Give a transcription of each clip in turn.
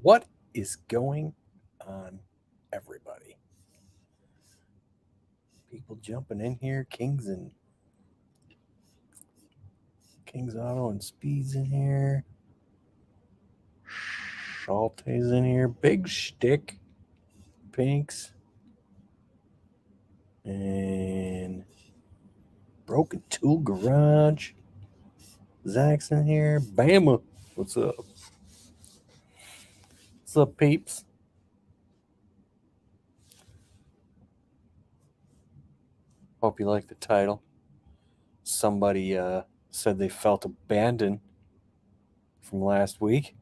What is going on, everybody? People jumping in here. Kings Auto and Speeds in here. Shalte's in here. Big Stick. Pinks. And Broken Tool Garage. Zach's in here. Bama. What's up? What's up, peeps? Hope you like the title. Somebody said they felt abandoned from last week.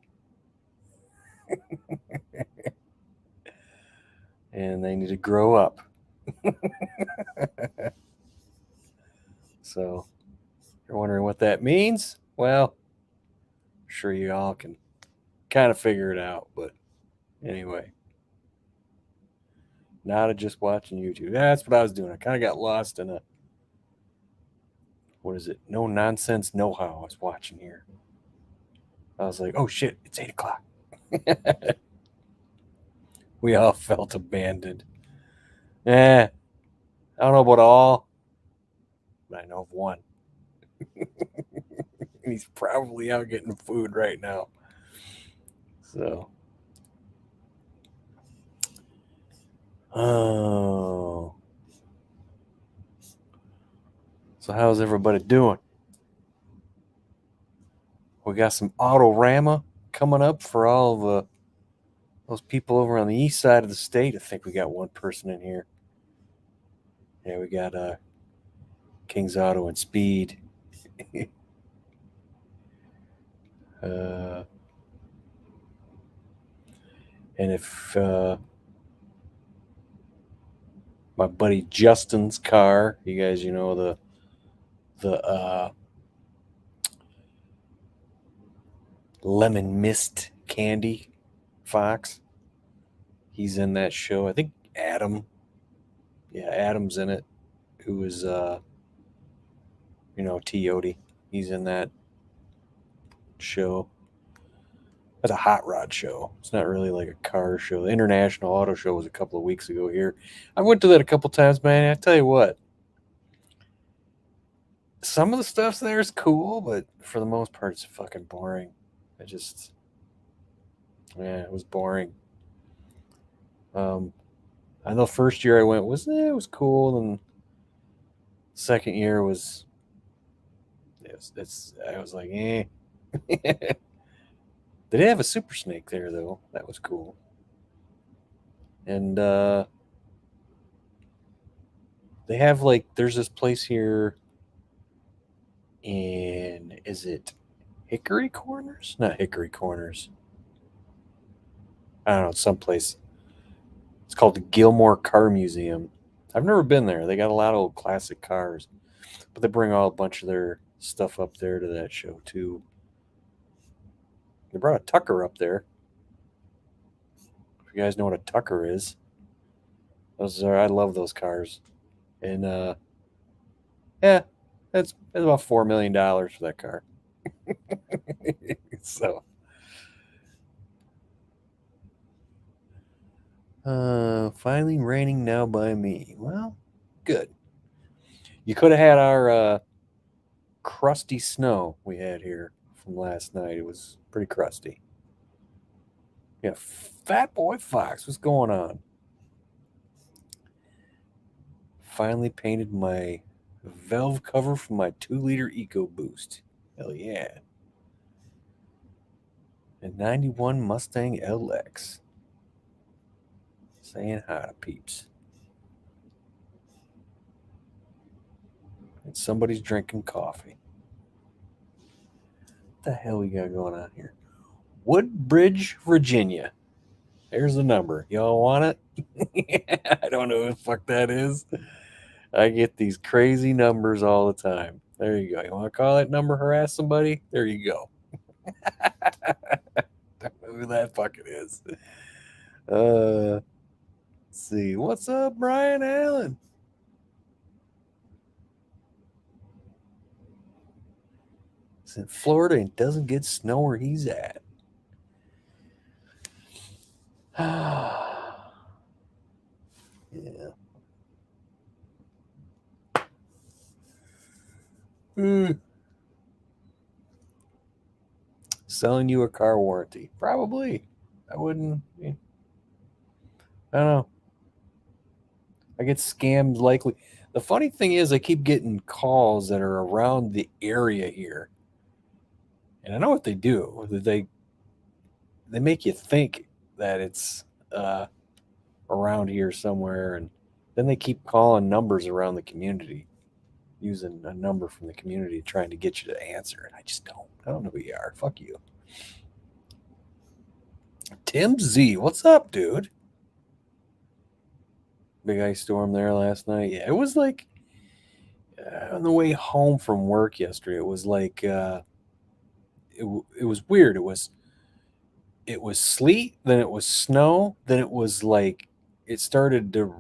And they need to grow up. So, if you're wondering what that means, well, I'm sure you all can kind of figure it out. But anyway, not just watching YouTube. That's what I was doing. I kind of got lost in what is it? No nonsense, know how I was watching here. I was like, oh shit, it's 8 o'clock. We all felt abandoned. I don't know about all, but I know of one. He's probably out getting food right now. So, oh. So, how's everybody doing? We got some Autorama coming up for all of those people over on the east side of the state. I think we got one person in here. Yeah, we got Kings Auto and Speed. And if my buddy Justin's car, you guys, the lemon mist candy fox, he's in that show. I think Adam's in it, who is Tiote. He's in that show. That's a hot rod show. It's not really like a car show. The International Auto Show was a couple of weeks ago here. I went to that a couple times, man. I tell you what, some of the stuff there is cool, but for the most part, it's fucking boring. It was boring. I know first year I went it was cool, and second year I was like, eh. They did have a Super Snake there though. That was cool. And they have there's this place here is it Hickory Corners? Not Hickory Corners. I don't know, someplace. It's called the Gilmore Car Museum. I've never been there. They got a lot of old classic cars, but they bring all a bunch of their stuff up there to that show too. They brought a Tucker up there. If you guys know what a Tucker is, I love those cars. And yeah, that's about $4 million for that car. So finally raining now by me. Well, good. You could have had our crusty snow we had here from last night. It was pretty crusty. Yeah, Fat Boy Fox, what's going on? Finally painted my valve cover for my 2-liter EcoBoost. Hell yeah. And 91 Mustang LX. Saying hi to peeps. And somebody's drinking coffee. What the hell we got going on here? Woodbridge, Virginia. There's the number. Y'all want it? I don't know who the fuck that is. I get these crazy numbers all the time. There you go. You want to call that number, harass somebody? There you go. Don't know who that fucking is. Let's see. What's up, Brian Allen? He's in Florida and doesn't get snow where he's at. Selling you a car warranty. Probably. I wouldn't. I don't know. I get scammed likely. The funny thing is, I keep getting calls that are around the area here, and I know what they do. They make you think that it's around here somewhere, and then they keep calling numbers around the community, using a number from the community, trying to get you to answer. And I just don't. I don't know who you are. Fuck you, Tim Z. What's up, dude? Big ice storm there last night. Yeah, it was like on the way home from work yesterday. It was like it was weird. It was sleet, then it was snow, then it was like it started to.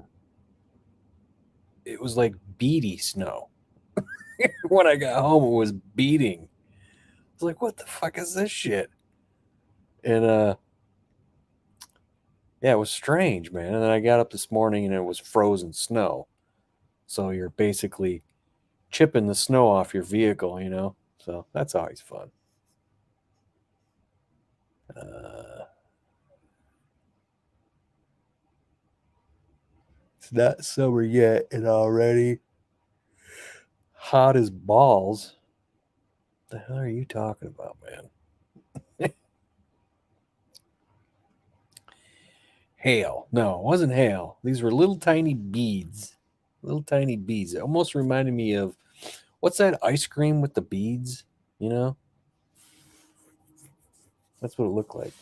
It was like beady snow. When I got home, it was beating. I was like, "What the fuck is this shit?" And yeah, it was strange, man. And then I got up this morning and it was frozen snow. So you're basically chipping the snow off your vehicle, you know? So that's always fun. Uh, it's not summer yet and already hot as balls. What the hell are you talking about, man? Hail. No, it wasn't hail. These were little tiny beads. Little tiny beads. It almost reminded me of what's that ice cream with the beads? You know? That's what it looked like.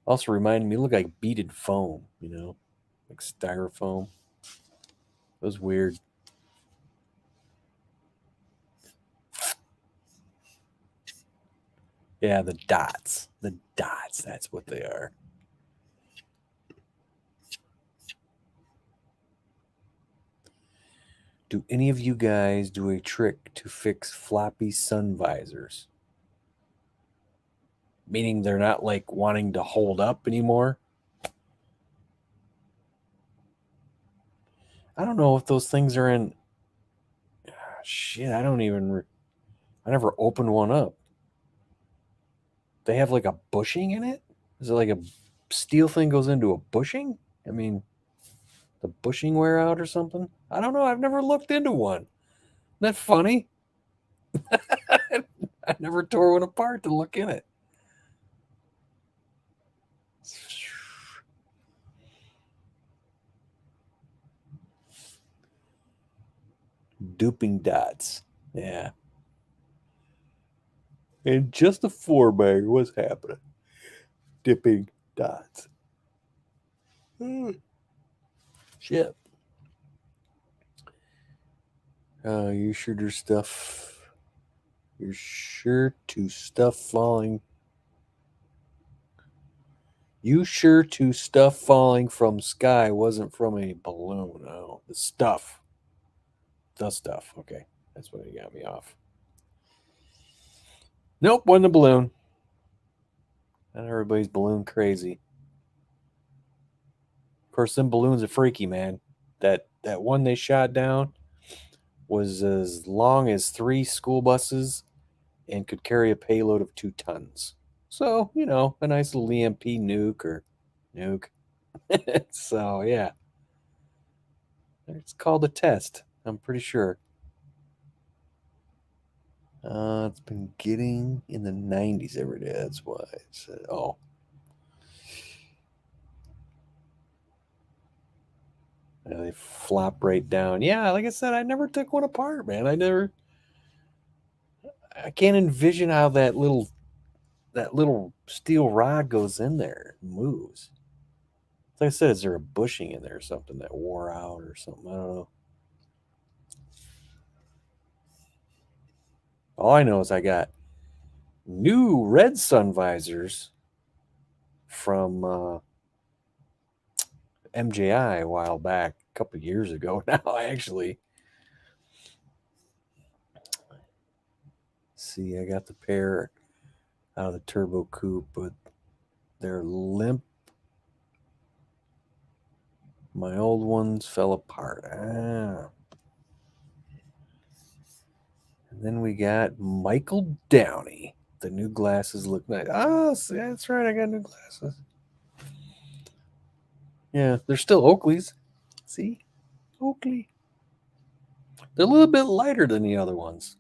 Also reminded me, it looked like beaded foam, you know? Like styrofoam. It was weird. Yeah, the dots. The dots, that's what they are. Do any of you guys do a trick to fix floppy sun visors? Meaning they're not like wanting to hold up anymore? I don't know if those things are in. Shit, I don't even. I never opened one up. They have like a bushing in it? Is it like a steel thing goes into a bushing? I mean, the bushing wear out or something? I don't know. I've never looked into one. Isn't that funny? I never tore one apart to look in it. Duping dots. Yeah. And just a four bagger. What's happening? Dipping dots. Shit. You sure there's stuff. You're sure to stuff falling. You sure to stuff falling from sky wasn't from a balloon. Oh, the stuff. The stuff. Okay. That's what got me off. Nope, wasn't a balloon. Not everybody's balloon crazy. Of course, them balloons are freaky, man. That one they shot down was as long as 3 school buses and could carry a payload of 2 tons. So, a nice little EMP nuke or nuke. So, yeah. It's called a test, I'm pretty sure. It's been getting in the 90s every day. That's why it said, oh. Yeah, they flop right down. Yeah, like I said, I never took one apart, man. I can't envision how that little steel rod goes in there and moves. Like I said, is there a bushing in there or something that wore out or something? I don't know. All I know is I got new red sun visors from MJI a while back, a couple of years ago now, actually. See, I got the pair out of the Turbo Coupe, but they're limp. My old ones fell apart. And then we got Michael Downey. The new glasses look nice. Oh, see, that's right. I got new glasses. Yeah, they're still Oakleys. See? Oakley. They're a little bit lighter than the other ones.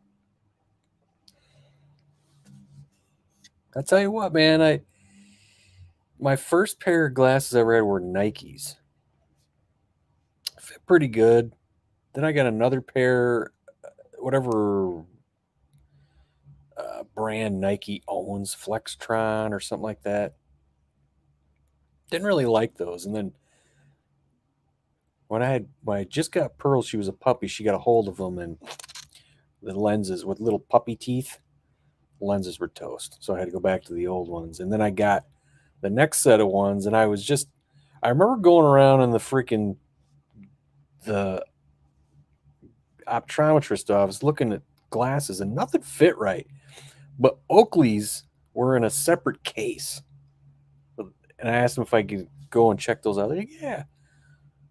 I tell you what, man, my first pair of glasses I ever had were Nikes. Fit pretty good. Then I got another pair, whatever brand Nike owns, Flextron or something like that. Didn't really like those. And then when I just got Pearl, she was a puppy. She got a hold of them, and the lenses with little puppy teeth, lenses were toast. So I had to go back to the old ones. And then I got the next set of ones, and I remember going around in the optometrist office looking at glasses, and nothing fit right. But Oakley's were in a separate case. And I asked them if I could go and check those out. They're like, yeah.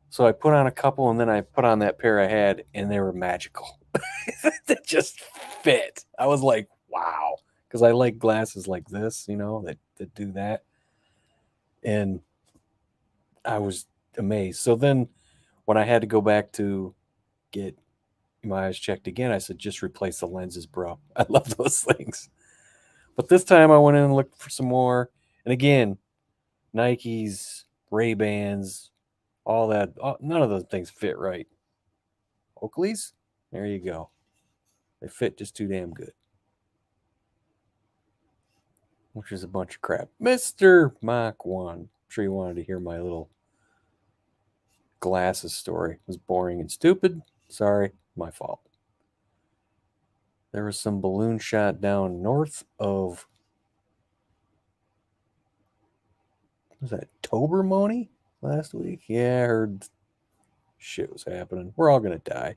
So I put on a couple, and then I put on that pair I had, and they were magical. They just fit. I was like, wow. Because I like glasses like this, that do that. And I was amazed. So then when I had to go back to get my eyes checked again, I said, just replace the lenses, bro. I love those things. But this time I went in and looked for some more. And again, Nikes, Ray-Bans, all that. None of those things fit right. Oakley's, there you go. They fit just too damn good. Which is a bunch of crap. Mr. Mach 1. I'm sure you wanted to hear my little glasses story. It was boring and stupid. Sorry, my fault. There was some balloon shot down north of, was that Tobermory last week? Yeah, I heard shit was happening. We're all going to die.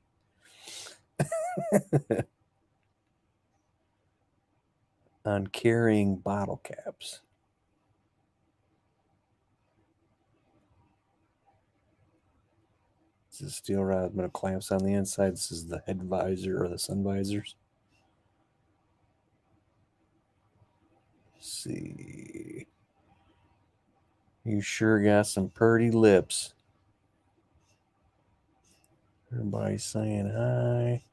On carrying bottle caps. This is steel rod metal clamps on the inside. This is the head visor or the sun visors. Let's see. You sure got some purty lips. Everybody's saying hi.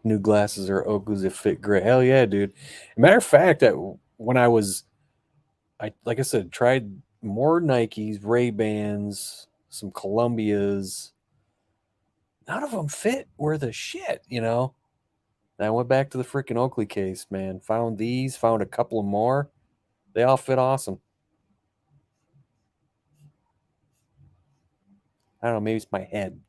New glasses are Oakleys that fit great. Hell yeah, dude. Matter of fact, when I like I said, tried more Nikes, Ray-Bans, some Columbias. None of them fit worth a shit, And I went back to the freaking Oakley case, man. Found these, found a couple of more. They all fit awesome. I don't know, maybe it's my head.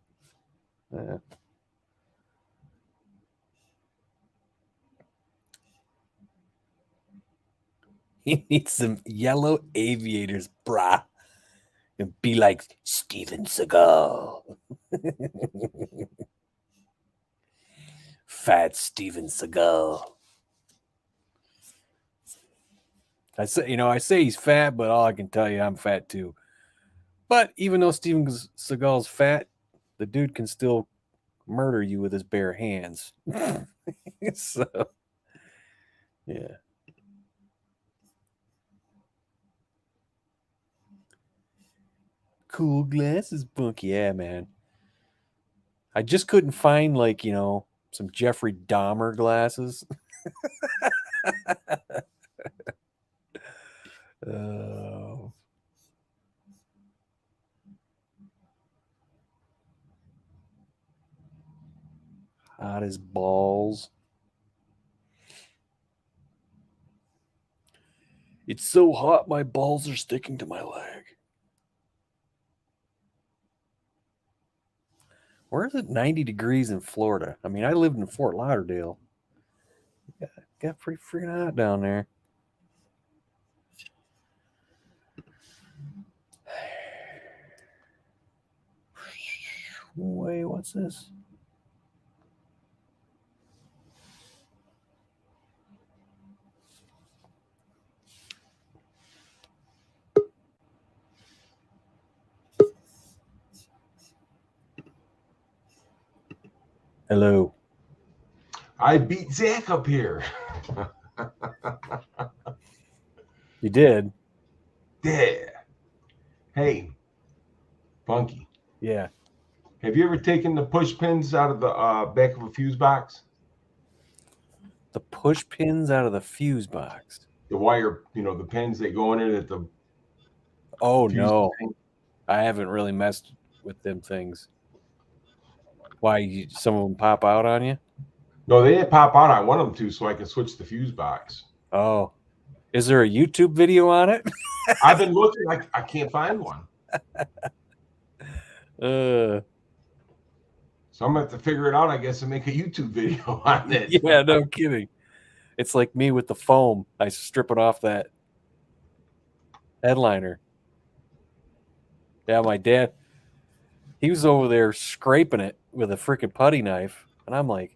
He needs some yellow aviators, brah. And be like Steven Seagal. Fat Steven Seagal. I say he's fat, but all I can tell you, I'm fat too. But even though Steven Seagal's fat, the dude can still murder you with his bare hands. So, yeah. Cool glasses, Bunk. Yeah, man. I just couldn't find some Jeffrey Dahmer glasses. Oh. Hot as balls. It's so hot, my balls are sticking to my leg. Where is it 90 degrees in Florida? I mean, I lived in Fort Lauderdale. Got pretty freaking hot down there. Wait, what's this? Hello. I beat Zach up here. You did? Yeah. Hey, Funky. Yeah. Have you ever taken the push pins out of the back of a fuse box? The push pins out of the fuse box. The wire, the pins that go in there that the Oh fuse no. thing. I haven't really messed with them things. Why some of them pop out on you? No, they didn't pop out. I want them to so I can switch the fuse box. Oh. Is there a YouTube video on it? I've been looking. I can't find one. uh So I'm going to have to figure it out, I guess, and make a YouTube video on it. yeah, no kidding. It's like me with the foam. I strip it off that headliner. Yeah, my dad, he was over there scraping it with a freaking putty knife. And I'm like,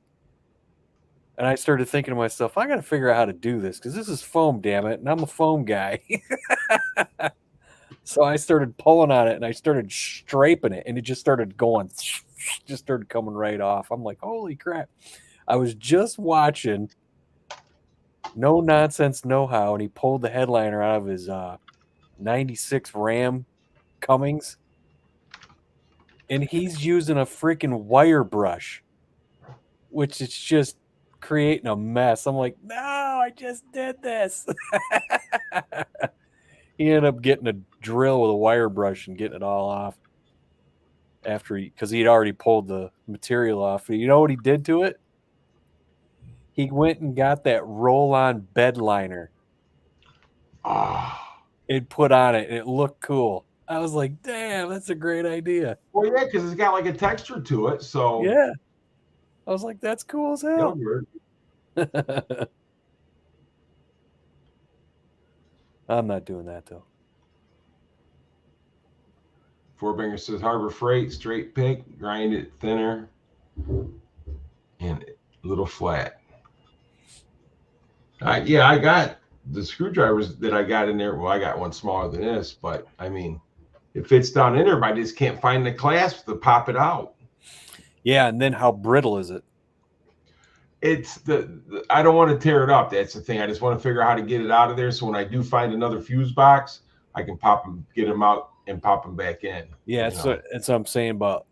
and I started thinking to myself, I got to figure out how to do this because this is foam, damn it. And I'm a foam guy. So I started pulling on it and I started scraping it and it just started going, just started coming right off. I'm like, holy crap. I was just watching No Nonsense, No How, and he pulled the headliner out of his 96 Ram Cummings. And he's using a freaking wire brush, which is just creating a mess. I'm like, no, I just did this. He ended up getting a drill with a wire brush and getting it all off after because he'd already pulled the material off. You know what he did to it? He went and got that roll-on bed liner Ah. and put on it, and it looked cool. I was like, damn, that's a great idea. Well, yeah, because it's got like a texture to it. So, Yeah. I was like, that's cool as hell. I'm not doing that, though. Fourbanger says Harbor Freight, straight pick, grind it thinner, and a little flat. Yeah, I got the screwdrivers that I got in there. Well, I got one smaller than this, but I mean, it fits down in there, but I just can't find the clasp to pop it out. Yeah, and then how brittle is it? It's I don't want to tear it up. That's the thing. I just want to figure out how to get it out of there. So when I do find another fuse box, I can pop them, get them out, and pop them back in. Yeah, that's what I'm saying about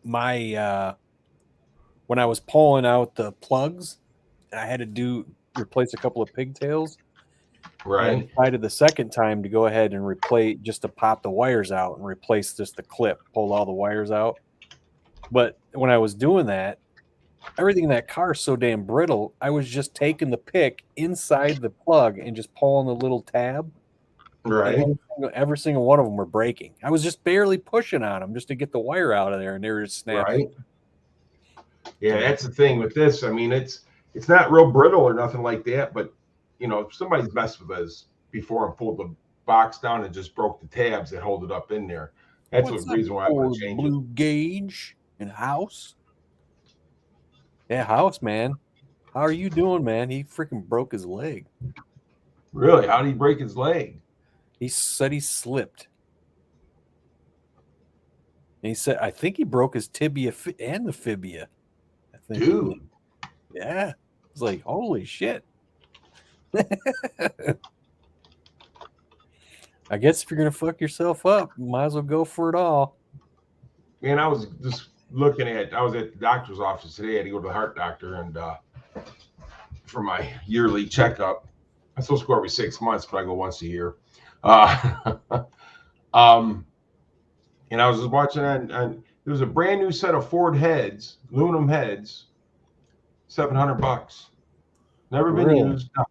my when I was pulling out the plugs, I had to replace a couple of pigtails. Right. And I decided the second time to go ahead and replace just to pop the wires out and replace just the clip, pull all the wires out. But when I was doing that, everything in that car is so damn brittle. I was just taking the pick inside the plug and just pulling the little tab. Right. And every single one of them were breaking. I was just barely pushing on them just to get the wire out of there, and they were just snapping. Right. Yeah, that's the thing with this. I mean, it's not real brittle or nothing like that, but if somebody's messed with us before and pulled the box down and just broke the tabs that hold it up in there. That's the reason why I want to change Blue Gauge and House. Yeah, House, man. How are you doing, man? He freaking broke his leg. Really? How did he break his leg? He said he slipped. And he said, I think he broke his tibia and the fibia. I think. Dude. Yeah. It's like, holy shit. I guess if you're going to fuck yourself up, you might as well go for it all. Man, I was just I was at the doctor's office today. I had to go to the heart doctor and for my yearly checkup. I'm supposed to go every 6 months, but I go once a year. And I was just watching and there was a brand new set of Ford heads, aluminum heads, $700. Never been used. No.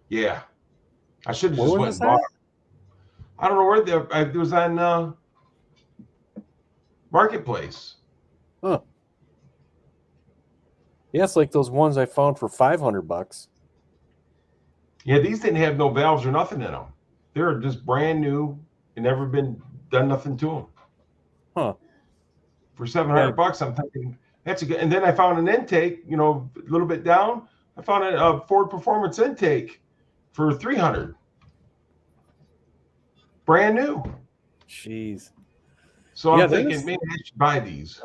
Yeah. I should have just went and bought them. I don't know where it was on Marketplace. Huh. Yeah, it's like those ones I found for $500. Yeah, these didn't have no valves or nothing in them. They're just brand new and never been done nothing to them. Huh. For $700, I'm thinking that's a good. And then I found an intake, a little bit down. I found a Ford Performance intake for $300. Brand new. Jeez. So I'm thinking maybe I should buy these.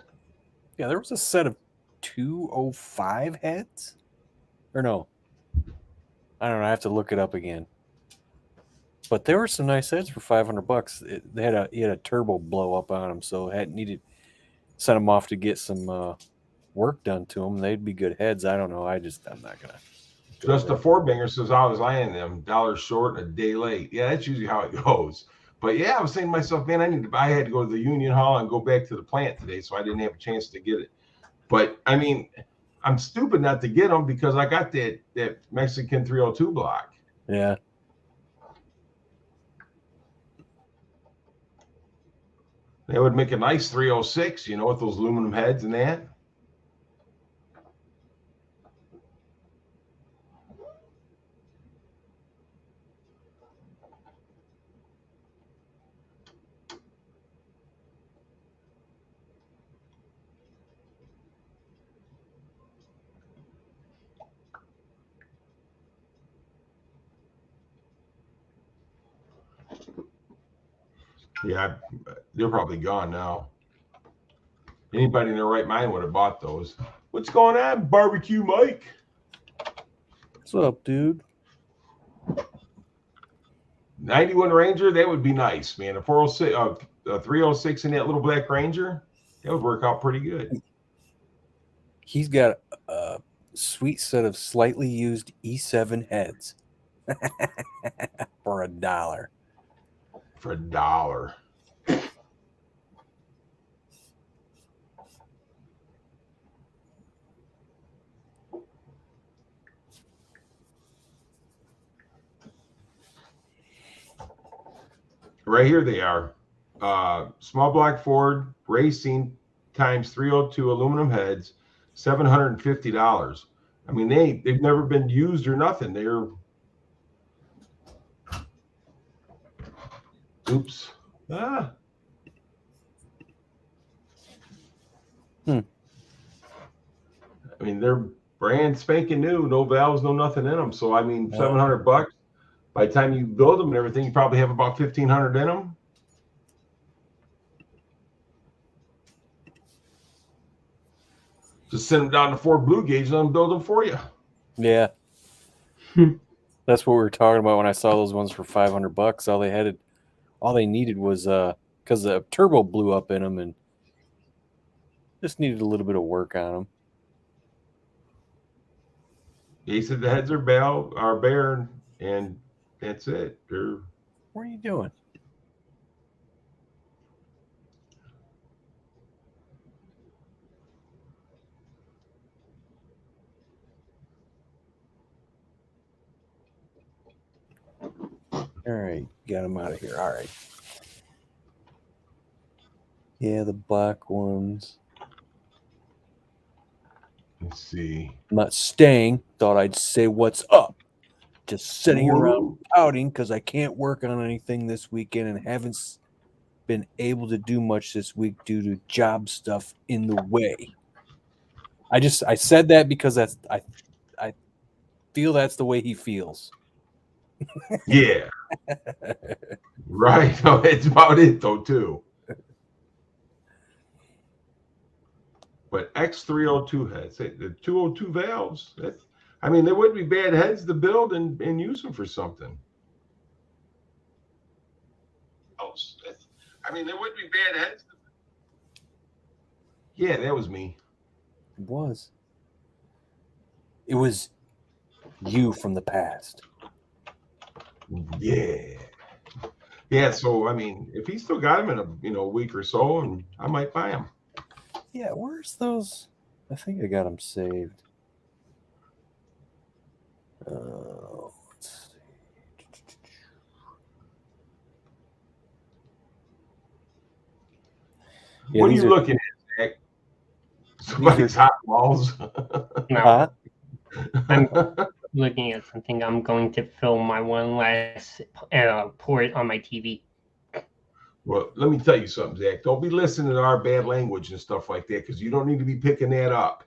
Yeah, there was a set of 205 heads, or no, I don't know. I have to look it up again. But there were some nice heads for $500. He had a turbo blow up on them, so had needed sent them off to get some work done to them. They'd be good heads. I don't know. I'm not gonna. Just a four banger says I was eyeing them $1 short and a day late. Yeah, that's usually how it goes. But yeah, I was saying to myself, man, I had to go to the Union Hall and go back to the plant today, so I didn't have a chance to get it. But I mean, I'm stupid not to get them because I got that Mexican 302 block. Yeah. They would make a nice 306, with those aluminum heads and that. Yeah, they're probably gone now. Anybody in their right mind would have bought those. What's going on, Barbecue Mike? What's up, dude? 91 Ranger, that would be nice, man. A 406, a 306 in that little black Ranger, that would work out pretty good. He's got a sweet set of slightly used E7 heads for $1. For $1. Right here they are. Small block Ford Racing times 302 aluminum heads, $750. I mean, they've never been used or nothing. They're oops. I mean, they're brand spanking new, no valves, no nothing in them. So I mean, $700. By the time you build them and everything, you probably have about 1,500 in them. Just send them down to Ford Blue Gauge and let them build them for you. Yeah. That's what we were talking about when I saw those ones for $500. All they needed was because the turbo blew up in them and just needed a little bit of work on them. He said the heads are bare, and that's it. What are you doing? All right, got him out of here. All right. Yeah, the black ones. Let's see. I'm not staying. Thought I'd say what's up. Just sitting around pouting because I can't work on anything this weekend and haven't been able to do much this week due to job stuff in the way. I said that because I feel that's the way he feels. Yeah. Right. That's about it though too. But X302 heads, the 202 valves, I mean, they wouldn't be bad heads to build and use them for something. I mean, they wouldn't be bad heads. Yeah, that was me. It was. It was you from the past. Yeah. Yeah, so, I mean, if he still got them in a week or so, and I might buy them. Yeah, where's those? I think I got them saved. Let's see. Yeah, what are you looking at, Zach? Somebody's hot walls. No. I'm looking at something. I'm going to film my one last port on my TV. Well, let me tell you something, Zach. Don't be listening to our bad language and stuff like that because you don't need to be picking that up.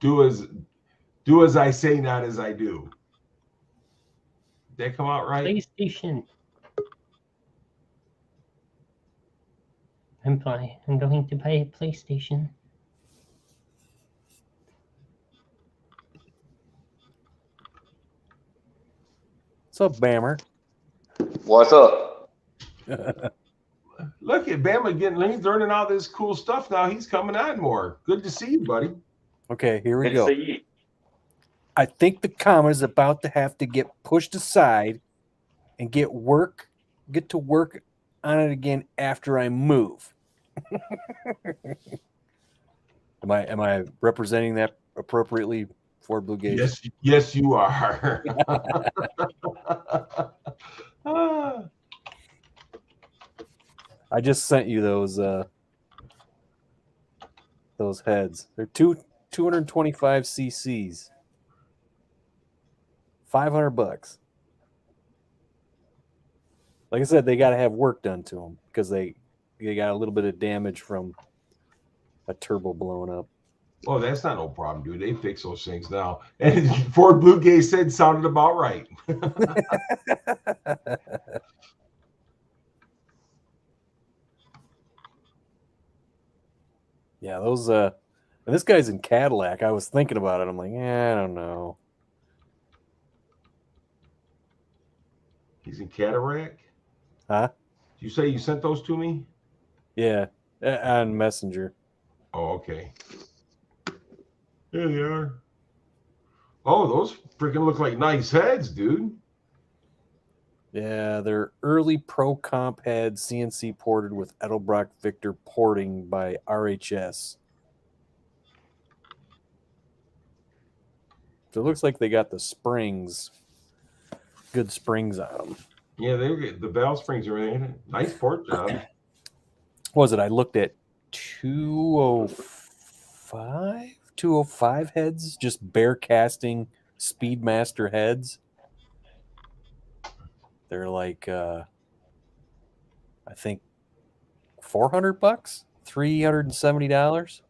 Do as I say, not as I do. Did that come out right? PlayStation. I'm going to buy a PlayStation. What's up, Bammer? What's up? Look at Bama he's learning all this cool stuff now. He's coming on more. Good to see you, buddy. Okay, here we Good go. to see you. I think the comma is about to have to get pushed aside and get to work on it again after I move. Am I representing that appropriately, Ford Blue Gaze? Yes, you are. Ah. I just sent you those heads. They're 225 cc's. $500. Like I said, they got to have work done to them because they got a little bit of damage from a turbo blowing up. Oh, that's not no problem, dude. They fix those things now. And Ford Blue Gaze said sounded about right. Yeah, those and this guy's in Cadillac. I was thinking about it. I'm like, I don't know. He's in Cataract? Huh? Did you say you sent those to me? Yeah, on Messenger. Oh, okay. There they are. Oh, those freaking look like nice heads, dude. Yeah, they're early Pro Comp heads, CNC ported with Edelbrock Victor porting by RHS. So it looks like they got the springs, good springs on them. Yeah, they get the valve springs are in it. Nice port job. What was it? I looked at 205 heads, just bare casting Speedmaster heads. They're like I think $400, $370.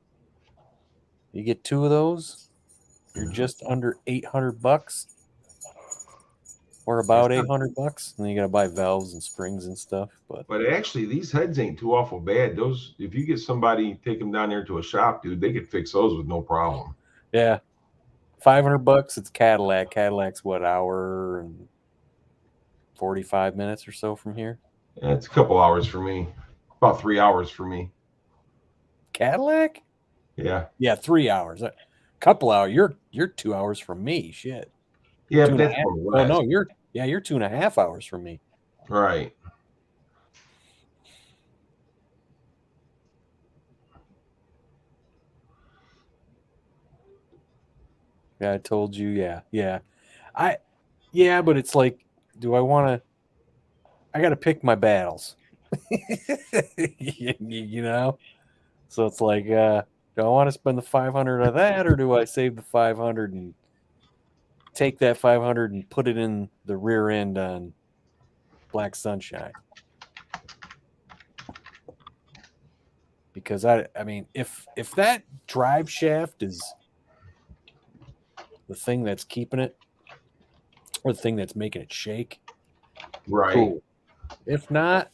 You get two of those, you're just under $800, or about $800, and then you gotta buy valves and springs and stuff. But actually, these heads ain't too awful bad. Those, if you get somebody, take them down there to a shop, dude, they could fix those with no problem. Yeah, $500. It's Cadillac. Cadillac's what, hour and 45 minutes or so from here. Yeah, it's a couple hours for me. About 3 hours for me. Cadillac? Yeah. Yeah, 3 hours. A couple hours. You're 2 hours from me. Shit. Yeah, Two but and a that's half. from the Oh west. no, you're 2.5 hours from me. Right. Yeah, I told you. Yeah. But it's like, do I want to? I got to pick my battles. you know. So it's like, do I want to spend the 500 on that, or do I save the 500 and take that 500 and put it in the rear end on Black Sunshine? Because I mean, if that drive shaft is the thing that's keeping it, or the thing that's making it shake, Right. cool. If not,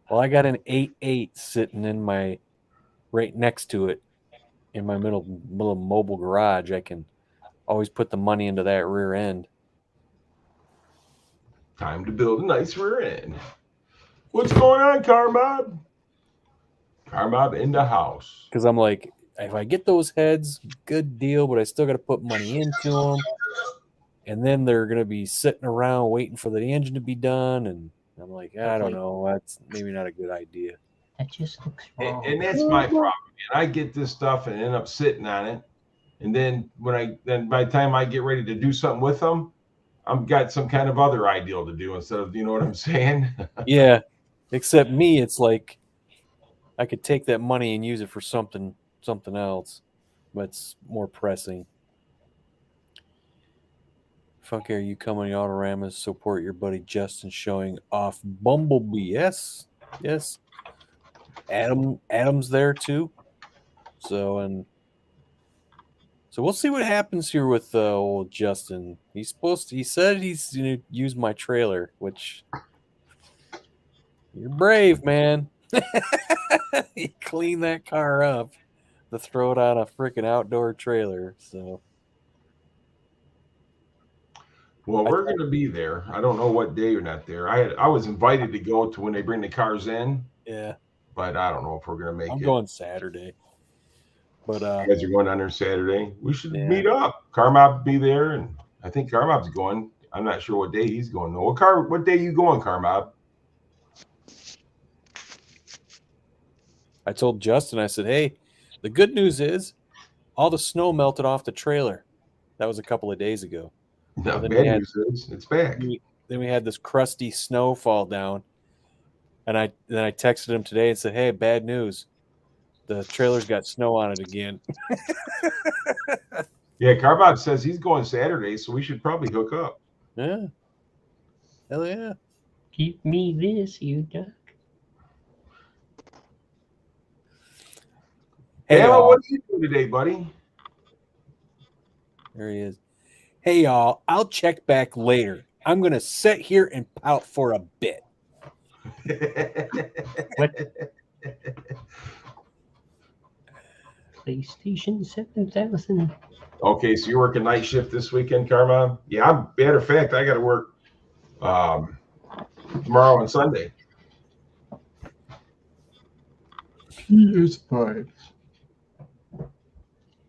well, I got an 8.8 sitting in my right next to it in my middle mobile garage. I can always put the money into that rear end. Time to build a nice rear end. What's going on, Carmob? Carmob in the house. Because I'm like, if I get those heads, good deal, but I still got to put money into them. And then they're going to be sitting around waiting for the engine to be done. And I'm like, I don't know. That's maybe not a good idea. That just looks wrong. And that's my problem. And I get this stuff and end up sitting on it. And then by the time I get ready to do something with them, I've got some kind of other ideal to do instead of, you know what I'm saying? Yeah. Except me, it's like I could take that money and use it for something else, but it's more pressing. Funky, are you coming to Autorama to support your buddy Justin showing off Bumblebee? Yes. Adam's there too. So we'll see what happens here with old Justin. He said he's gonna use my trailer, which you're brave, man. You clean that car up to throw it on a freaking outdoor trailer. So, Well, we're going to be there. I don't know what day you're not there. I was invited to go to when they bring the cars in, yeah, but I don't know if we're going to make I'm it. going Saturday. But You guys are going down there Saturday. We should Yeah. meet up. Carmob be there, and I think Carmob's going. I'm not sure what day he's going though. What day you going, Carmob? I told Justin, I said, hey, the good news is all the snow melted off the trailer. That was a couple of days ago. No, then bad we had- news is it's back. Then we had this crusty snow fall down. And I texted him today and said, hey, bad news. The trailer's got snow on it again. Yeah, Carmob says he's going Saturday, so we should probably hook up. Yeah. Hell yeah. Give me this, you duck. Hey, Emma, y'all. what are you doing today, buddy? There he is. Hey, y'all. I'll check back later. I'm going to sit here and pout for a bit. What? PlayStation 7000. Okay, so you're working night shift this weekend, Carmob? Yeah, matter of fact, I got to work tomorrow and Sunday. PS5.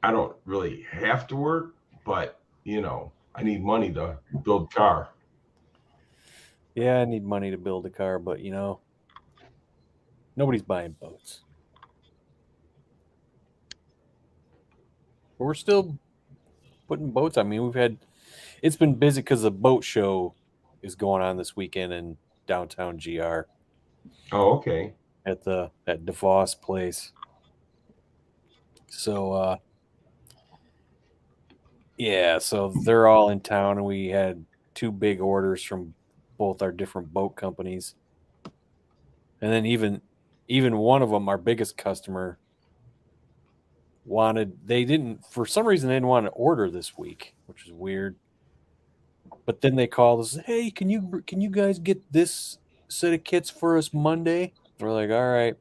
I don't really have to work, but I need money to build a car. Yeah, I need money to build a car, but nobody's buying boats. But we're still putting boats. I mean, it's been busy because the boat show is going on this weekend in downtown GR Oh, okay. at DeVos place. So yeah, so they're all in town, and we had 2 big orders from both our different boat companies. And then even one of them, our biggest customer, for some reason they didn't want to order this week, which is weird. But then they called us, hey, can you guys get this set of kits for us Monday? We're like, all right.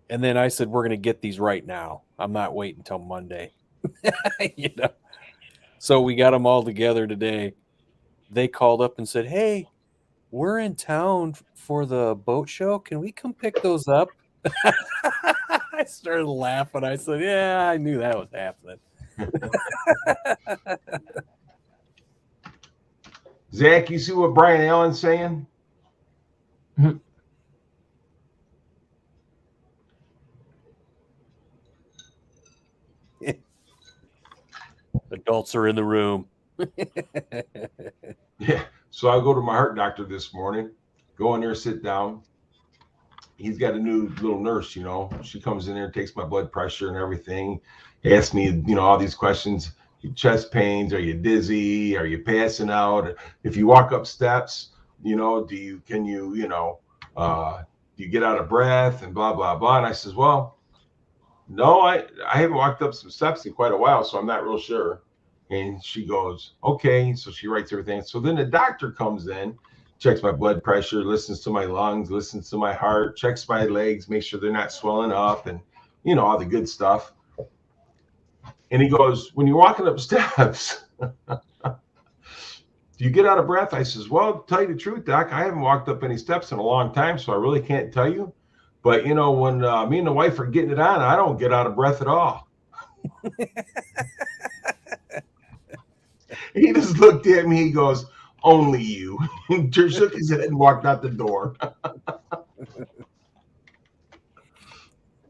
And then I said, we're going to get these right now. I'm not waiting until Monday. So we got them all together today. They called up and said, hey, we're in town for the boat show. Can we come pick those up? I started laughing. I said, yeah, I knew that was happening. Zach, you see what Brian Allen's saying? Adults are in the room. Yeah. So I go to my heart doctor this morning, go in there, sit down. He's got a new little nurse, She comes in there, takes my blood pressure and everything, asks me, all these questions. Chest pains, are you dizzy? Are you passing out? If you walk up steps, do you get out of breath and blah, blah, blah. And I says, well, no, I haven't walked up some steps in quite a while, so I'm not real sure. And she goes, okay. So she writes everything. So then the doctor comes in, checks my blood pressure, listens to my lungs, listens to my heart, checks my legs, makes sure they're not swelling up, and all the good stuff. And he goes, when you're walking up steps, do you get out of breath? I says, well, to tell you the truth, Doc, I haven't walked up any steps in a long time, so I really can't tell you. But, when me and the wife are getting it on, I don't get out of breath at all. He just looked at me. He goes, only you. He shook his head and walked out the door.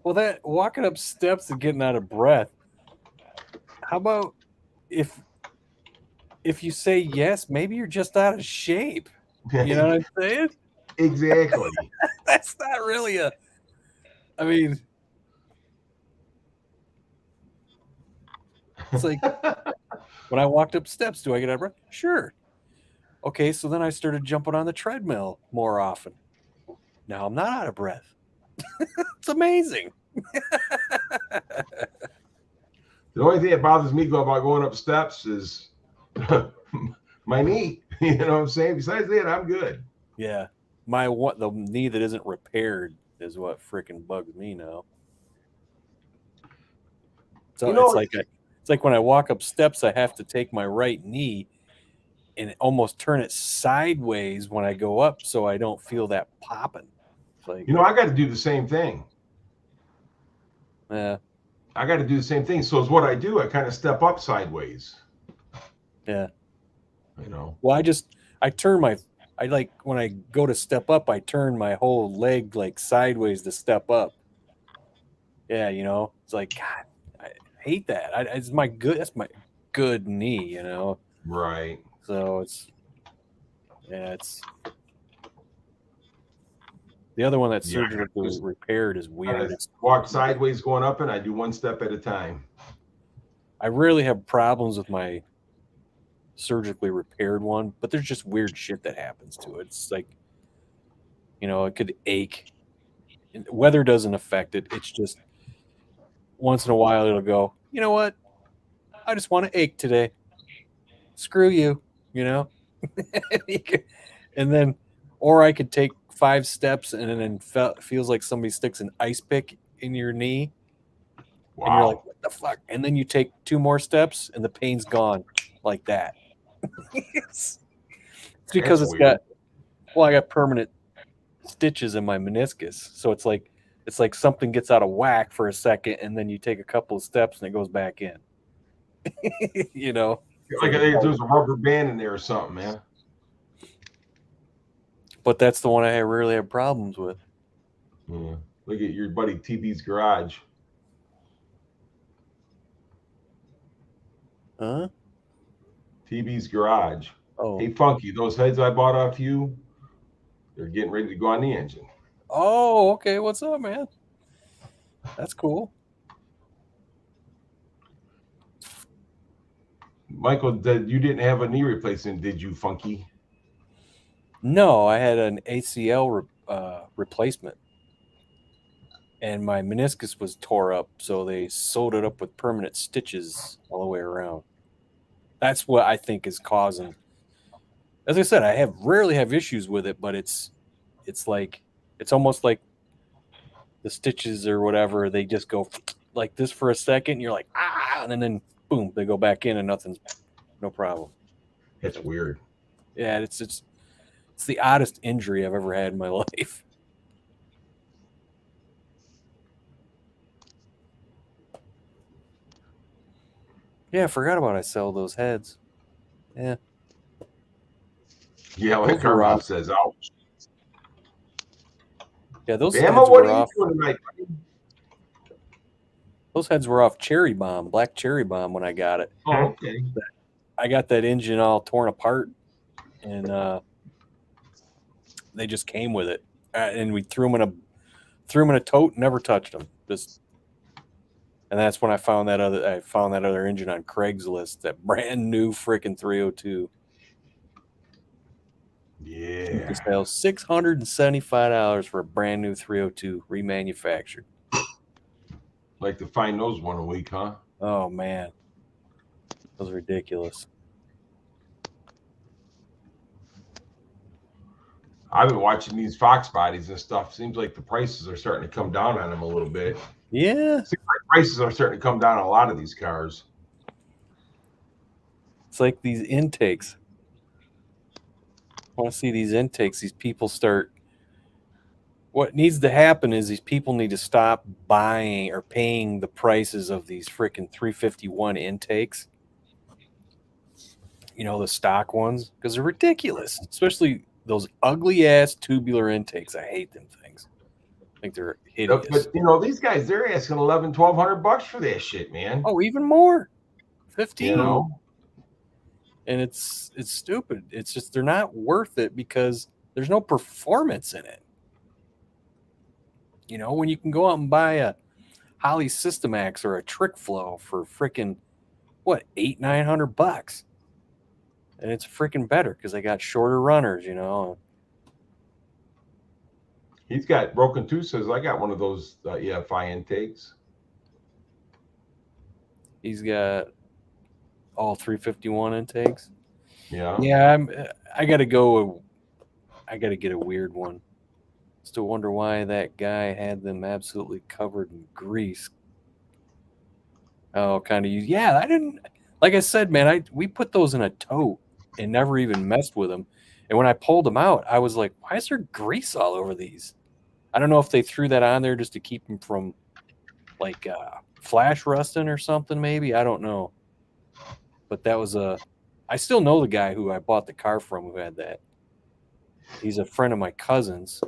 Well, that walking up steps and getting out of breath. How about if you say yes, maybe you're just out of shape. You know what I'm saying? Exactly. That's not really it's like when I walked up steps, do I get out of breath? Sure. Okay, so then I started jumping on the treadmill more often. Now I'm not out of breath. It's amazing. The only thing that bothers me about going up steps is my knee. You know what I'm saying? Besides that, I'm good. Yeah. the knee that isn't repaired is what freaking bugs me now. So it's like when I walk up steps, I have to take my right knee and almost turn it sideways when I go up, so I don't feel that popping. It's like, I got to do the same thing. yeah, I got to do the same thing. So it's what I do. I kind of step up sideways. yeah. Well, I like when I go to step up, I turn my whole leg like sideways to step up. Yeah, it's like, God, I hate that. That's my good knee, Right. So it's the other one that's surgically repaired is weird. It's walk sideways going up, and I do one step at a time. I rarely have problems with my surgically repaired one, but there's just weird shit that happens to it. It's like, it could ache. Weather doesn't affect it. It's just once in a while it'll go, you know what? I just want to ache today. Screw you, and then, or I could take 5 steps and then feels like somebody sticks an ice pick in your knee. Wow. And you're like, what the fuck? And then you take 2 more steps and the pain's gone like that. It's because I got permanent stitches in my meniscus. So it's like something gets out of whack for a second and then you take a couple of steps and it goes back in. Like there's a rubber band in there or something, man. But that's the one I rarely have problems with. Yeah. Look at your buddy TB's garage. Huh? TB's garage. Oh. Hey, Funky, those heads I bought off you, they're getting ready to go on the engine. Oh, okay. What's up, man? That's cool. Michael, you didn't have a knee replacement, did you, Funky? No, I had an ACL replacement. And my meniscus was tore up, so they sewed it up with permanent stitches all the way around. That's what I think is causing. As I said, I rarely have issues with it, but it's almost like the stitches or whatever. They just go like this for a second, and you're like, ah, and then boom, they go back in, and no problem. That's weird. Yeah, it's the oddest injury I've ever had in my life. Yeah, I forgot about I sell those heads. Yeah. Yeah, like Carmine says, ouch. Yeah, those Bama, heads what were are you off. doing tonight? Those heads were off Black Cherry Bomb when I got it. Oh, okay. I got that engine all torn apart, and they just came with it. And we threw them in a tote, never touched them. And that's when I found that other engine on Craigslist, that brand new freaking 302. Yeah. It sells $675 for a brand new 302 remanufactured. Like to find those one a week, huh? Oh man, those are ridiculous. I've been watching these Fox bodies and stuff. Seems like the prices are starting to come down on them a little bit. Yeah. Seems like prices are starting to come down on a lot of these cars. It's like these intakes. I want to see these intakes. These people start. What needs to happen is these people need to stop buying or paying the prices of these freaking 351 intakes. The stock ones, because they're ridiculous, especially those ugly ass tubular intakes. I hate them things. I think they're hideous. But these guys, they're asking $1,100-$1,200 for that shit, man. Oh, even more. 15. And it's stupid. It's just they're not worth it because there's no performance in it. When you can go out and buy a Holley Systemax or a Trick Flow for freaking $800-$900, and it's freaking better because they got shorter runners. He's got Broken Tooth says I got one of those EFI intakes. He's got all 351 intakes. Yeah. Yeah, I got to go I got to get a weird one. Still wonder why that guy had them absolutely covered in grease. Oh, kind of use. Yeah, I didn't. Like I said, man, we put those in a tote and never even messed with them. And when I pulled them out, I was like, why is there grease all over these? I don't know if they threw that on there just to keep them from like flash rusting or something. Maybe I don't know. But that was I still know the guy who I bought the car from who had that. He's a friend of my cousin's,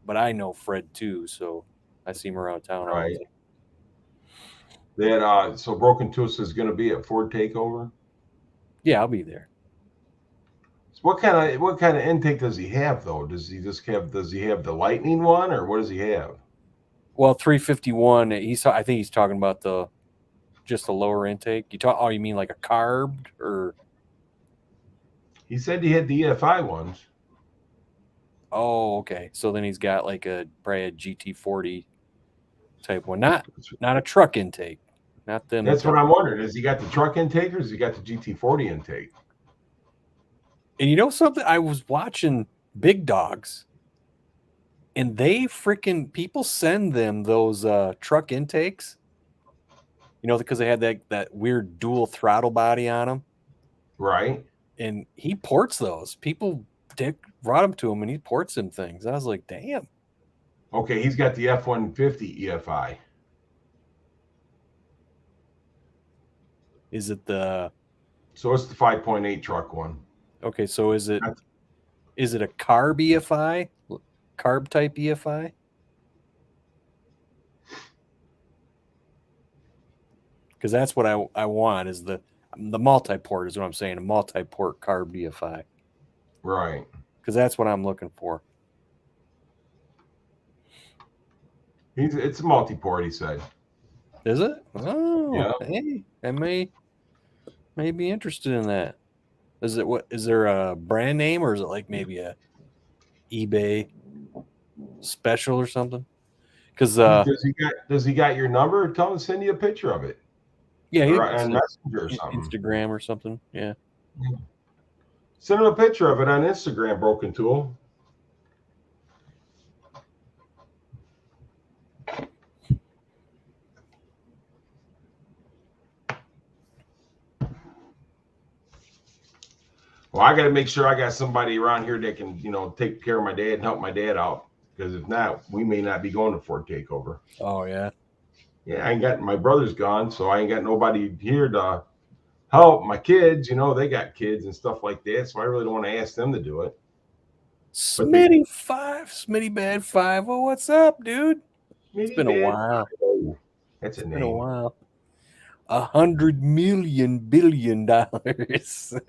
but I know Fred too, so I see him around town. Right. That so Broken Tooth is going to be at Ford Takeover. Yeah, I'll be there. So what kind of intake does he have though? Does he have the Lightning one, or what does he have? Well, 351. I think he's talking about just the lower intake. You mean like a carb or? He said he had the EFI ones. Oh, okay. So then he's got like probably a GT40 type one, not a truck intake, not them. That's what I'm wondering. Has he got the truck intake or has he got the GT40 intake? And you know something? I was watching Big Dogs, and people send them those truck intakes. You know, because they had that weird dual throttle body on them. Right. And he ports those. People brought them to him, and he ports them things. I was like, damn. Okay, he's got the F-150 EFI. Is it So it's the 5.8 truck one. Okay, so is it a carb EFI? Carb type EFI? Because that's what I want is the multi-port is what I'm saying, a multi-port carb EFI. Right. Because that's what I'm looking for. It's a multi-port, he said. Is it? Oh, yeah. Hey, I may be interested in that. Is there a brand name, or is it like maybe a eBay special or something? Because does he got your number? Tell him to send you a picture of it. Yeah, on Messenger or something. Instagram or something. Yeah. Send him a picture of it on Instagram, Broken Tool. Well, I got to make sure I got somebody around here that can, take care of my dad and help my dad out. Because if not, we may not be going to Ford Takeover. Oh, yeah. Yeah, I ain't got, my brother's gone, so I ain't got nobody here to help my kids. They got kids and stuff like that, so I really don't want to ask them to do it. Smitty Bad 5. Oh, what's up, dude? It's been a while. That's a name. Been a while. $100 million billion. Oh, God. That's a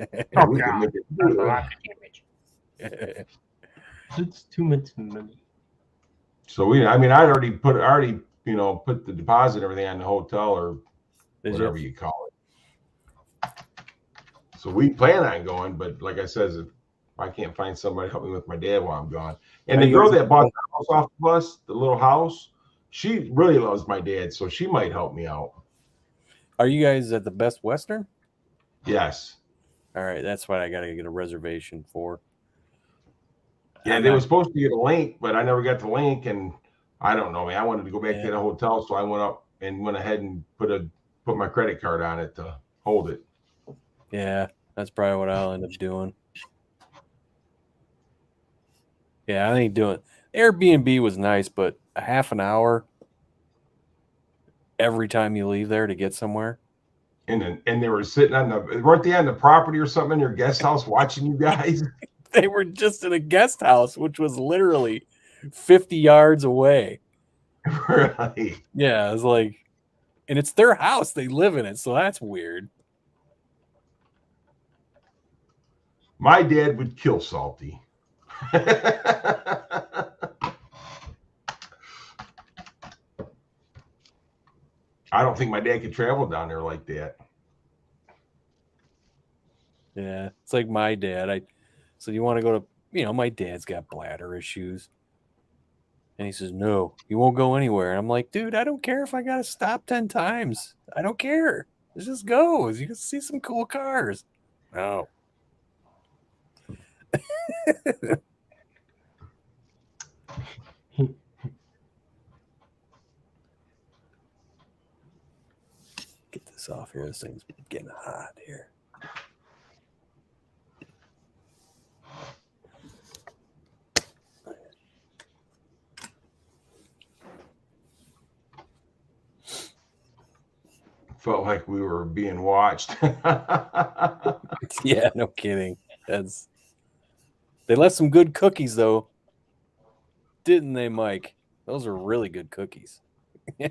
lot of damage. It's too much money. So I'd already put the deposit and everything on the hotel or whatever you call it. So we plan on going, but like I said, if I can't find somebody to help me with my dad while I'm gone. And the girl that bought the house off of us, the little house, she really loves my dad, so she might help me out. Are you guys at the Best Western? Yes. All right, that's what I got to get a reservation for. Yeah, they were supposed to get a link, but I never got the link, and I don't know, man. I wanted to go back to the hotel, so I went ahead and put my credit card on it to hold it. Yeah, that's probably what I'll end up doing. Yeah, I think doing Airbnb was nice, but a half an hour every time you leave there to get somewhere. And they were sitting weren't they on the property or something in your guest house watching you guys? They were just in a guest house, which was literally 50 yards away. Really? Yeah, it was like, and it's their house. They live in it, so that's weird. My dad would kill Salty. I don't think my dad could travel down there like that. Yeah, it's like my dad. So you want to go to, my dad's got bladder issues. And he says, no, you won't go anywhere. And I'm like, dude, I don't care if I got to stop 10 times. I don't care. Let's just go. You can see some cool cars. No. this off here. This thing's getting hot here. Felt like we were being watched. Yeah, no kidding. They left some good cookies though, didn't they, Mike? Those are really good cookies. Yeah,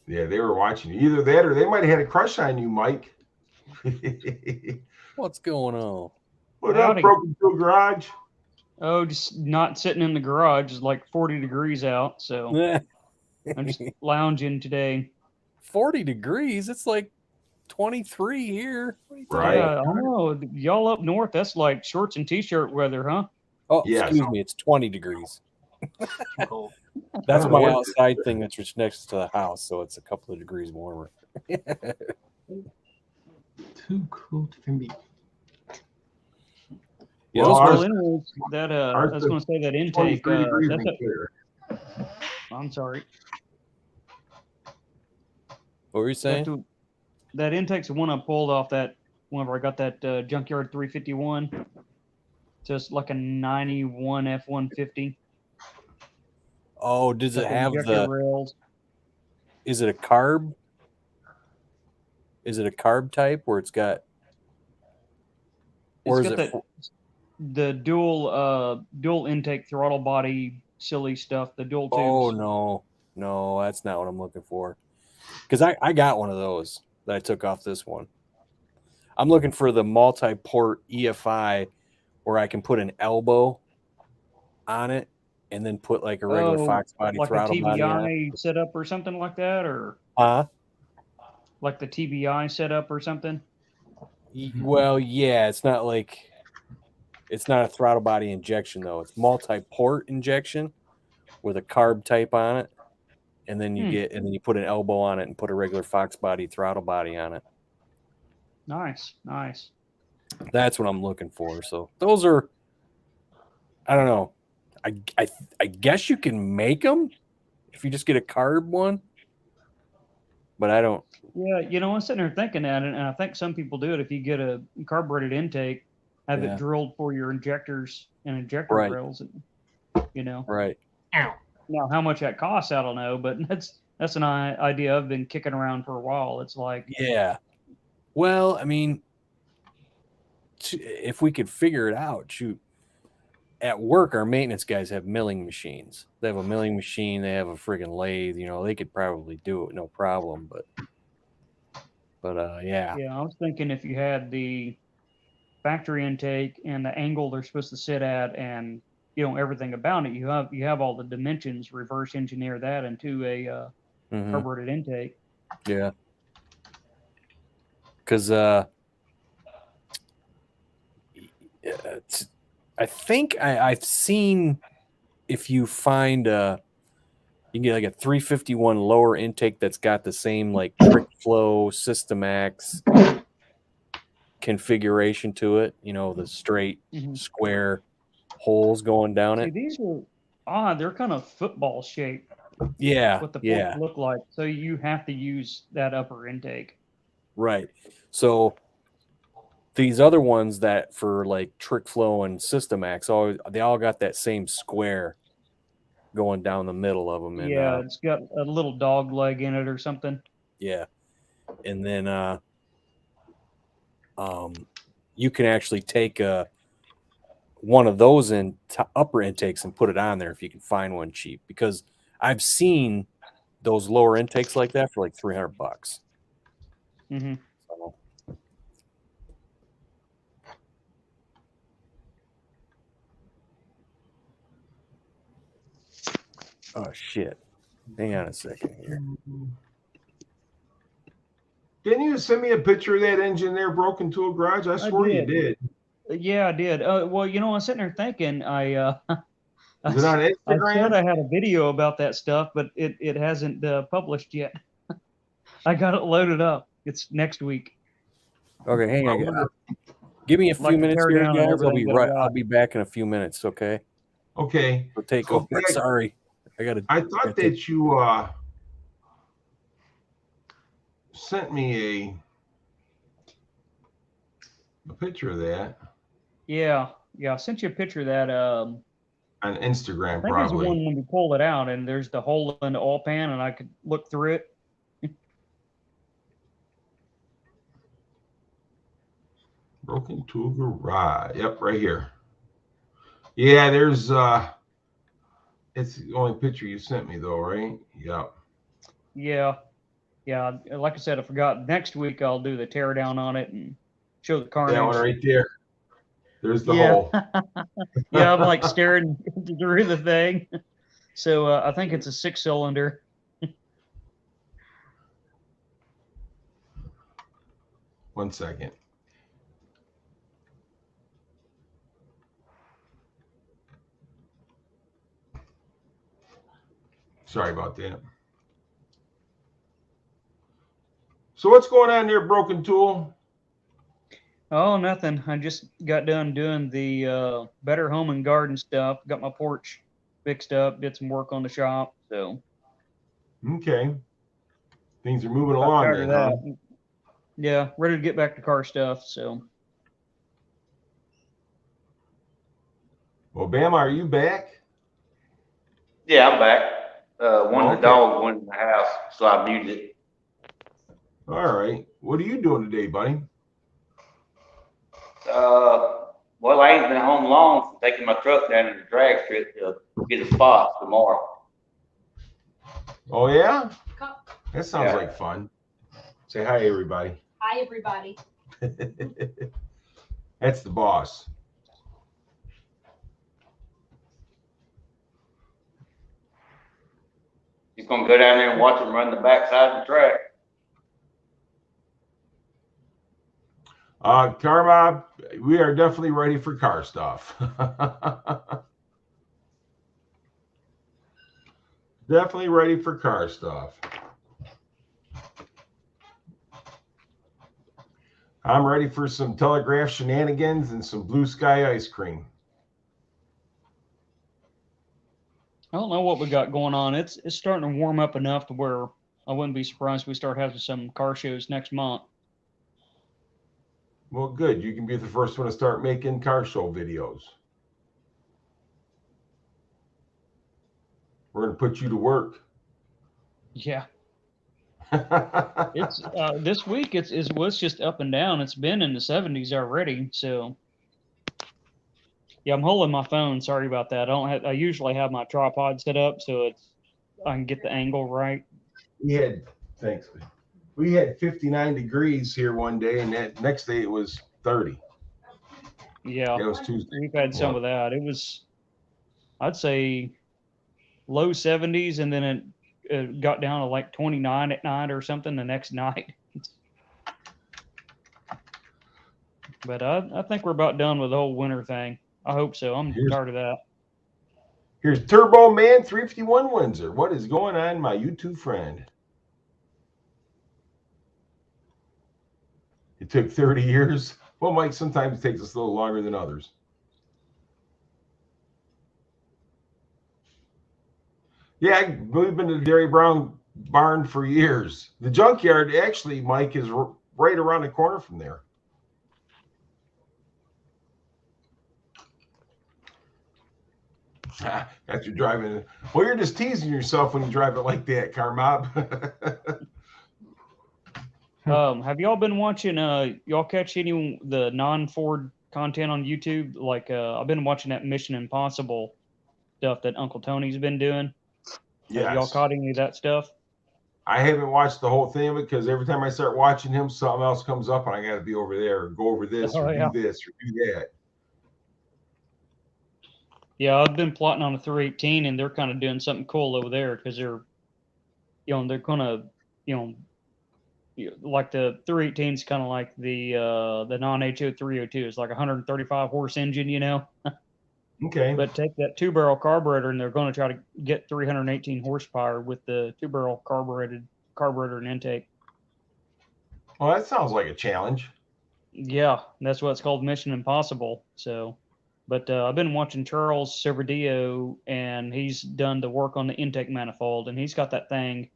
they were watching you. Either that or they might have had a crush on you, Mike. What's going on? What up, Howdy. Broken Tool Garage? Oh, just not sitting in the garage. It's like 40 degrees out, so I'm just lounging today. 40 degrees. It's like 23 here. What are you talking Right. Yeah, I don't know. Y'all up north, that's like shorts and t-shirt weather, huh? Oh, Yes. excuse me. It's 20 degrees. Cold. That's don't my know what- outside thing that's just next to the house, so it's a couple of degrees warmer. Too cold for me. Yeah, Well, those ours- were- anyways, that I ours was going to say that intake. 23 degrees That's and clear. I'm sorry. what were you saying? That intake's the one I pulled off that whenever I got that Junkyard 351. Just like a 91 F-150. Oh, does it Like have injector the? rails? Is it a carb? Is it a carb type where it's got? Or It's is got it? the dual intake throttle body silly stuff, the dual tubes. Oh no, that's not what I'm looking for. Because I got one of those that I took off this one. I'm looking for the multi-port EFI where I can put an elbow on it and then put like a regular Fox body like a throttle body on it. TBI setup or something like that, or like the TBI setup or something. Well, yeah, it's not a throttle body injection though. It's multi-port injection with a carb type on it, and then you put an elbow on it and put a regular Fox body throttle body on it. Nice. That's what I'm looking for. So those are, I don't know. I guess you can make them if you just get a carb one, but I don't. Yeah, I'm sitting there thinking that, and I think some people do it. If you get a carbureted intake, have Yeah. it drilled for your injectors and injector Right. rails, and Right. Ow. Now how much that costs, I don't know, but that's an idea I've been kicking around for a while. It's like, Yeah. Well, I mean, if we could figure it out, shoot. At work, our maintenance guys have milling machines. They have a milling machine. They have a friggin' lathe. They could probably do it, no problem. But yeah. yeah, I was thinking if you had the factory intake and the angle they're supposed to sit at, and everything about it, you have all the dimensions. Reverse engineer that into a Mhm. carbureted intake. Yeah. Because I think I've seen if you find you can get like a 351 lower intake that's got the same like Trick Flow Systemax configuration to it. The straight square holes going down See, it. these are odd. They're kind of football shaped. Yeah. What the Yeah. ports look like. So you have to use that upper intake. Right. So these other ones that for like Trick Flow and Systemax, they all got that same square going down the middle of them. And, Yeah, it's got a little dog leg in it or something. yeah. And then you can actually take one of those upper intakes and put it on there if you can find one cheap, because I've seen those lower intakes like that for like $300. Mm-hmm. So, oh shit! Hang on a second here. Didn't you send me a picture of that engine there, Broken Tool Garage? I swear you did. did. Yeah, I did. Well, I was sitting there thinking, Is it on I said Instagram? I had a video about that stuff, but it hasn't published yet. I got it loaded up. It's next week. Okay, hang on. Give me a few Like the minutes here, teardown and guys. I'll be everything, right. but, I'll be back in a few minutes. Okay. Okay. We'll take over. Okay. Sorry, I got to. I thought that you sent me a picture of that Yeah, I sent you a picture of that. on I Instagram, think it's the probably. one when we pull it out, and there's the hole in the oil pan, and I could look through it. Broken Tool Garage. Yep, right here. Yeah, there's it's the only picture you sent me though, right? Yep. Yeah. Like I said, I forgot. Next week I'll do the tear down on it and show the carnage. That one right there. There's the Yeah. hole. Yeah, I'm like staring through the thing. So I think it's a 6-cylinder. One second. Sorry about that. So what's going on there, Broken Tool? Oh, nothing. I just got done doing the Better Home and Garden stuff. Got my porch fixed up. Did some work on the shop. So Okay. Things are moving got along tired then, of huh? that. Yeah, ready to get back to car stuff. So Well, Bama, are you back? Yeah, I'm back. One of Okay. the dogs went in the house, so I muted it. All right. What are you doing today, buddy? Well, I ain't been home long, taking my truck down to the drag strip to get a spot tomorrow. Oh yeah? Co- That sounds Yeah. like fun. Say hi, everybody. Hi, everybody. That's the boss. Just gonna go down there and watch them run the backside of the track. Karma, we are definitely ready for car stuff. Definitely ready for car stuff. I'm ready for some Telegraph shenanigans and some Blue Sky ice cream. I don't know what we got going on. It's starting to warm up enough to where I wouldn't be surprised if we start having some car shows next month. Well, good. You can be the first one to start making car show videos. We're going to put you to work. Yeah. It's this week it's just up and down. It's been in the 70s already. So yeah, I'm holding my phone. Sorry about that. I usually have my tripod set up so I can get the angle right. Thanks. We had 59 degrees here one day, and that next day it was 30. Yeah. That was Tuesday. We've had some of that. It was, I'd say, low 70s, and then it got down to like 29 at night or something the next night. But I think we're about done with the whole winter thing. I hope so. I'm tired of that. Here's Turbo Man 351 Windsor. What is going on, my YouTube friend? It took 30 years. Well, Mike, sometimes it takes us a little longer than others. Yeah, we've been to the Dairy Brown barn for years. The junkyard, actually, Mike, is right around the corner from there. After driving, well, you're just teasing yourself when you drive it like that, Carmob. Have y'all been watching? Y'all catch any the non-Ford content on YouTube? Like I've been watching that Mission Impossible stuff that Uncle Tony's been doing. Yes. Have y'all caught any of that stuff? I haven't watched the whole thing of it because every time I start watching him, something else comes up and I got to be over there or go over this or do this or do that. Yeah, I've been plotting on a 318, and they're kind of doing something cool over there because they're gonna, like the 318 is kind of like the non-HO 302. It's like a 135 horse engine, Okay. But take that 2-barrel carburetor, and they're going to try to get 318 horsepower with the 2-barrel carburetor and intake. Well, that sounds like a challenge. Yeah, that's why it's called Mission Impossible. So, but I've been watching Charles Silverdio, and he's done the work on the intake manifold, and he's got that thing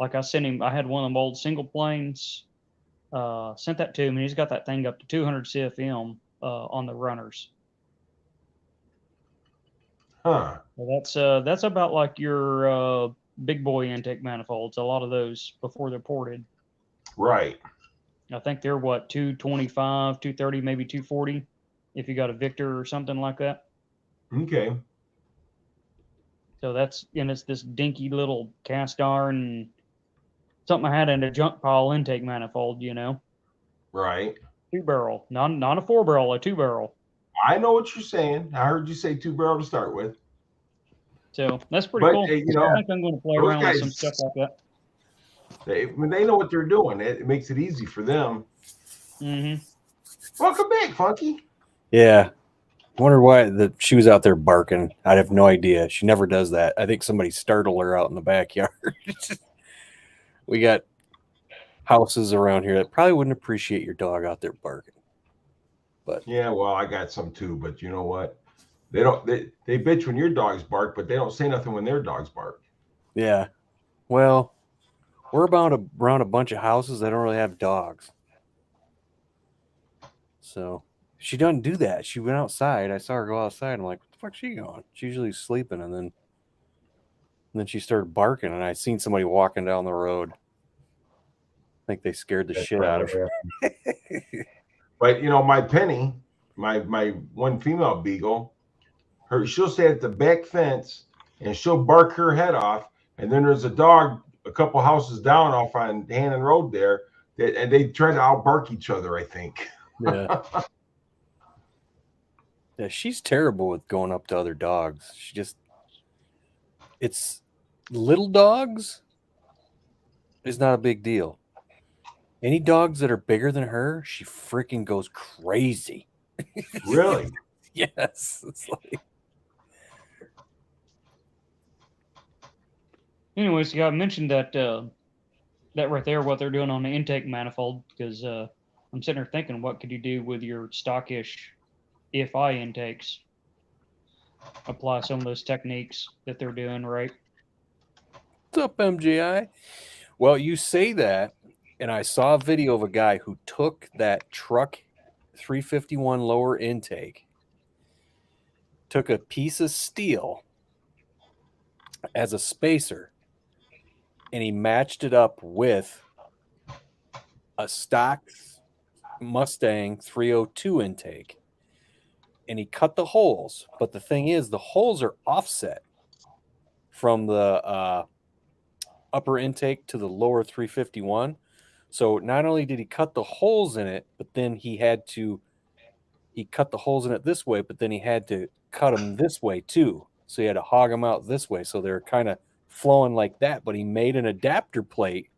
Like I sent him, I had one of them old single planes. Sent that to him, and he's got that thing up to 200 CFM on the runners. Huh. Well, that's about like your big boy intake manifolds. A lot of those before they're ported. Right. I think they're what 225, 230, maybe 240, if you got a Victor or something like that. Okay. So it's this dinky little cast iron something I had in a junk pile intake manifold, Right. 2-barrel, not a 4-barrel, a 2-barrel. I know what you're saying. I heard you say 2-barrel to start with. So that's pretty But, cool. you So know, I think I'm going to play those around with guys- some stuff like that. They know what they're doing. It makes it easy for them. Mm-hmm. Welcome back, Funky. Yeah. I wonder why she was out there barking. I have no idea. She never does that. I think somebody startled her out in the backyard. We got houses around here that probably wouldn't appreciate your dog out there barking. But Yeah, well, I got some too, but you know what? They don't. They bitch when your dogs bark, but they don't say nothing when their dogs bark. yeah. Well, we're around a bunch of houses that don't really have dogs. So she doesn't do that. She went outside. I saw her go outside. I'm like, what the fuck's she going? She's usually sleeping, and then she started barking, and I seen somebody walking down the road. I think they scared the shit out of her. But my Penny, my one female beagle, she'll stay at the back fence and she'll bark her head off. And then there's a dog a couple houses down off on Hannon Road there, and they try to outbark each other, I think. Yeah. Yeah, she's terrible with going up to other dogs. It's little dogs is not a big deal. Any dogs that are bigger than her, she freaking goes crazy. Really? Yes. It's like, Anyways, yeah, I mentioned that right there, what they're doing on the intake manifold, because I'm sitting there thinking, what could you do with your stockish EFI intakes? Apply some of those techniques that they're doing, right? what's up, MGI? Well, you say that, and I saw a video of a guy who took that truck 351 lower intake, took a piece of steel as a spacer, and he matched it up with a stock Mustang 302 intake. And he cut the holes. But the thing is, the holes are offset from the upper intake to the lower 351. So not only did he cut the holes in it, but then he cut the holes in it this way, but then he had to cut them this way too. So he had to hog them out this way. So they're kind of flowing like that, but he made an adapter plate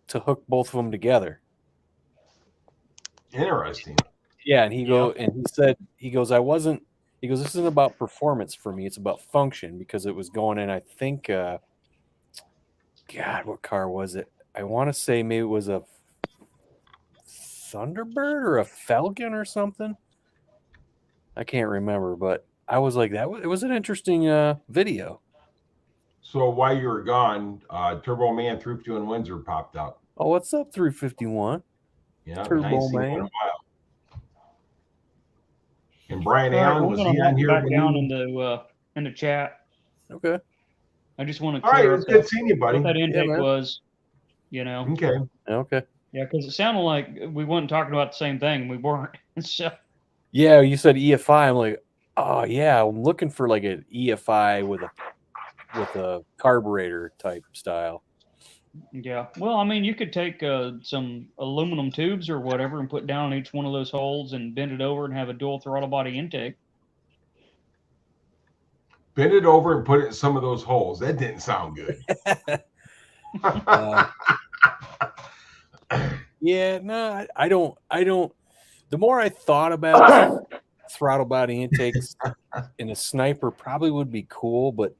to hook both of them together. Interesting. Yeah, and he goes, this isn't about performance for me, it's about function, because it was going in, I think God, what car was it? I want to say maybe it was a Thunderbird or a Falcon or something. I can't remember, but I was like, it was an interesting video. So while you were gone, Turbo Man Thrifty in Windsor popped up. Oh, what's up, 351? Yeah, Turbo I ain't seen him Man. in a while. And Brian All right, Allen, we're was gonna he on hop here? back when down you- in the chat. Okay. I just want to All right, it clear was up good seeing you, buddy. what that intake man. was. Okay. Okay. Yeah, because it sounded like we weren't talking about the same thing. We weren't. So Yeah, you said EFI. I'm like, oh yeah, I'm looking for like an EFI with a carburetor type style. yeah, well, I mean, you could take some aluminum tubes or whatever and put down each one of those holes and bend it over and have a dual throttle body intake. Bend it over and put it in some of those holes. That didn't sound good. Yeah, no, I don't. The more I thought about throttle body intakes in a sniper, probably would be cool, but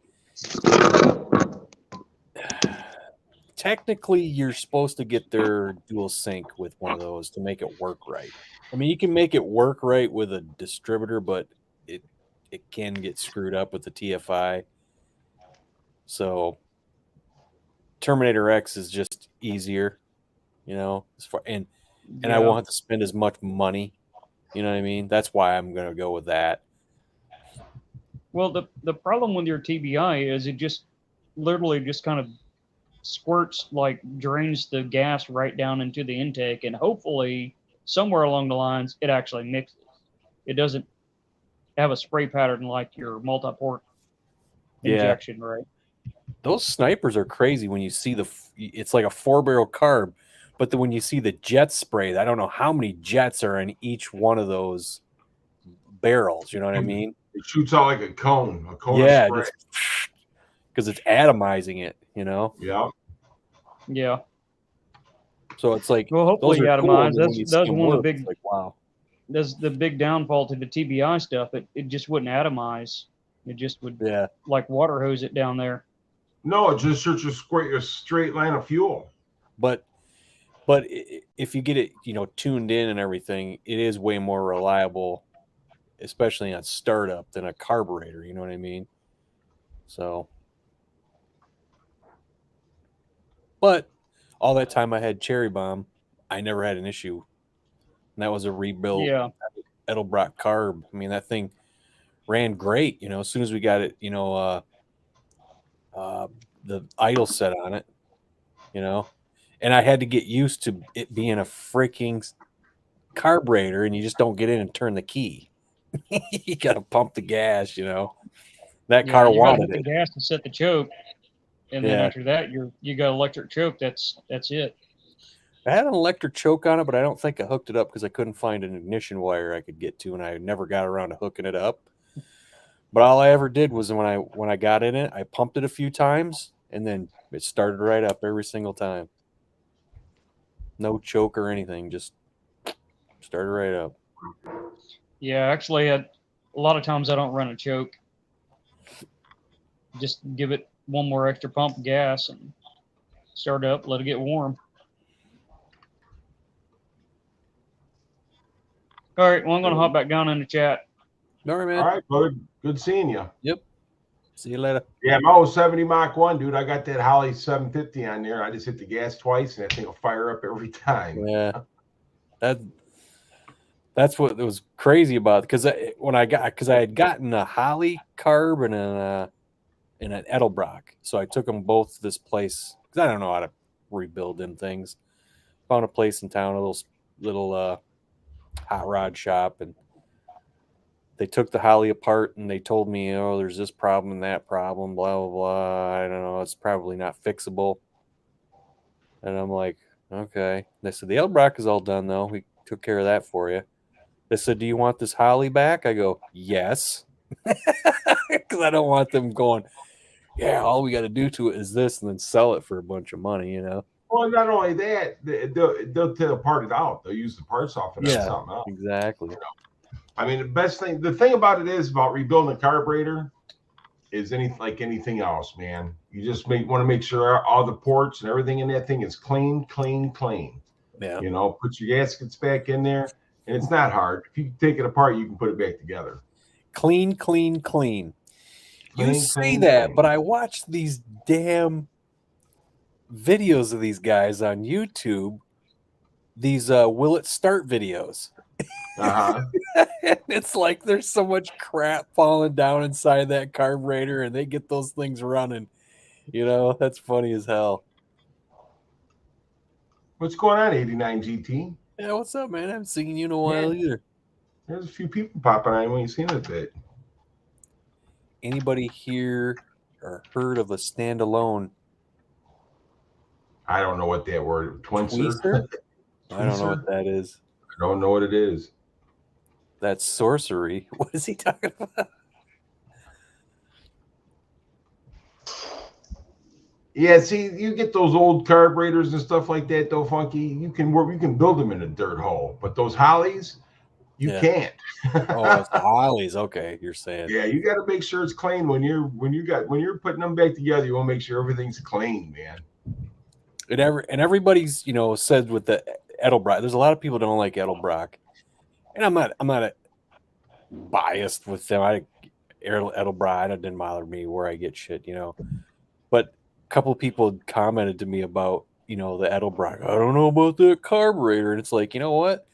technically you're supposed to get their dual sync with one of those to make it work right. I mean, you can make it work right with a distributor, but it can get screwed up with the TFI. So Terminator X is just easier, you know, and I Yeah. won't have to spend as much money. You know what I mean? That's why I'm gonna go with that. Well, the problem with your TBI is it just literally just kind of squirts, like drains the gas right down into the intake, and hopefully somewhere along the lines it actually mixes. It doesn't have a spray pattern like your multi-port Yeah. injection, right? Those snipers are crazy when you see it's like a 4-barrel carb, but then when you see the jet spray, I don't know how many jets are in each one of those barrels. You know what I mean? It shoots out like a cone Yeah, of spray. because it's atomizing it. You know, Yeah. Yeah. so it's like Well, hopefully those you are cool. atomize. And then when you That's see 'em one of work, the it's big. like, wow. That's the big downfall to the TBI stuff. It just wouldn't atomize. It just would Yeah, like water hose it down there. No, it just shoots a straight line of fuel. but if you get it, you know, tuned in and everything, it is way more reliable, especially on startup, than a carburetor. You know what I mean? So, but all that time I had Cherry Bomb, I never had an issue. And that was a rebuilt Yeah. Edelbrock carb. I mean, that thing ran great. You know, as soon as we got it, you know, the idle set on it, you know, and I had to get used to it being a freaking carburetor, and you just don't get in and turn the key. You got to pump the gas, you know. That Yeah, car you gotta wanted hit it. the gas to set the choke, and then Yeah. after that, you got electric choke. That's it. I had an electric choke on it, but I don't think I hooked it up because I couldn't find an ignition wire I could get to, and I never got around to hooking it up. But all I ever did was when I got in it, I pumped it a few times, and then it started right up every single time. No choke or anything, just started right up. Yeah, actually, a lot of times I don't run a choke. Just give it one more extra pump of gas and start up, let it get warm. All right, well, I'm going to hop back down in the chat. All right, man. All right, brother. Good seeing you. Yep. See you later. Yeah, my 070 Mach 1, dude. I got that Holly 750 on there. I just hit the gas twice, and that thing will fire up every time. Yeah. That's what was crazy about it, because I had gotten a Holly carb and an Edelbrock, so I took them both to this place because I don't know how to rebuild them things. Found a place in town, a little hot rod shop, and they took the Holly apart and they told me, oh, there's this problem and that problem, blah blah blah. I don't know, it's probably not fixable. And I'm like, okay. They said the Edelbrock is all done though. We took care of that for you. They said, do you want this Holly back? I go, yes. Because I don't want them going, yeah, all we got to do to it is this, and then sell it for a bunch of money, you know? Well, not only that, they'll tear it out. They'll use the parts off and Yeah, something else. exactly. I mean, the thing about it is about rebuilding a carburetor is anything else, man. You just want to make sure all the ports and everything in that thing is clean. Yeah. You know, put your gaskets back in there, and it's not hard. If you take it apart, you can put it back together. Clean. You say that, but I watched these damn videos of these guys on YouTube, these will it start videos. Uh-huh. It's like there's so much crap falling down inside that carburetor, and they get those things running. You know, that's funny as hell. What's going on, 89 GT? Yeah, what's up, man? I haven't seen you in a while either. There's a few people popping on when you seen it bit. Anybody here or heard of a standalone I don't know what that word, tweezer? I don't know what that is. I don't know what it is. That's sorcery. What is he talking about? Yeah, see, you get those old carburetors and stuff like that, though, Funky. You can build them in a dirt hole, but those Hollies, you can't. Oh, it's the Hollies. Okay, you're saying. Yeah, you got to make sure it's clean when you're putting them back together. You want to make sure everything's clean, man. And everybody's, you know, said with the Edelbrock. There's a lot of people don't like Edelbrock, and I'm not biased with them. Edelbrock, it didn't bother me where I get shit, you know. But couple of people commented to me about, the Edelbrock. I don't know about that carburetor. And it's like, you know what?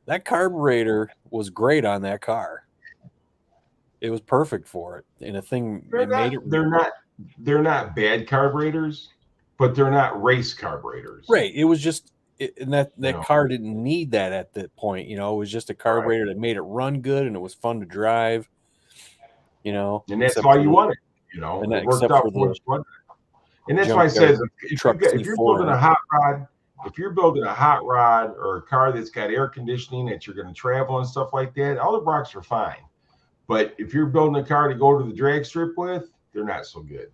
That carburetor was great on that car. It was perfect for it. And They're not bad carburetors, but they're not race carburetors. Right. It was just, and that car didn't need that at that point. It was just a carburetor that made it run good and it was fun to drive. And that's why you want it. And it worked out for you. And that's why I says if you're building a hot rod, if you're building a hot rod or a car that's got air conditioning that you're going to travel and stuff like that, Edelbrocks are fine. But if you're building a car to go to the drag strip with, they're not so good.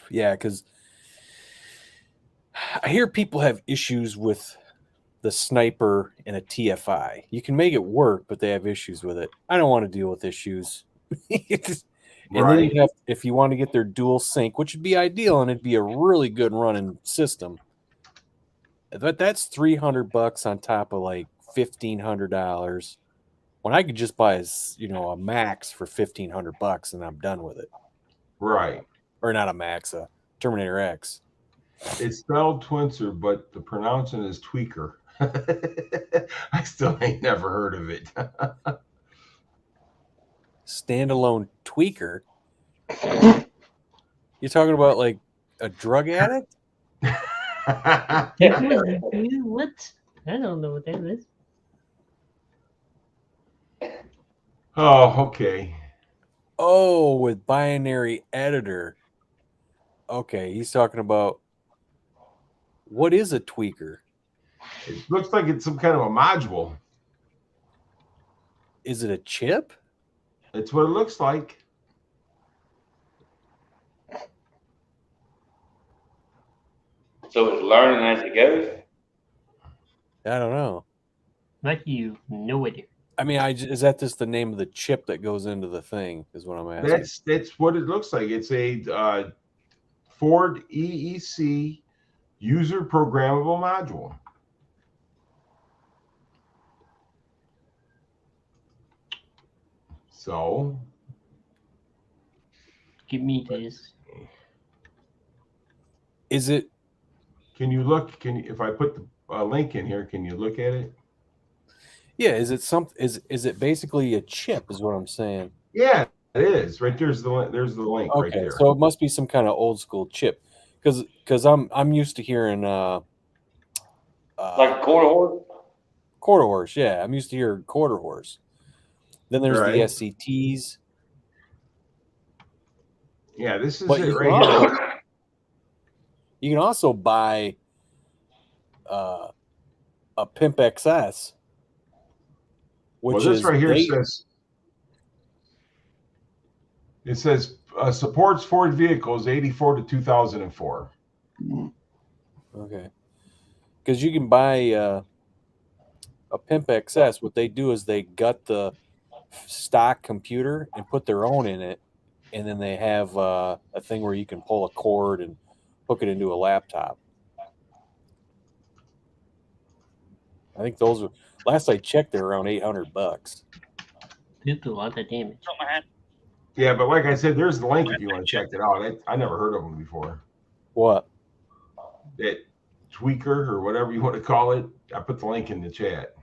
Yeah, because I hear people have issues with the Sniper and a TFI. You can make it work, but they have issues with it. I don't want to deal with issues. And then you have, if you want to get their dual sync, which would be ideal, and it'd be a really good running system. But that's $300 on top of like $1,500. When I could just buy a Max for $1,500 and I'm done with it. Right. Or not a Max, a Terminator X. It's spelled Twincer, but the pronouncing is Tweaker. I still ain't never heard of it. Standalone tweaker. You're talking about like a drug addict? What? I don't know what that is. Oh, okay. Oh, with binary editor. Okay, he's talking about, what is a tweaker? It looks like it's some kind of a module. Is it a chip? That's what it looks like. So it's learning as it goes. I don't know. Like you, no idea. I mean, is that just the name of the chip that goes into the thing? Is what I'm asking. That's what it looks like. It's a Ford EEC user programmable module. So, give me this. Is it? Can you look? If I put the link in here, can you look at it? Yeah. Is it Is it basically a chip? Is what I'm saying. Yeah, it is. Right there's the link. There's the link right there. So it must be some kind of old school chip, because I'm used to hearing like a quarter horse. Quarter horse. Yeah, I'm used to hearing quarter horse. Then there's the SCTs. Yeah, this is But it right here. You can also buy a Pimp XS, which this is right here says supports Ford vehicles 84 to 2004. Okay, because you can buy a Pimp XS. What they do is they gut the stock computer and put their own in it, and then they have a thing where you can pull a cord and hook it into a laptop. I think those were, last I checked, they're around $800. Did a lot of damage. Yeah, but like I said, there's the link if you want to check it out. I never heard of them before. What? That tweaker or whatever you want to call it. I put the link in the chat.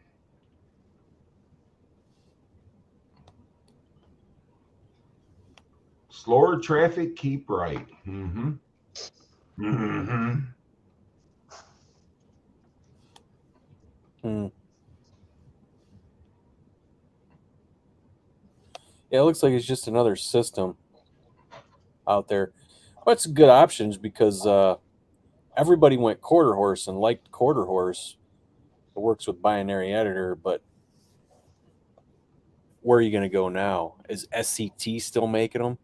Slower traffic, keep right. Mm-hmm. Mm-hmm. Yeah, it looks like it's just another system out there. But it's good options because everybody went quarter horse and liked quarter horse. It works with binary editor, but where are you going to go now? Is SCT still making them?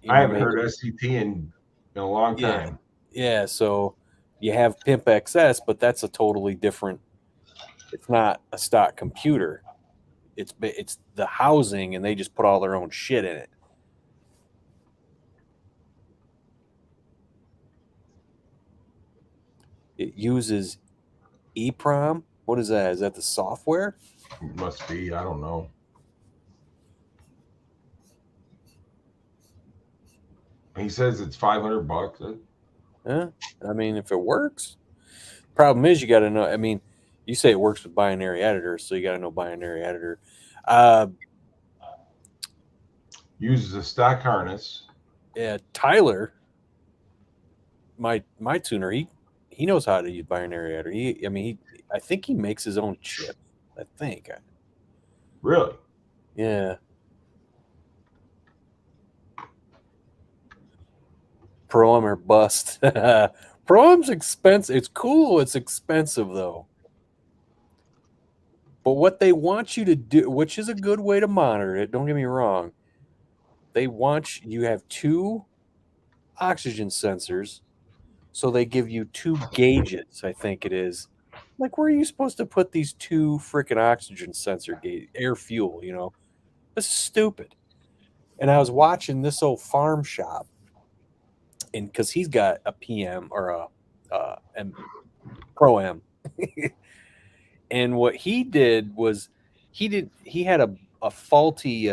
I haven't heard SCT in a long time. Yeah, so you have Pimp XS, but that's a totally different. It's not a stock computer. It's the housing, and they just put all their own shit in it. It uses EEPROM, What is that? Is that the software? Must be. I don't know. He says it's $500. Yeah. I mean, if it works. Problem is, you got to know. I mean, you say it works with binary editor, so you got to know binary editor. Uses a stock harness. Yeah, Tyler, my tuner, he knows how to use binary editor. I think he makes his own chip. I think. Really? Yeah. Pro-Am or bust. Pro-Am's expensive. It's cool. It's expensive though. But what they want you to do, which is a good way to monitor it, don't get me wrong. They want you have 2 oxygen sensors, so they give you 2 gauges. I think it is. Like, where are you supposed to put these 2 freaking oxygen sensor gauge, air fuel? This is stupid. And I was watching this old farm shop, and because he's got a PM or a Pro-Am, and what he did was he had a faulty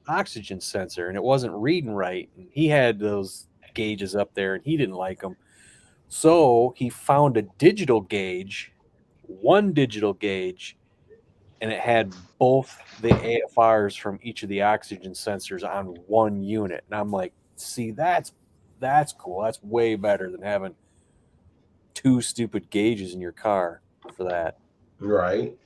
oxygen sensor, and it wasn't reading right, and he had those gauges up there, and he didn't like them, so he found a digital gauge, one digital gauge, and it had both the AFRs from each of the oxygen sensors on one unit. And I'm like, see, that's cool. That's way better than having 2 stupid gauges in your car for that. Right.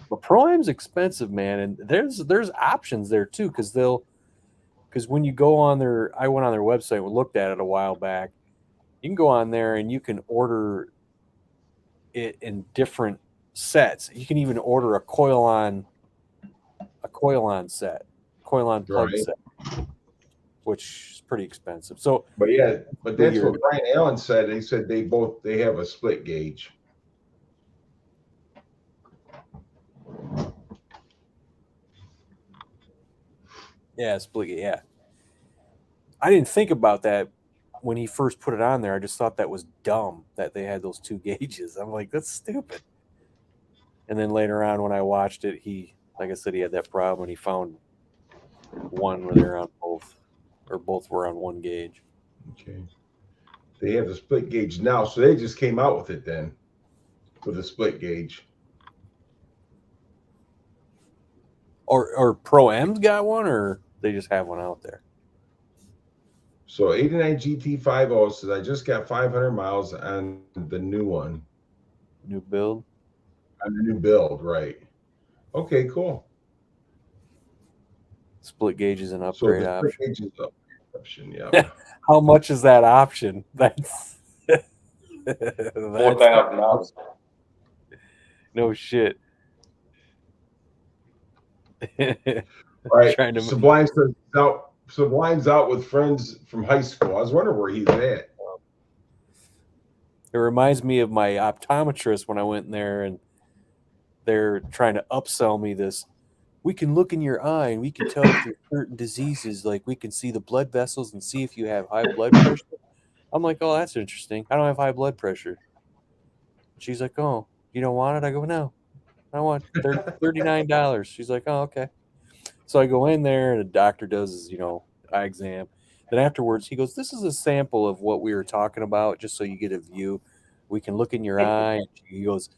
But Pro-Am's expensive, man, and there's options there too, because when you go on I went on their website and looked at it a while back. You can go on there and you can order it in different sets. You can even order a coil-on set, coil-on plug Right. set, which is pretty expensive. So, But that's what Brian Allen said. He said they have a split gauge. yeah, split. Yeah, I didn't think about that when he first put it on there. I just thought that was dumb that they had those 2 gauges. I'm like, that's stupid. And then later on, when I watched it, like I said, he had that problem, and he found one where they're on both, or both were on 1 gauge. Okay. They have the split gauge now, so they just came out with it then, with a split gauge. Or Pro-Am's got one, or they just have one out there. So 89 GT50 says I just got 500 miles on the new one. New build. On the new build, right? Okay, cool. Split gauge is an So upgrade the option. split gauge is an option, yeah. How much is that option? That's $4,000. no shit. Right. Trying to- Sublime's out with friends from high school. I was wondering where he's at. It reminds me of my optometrist when I went in there, and they're trying to upsell me this. We can look in your eye and we can tell if there's certain diseases, like we can see the blood vessels and see if you have high blood pressure. I'm like, oh, that's interesting. I don't have high blood pressure. She's like, oh, you don't want it? I go, no. I want $39. She's like, oh, okay. So I go in there, and the doctor does his, eye exam. Then afterwards, he goes, this is a sample of what we were talking about, just so you get a view. We can look in your eye. He goes,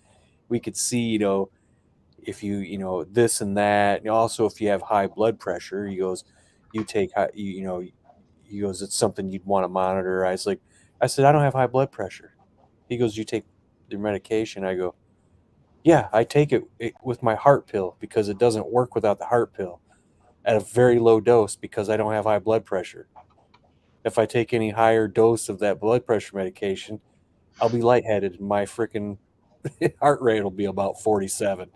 we could see, if you, this and that. And also, if you have high blood pressure, he goes, he goes, it's something you'd want to monitor. I said, I don't have high blood pressure. He goes, you take your medication? I go, yeah, I take it with my heart pill because it doesn't work without the heart pill at a very low dose because I don't have high blood pressure. If I take any higher dose of that blood pressure medication, I'll be lightheaded and my freaking heart rate will be about 47.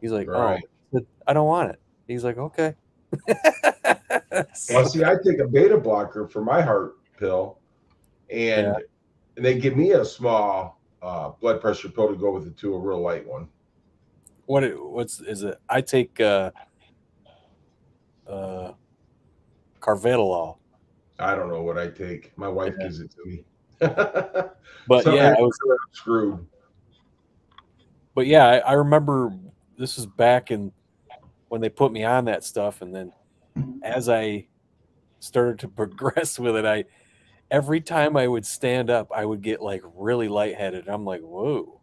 He's like, Right. oh, I don't want it. He's like, okay. Well, see, I take a beta blocker for my heart pill, and they give me a small blood pressure pill to go with it too, a real light one. What's is it? I take Carvedilol. I don't know what I take. My wife gives it to me. But So yeah, I was screwed. But yeah, I remember this was back in when they put me on that stuff, and then as I started to progress with it, every time I would stand up, I would get like really lightheaded. I'm like, whoa.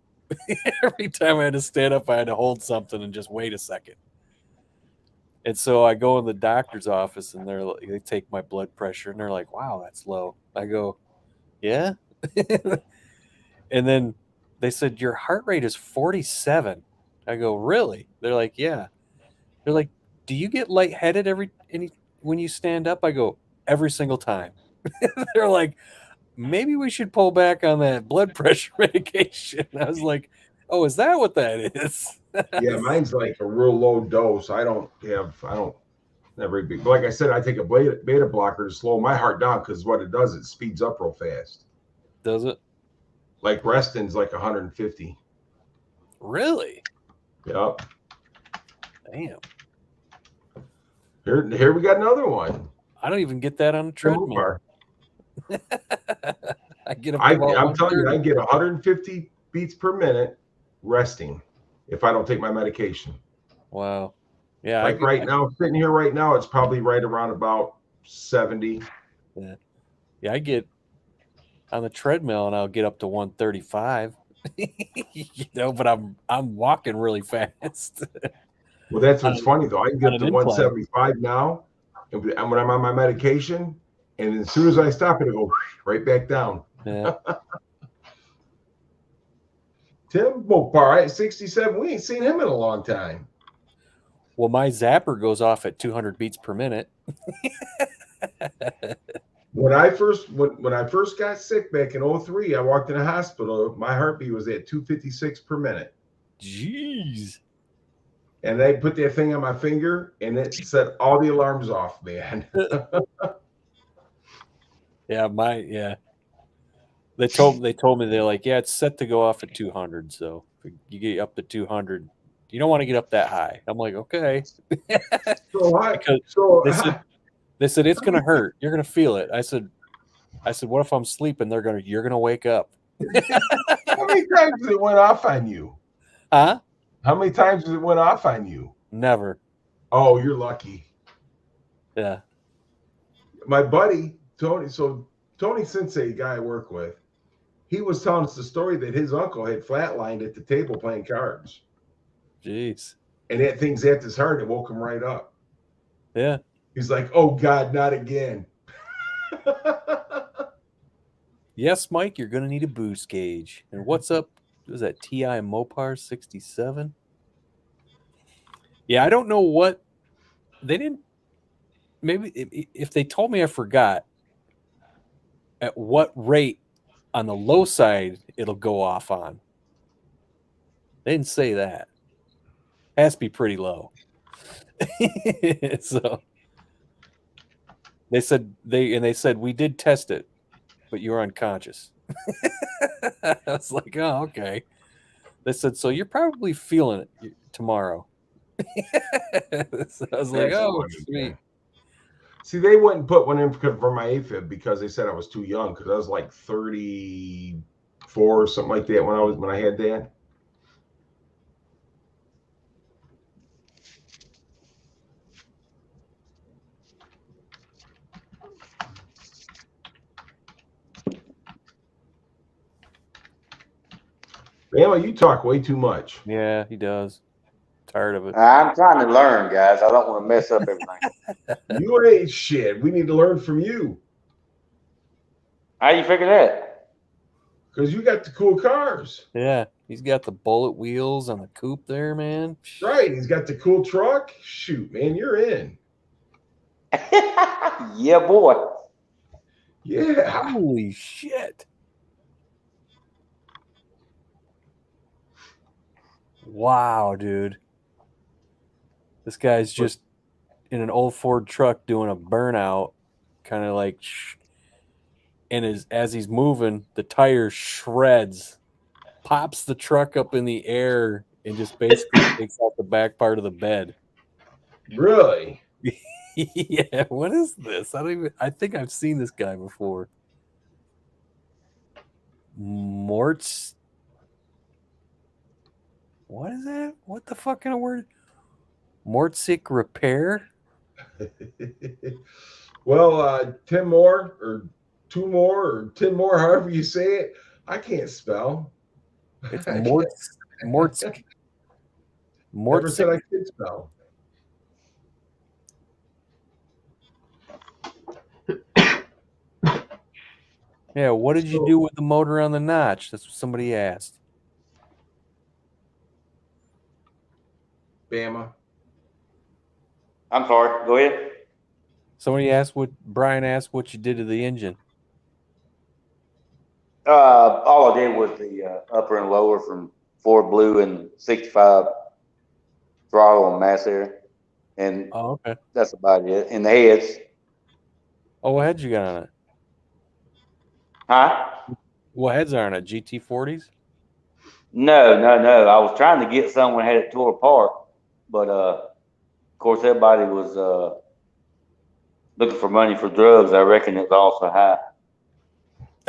Every time I had to stand up, I had to hold something and just wait a second. And so I go in the doctor's office, and they take my blood pressure, and they're like, wow, that's low. I go, yeah. And then they said, your heart rate is 47. I go, really? They're like, yeah. They're like, do you get lightheaded when you stand up? I go, every single time. They're like, maybe we should pull back on that blood pressure medication. I was like, oh, is that what that is? Yeah, mine's like a real low dose. Never big. Like I said, I take a beta blocker to slow my heart down because what it does, it speeds up real fast. Does it? Like resting's like 150. Really? Yep. Damn. Here we got another one. I don't even get that on a treadmill. I get up. I'm telling you, I get 150 beats per minute resting if I don't take my medication. Wow. Yeah. Like now, sitting here right now, it's probably right around about 70. Yeah, I get on the treadmill and I'll get up to 135. But I'm walking really fast. Well, that's what's funny though. I can get up to 175 now, and when I'm on my medication, and as soon as I stop, it'll go right back down. Yeah. Tim Mopar at 67. We ain't seen him in a long time. Well, my zapper goes off at 200 beats per minute. When I first got sick back in 2003, I walked in a hospital. My heartbeat was at 256 per minute. Jeez. And they put that thing on my finger, and it set all the alarms off, man. Yeah. They told me, they're like, yeah, it's set to go off at 200. So if you get up to 200, you don't want to get up that high. I'm like, okay. They said it's gonna hurt. You're gonna feel it. I said, what if I'm sleeping? You're gonna wake up. How many times has it went off on you? Huh? How many times has it went off on you? Never. Oh, you're lucky. Yeah. My buddy Tony. So Tony Sensei, guy I work with, he was telling us the story that his uncle had flatlined at the table playing cards. Jeez. And that thing zapped his heart and woke him right up. Yeah. He's like, oh God, not again. Yes, Mike, you're going to need a boost gauge. And what's up? Was that TI Mopar 67? Yeah, I don't know what they didn't. Maybe if they told me, I forgot at what rate on the low side it'll go off on. They didn't say that. It has to be pretty low. So they said we did test it, but you were unconscious. I was like, oh, okay. They said, so you're probably feeling it tomorrow. So I was like, oh, sweet. See, they wouldn't put one in for my AFib because they said I was too young, because I was like 34 or something like that when I had that. Bama, you talk way too much. Yeah, he does. Tired of it. I'm trying to learn, guys. I don't want to mess up everything. You ain't shit. We need to learn from you. How you figure that? Because you got the cool cars. Yeah, he's got the bullet wheels on the coupe there, man. Right. He's got the cool truck. Shoot, man, you're in. Yeah, boy. Yeah. Holy shit. Wow, dude. This guy's just in an old Ford truck doing a burnout, kind of like, and as he's moving, the tire shreds, pops the truck up in the air, and just basically takes out the back part of the bed. Really? Yeah. What is this? I think I've seen this guy before. Mort's What is that? What the fuck kind of word? Mortzik repair? Well, Tim Moore or Two More or Tim Moore, however you say it, I can't spell. It's I Mortzik. never said Mortzik. I could spell. Yeah, what did you do with the motor on the notch? That's what somebody asked. Bama. I'm sorry. Go ahead. Somebody asked Brian asked what you did to the engine. All I did was the upper and lower from Ford Blue and 65 throttle and mass air, and Oh, okay. that's about it. And the heads, Oh, what heads you got on it? huh? What heads are on it? GT40s? No. I was trying to get someone had it tore apart, but of course everybody was looking for money for drugs. I reckon it was also high.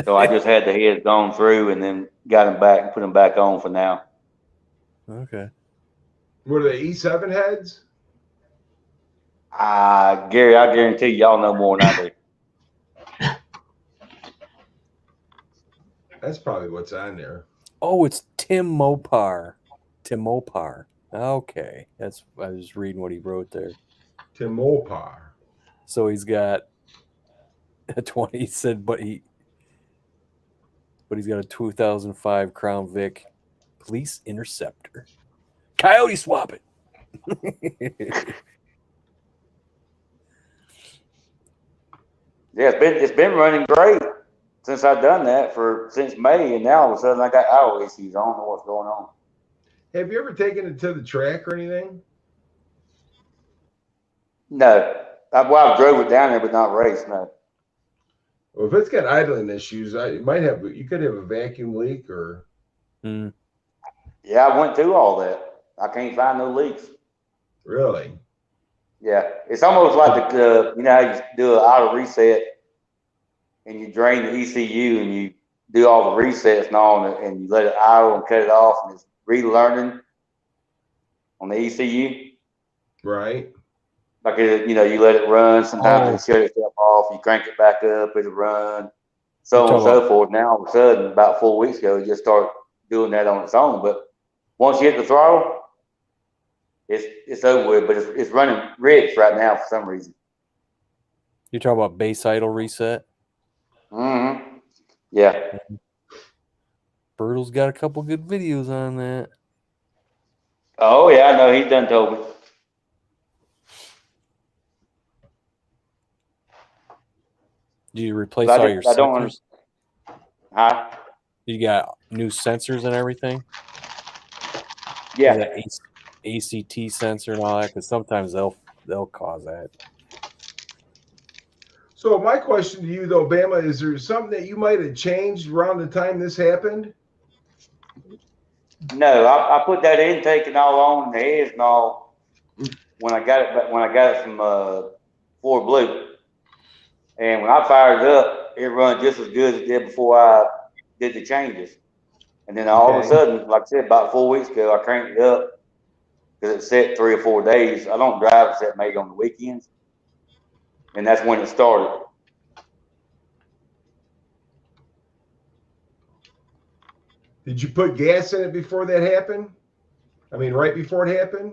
So I just had the heads gone through and then got them back and put them back on for now. Okay. What are the E7 heads? Gary, I guarantee y'all know more than I do. That's probably what's on there. Oh, it's Tim Mopar. Tim Mopar. Okay. I was reading what he wrote there. Tim Mopar. So he's got a 20. He said, but he's got a 2005 Crown Vic Police Interceptor. Coyote swap it. Yeah, it's been running great since I've done that since May, and now all of a sudden I got idle issues. I don't know what's going on. Have you ever taken it to the track or anything? No, I've drove it down there, but not raced. No. Well, if it's got idling issues, you could have a vacuum leak or. Yeah, I went through all that. I can't find no leaks. Really? Yeah, it's almost like you know how you do an auto reset and you drain the ECU and you do all the resets and all, and you let it idle and cut it off, and it's relearning on the ECU. Right. Like you let it run. Sometimes it shut itself off. You crank it back up, it'll run. So on and so forth. Now all of a sudden, about 4 weeks ago, it just started doing that on its own. But once you hit the throttle, it's over with. But it's running rich right now for some reason. You're talking about base idle reset? Mm-hmm. Yeah. Bertle's got a couple good videos on that. Oh yeah, I know. He's done told me. Do you replace all your sensors? Huh? You got new sensors and everything? Yeah. That ACT sensor and all that, because sometimes they'll cause that. So my question to you though, Bama, is there something that you might have changed around the time this happened? No, I put that intake and all on the heads and all when I got it from Ford Blue. And when I fired it up, it run just as good as it did before I did the changes. And then all of a sudden, like I said, about 4 weeks ago, I cranked it up because it set 3 or 4 days. I don't drive except maybe on the weekends. And that's when it started. Did you put gas in it before that happened? I mean, right before it happened?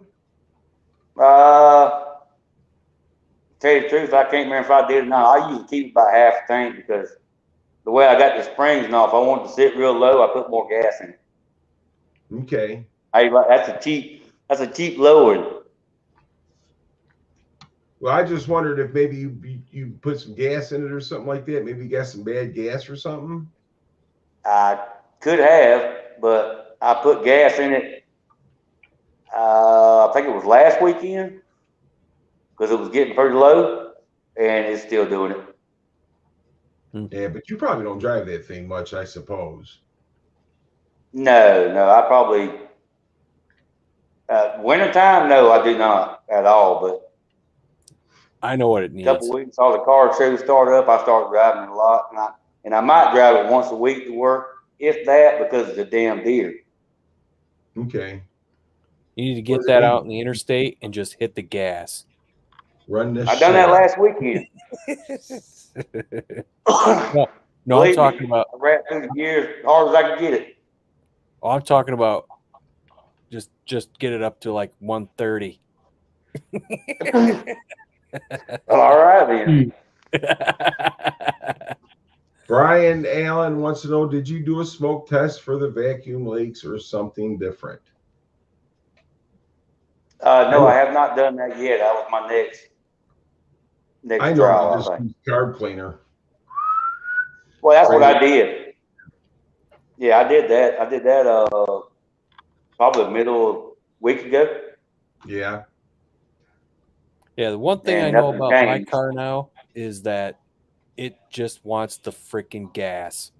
Tell you the truth, I can't remember if I did or not. I usually keep about half a tank because the way I got the springs and all, if I want it to sit real low, I put more gas in it. Okay. That's a cheap lowering. Well, I just wondered if maybe you put some gas in it or something like that. Maybe you got some bad gas or something. I could have, but I put gas in it. I think it was last weekend because it was getting pretty low, and it's still doing it. Yeah, but you probably don't drive that thing much, I suppose. No, I probably wintertime. No, I do not at all. But I know what it needs. A couple weeks, all the car shows start up. I start driving it a lot, and I might drive it once a week to work, if that, because of the damn deer. Okay. You need to get that out in the interstate and just hit the gas. Run this. I done that last weekend. No, I'm Believe talking me, about. I ran through the gears as hard as I could get it. Oh, I'm talking about. Just get it up to like 130. All right then. Brian Allen wants to know, did you do a smoke test for the vacuum leaks or something different? No, I have not done that yet. That was my next I know trial, I just I think. use carb cleaner. Well, that's what I did. Yeah, I did that. I did that probably the middle of a week ago. Yeah. Yeah, the one thing And I know nothing about my changed. car now is that it just wants the freaking gas.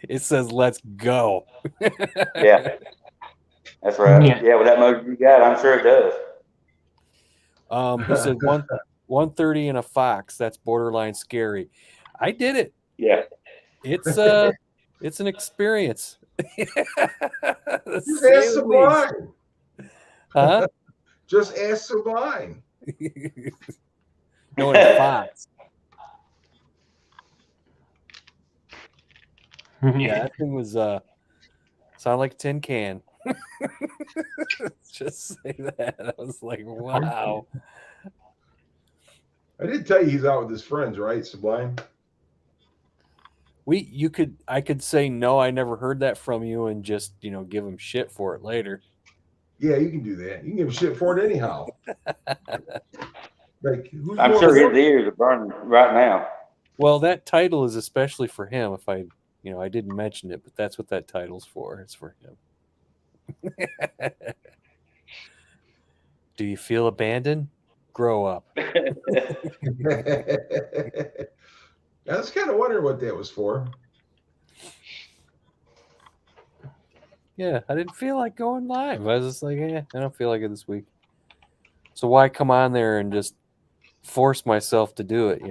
It says let's go. Yeah, that's right. Yeah. Yeah, with that motor you got, I'm sure it does. He said 130 in a Fox. That's borderline scary. I did it. Yeah. It's an experience. Just ask Sublime. Huh? Just ask Sublime. No, it's Fox. Yeah, that thing was sound like a tin can. Just say that. I was like, wow. I did tell you he's out with his friends, right, Sublime? I could say no, I never heard that from you, and just give him shit for it later. Yeah, you can do that. You can give him shit for it anyhow. Like, I'm sure his ears are burning right now. Well, that title is especially for him. If I didn't mention it, but that's what that title's for. It's for him. Do you feel abandoned? Grow up. I was kind of wondering what that was for. Yeah, I didn't feel like going live. I was just like, I don't feel like it this week. So why come on there and just force myself to do it,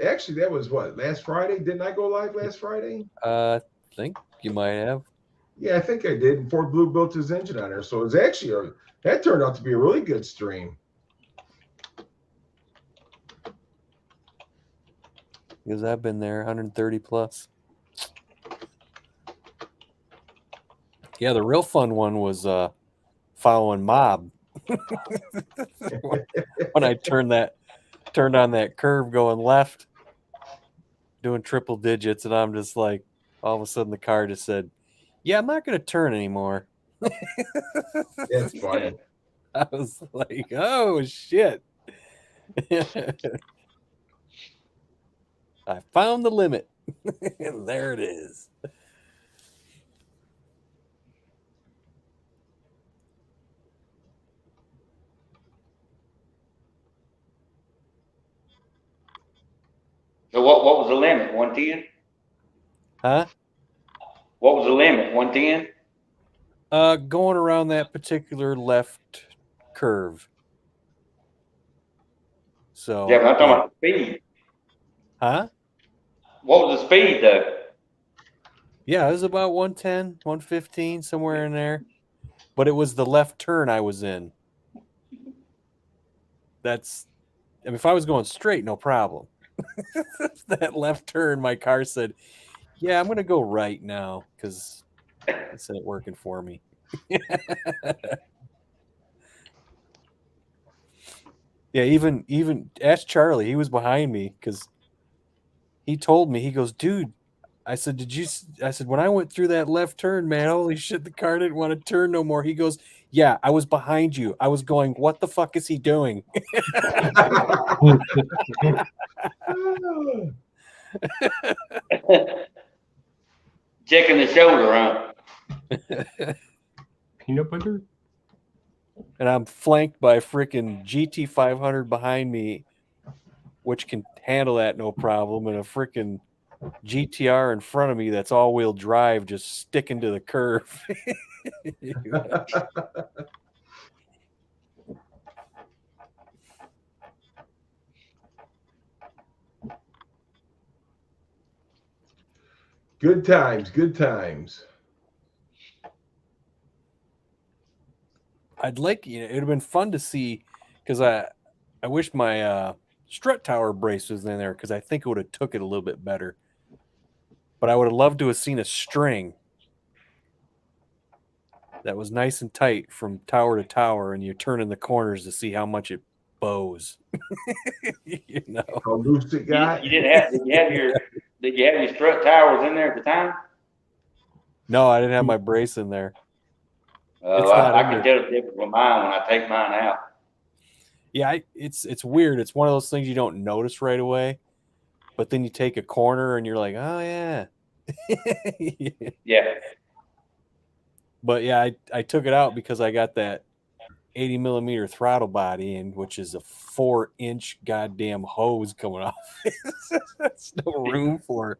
Actually, that was what, last Friday? Didn't I go live last Friday? I think you might have. Yeah, I think I did. And Ford Blue built his engine on there. So it's actually that turned out to be a really good stream. Because I've been there 130 plus. Yeah, the real fun one was following Mob. When I turned on that curve going left, doing triple digits, and I'm just like, all of a sudden the car just said, yeah, I'm not going to turn anymore. That's funny. I was like, oh, shit. I found the limit. There it is. So what was the limit? 110? Huh? What was the limit? 110? Going around that particular left curve. So Yeah, but I'm talking about the speed. Huh? What was the speed though? Yeah, it was about 110, 115, somewhere in there. But it was the left turn I was in. If I was going straight, no problem. That left turn, my car said, yeah, I'm going to go right now because this ain't working for me. Yeah, even ask Charlie. He was behind me because he told me, he goes, dude, I said, when I went through that left turn, man, holy shit, the car didn't want to turn no more. He goes, yeah, I was behind you. I was going, what the fuck is he doing? Checking the shoulder, huh? Peanut butter? And I'm flanked by a freaking GT500 behind me, which can handle that no problem, and a freaking GTR in front of me that's all-wheel drive just sticking to the curve. Good times, good times. I'd like, you know, it would have been fun to see, because I wish my strut tower brace was in there, because I think it would have took it a little bit better. But I would have loved to have seen a string that was nice and tight from tower to tower, and you turn in the corners to see how much it bows. You know, How loose it got. You didn't have. Did you have your strut towers in there at the time? no, I didn't have my brace in there. It's not I in can there. tell the difference with mine when I take mine out. Yeah, it's weird. It's one of those things you don't notice right away, but then you take a corner and you're like, oh yeah. Yeah. But yeah, I took it out because I got that 80 millimeter throttle body, and which is a 4-inch goddamn hose coming off. That's no room for it.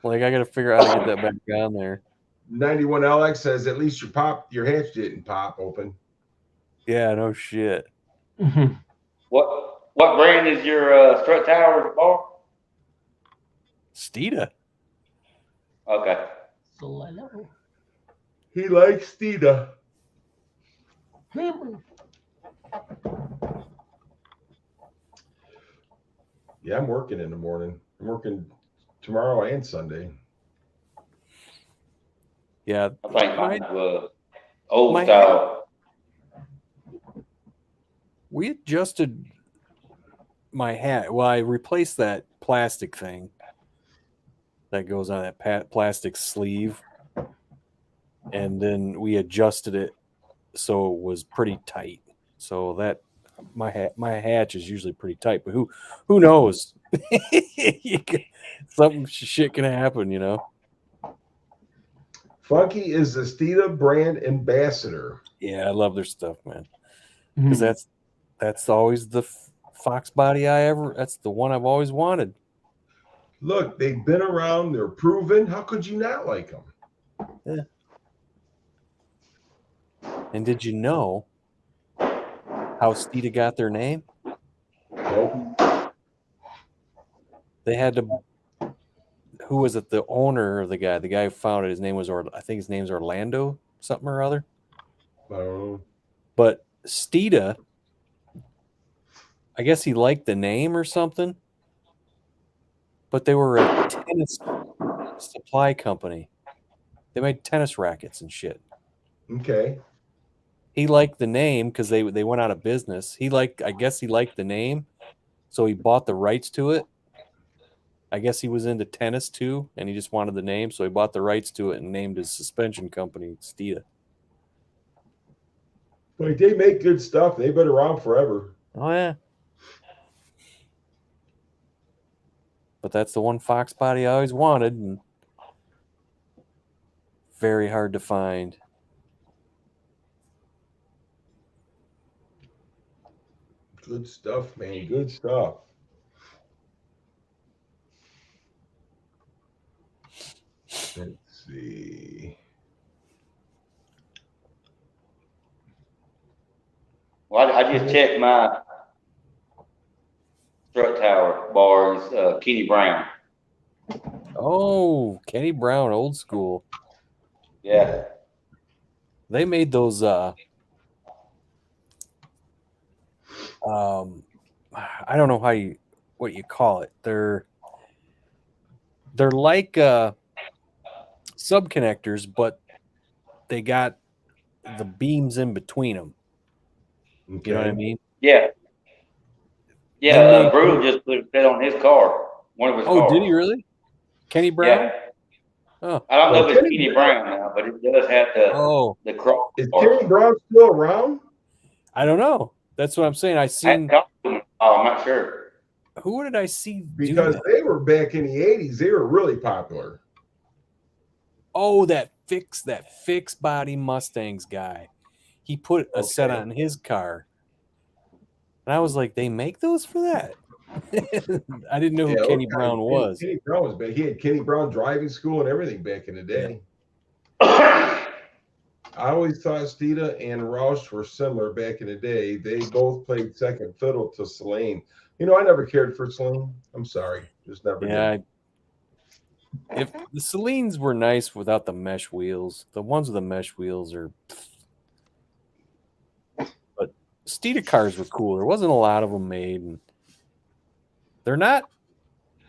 Like, I got to figure out how to get that back on there. 91LX says at least your hatch didn't pop open. Yeah, no shit. What brand is your strut tower for? Steeda. Okay. He likes Steeda. Yeah, I'm working in the morning. I'm working tomorrow and Sunday. Yeah. I think mine was old my style. We adjusted my hat. Well, I replaced that plastic thing that goes on that plastic sleeve, and then we adjusted it so it was pretty tight. So that my hatch is usually pretty tight, but who knows? Something shit can happen, you know. Funky is the Steeda brand ambassador. Yeah, I love their stuff, man. Because that's always the Fox body that's the one I've always wanted. Look, they've been around, they're proven. How could you not like them? Yeah. And did you know how Steeda got their name? Nope. They had to. Who was it? The owner of the guy who founded it, his name was, I think his name's Orlando something or other. I don't know. But Steeda, I guess he liked the name or something. But they were a tennis supply company. They made tennis rackets and shit. Okay. He liked the name because they went out of business. I guess he liked the name, so he bought the rights to it. I guess he was into tennis too, and he just wanted the name, so he bought the rights to it and named his suspension company Steeda. Like, they make good stuff. They've been around forever. Oh yeah. But that's the one Fox body I always wanted, and very hard to find. Good stuff, man. Good stuff. Let's see. Well, I just checked my strut tower bars, Kenny Brown. Oh, Kenny Brown, old school. Yeah. They made those I don't know what you call it. They're like sub connectors, but they got the beams in between them. Okay. You know what I mean? Yeah. Yeah, Brutal just put it on his car. One of his cars. Did he really? Kenny Brown? Yeah. Oh. I don't know if it's Kenny Brown now, but it does have the cross. Is Kenny Brown still around? I don't know. That's what I'm saying. I seen. I'm not sure. Who did I see? Because they were back in the 80s. They were really popular. Oh, that fixed body Mustangs guy. He put a set on his car. And I was like, they make those for that? I didn't know who Kenny Brown was. Kenny Brown was back. He had Kenny Brown driving school and everything back in the day. Yeah. I always thought Steeda and Roush were similar back in the day. They both played second fiddle to Celine. You know, I never cared for Celine. I'm sorry. Just never did. if the Celines were nice without the mesh wheels, the ones with the mesh wheels are. But Steeda cars were cool. There wasn't a lot of them made, and they're not.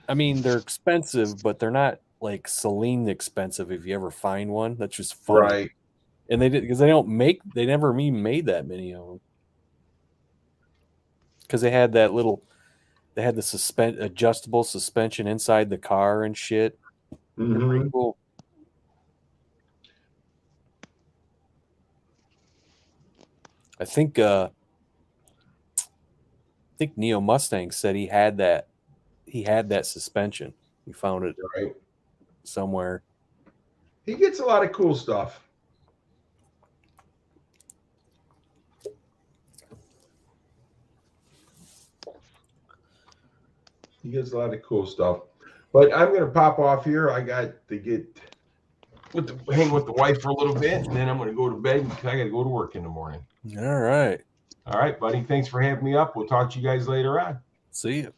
I mean, they're expensive, but they're not like Celine expensive. If you ever find one, that's just funny. Right. And they did because they don't make. They never even made that many of them because they had that little. They had the adjustable suspension inside the car and shit. They're pretty cool. I think Neo Mustang said he had that suspension. He found it Right. somewhere. He gets a lot of cool stuff. He gets a lot of cool stuff. But I'm going to pop off here. I got to hang with the wife for a little bit, and then I'm going to go to bed because I got to go to work in the morning. All right. All right, buddy. Thanks for having me up. We'll talk to you guys later on. See you.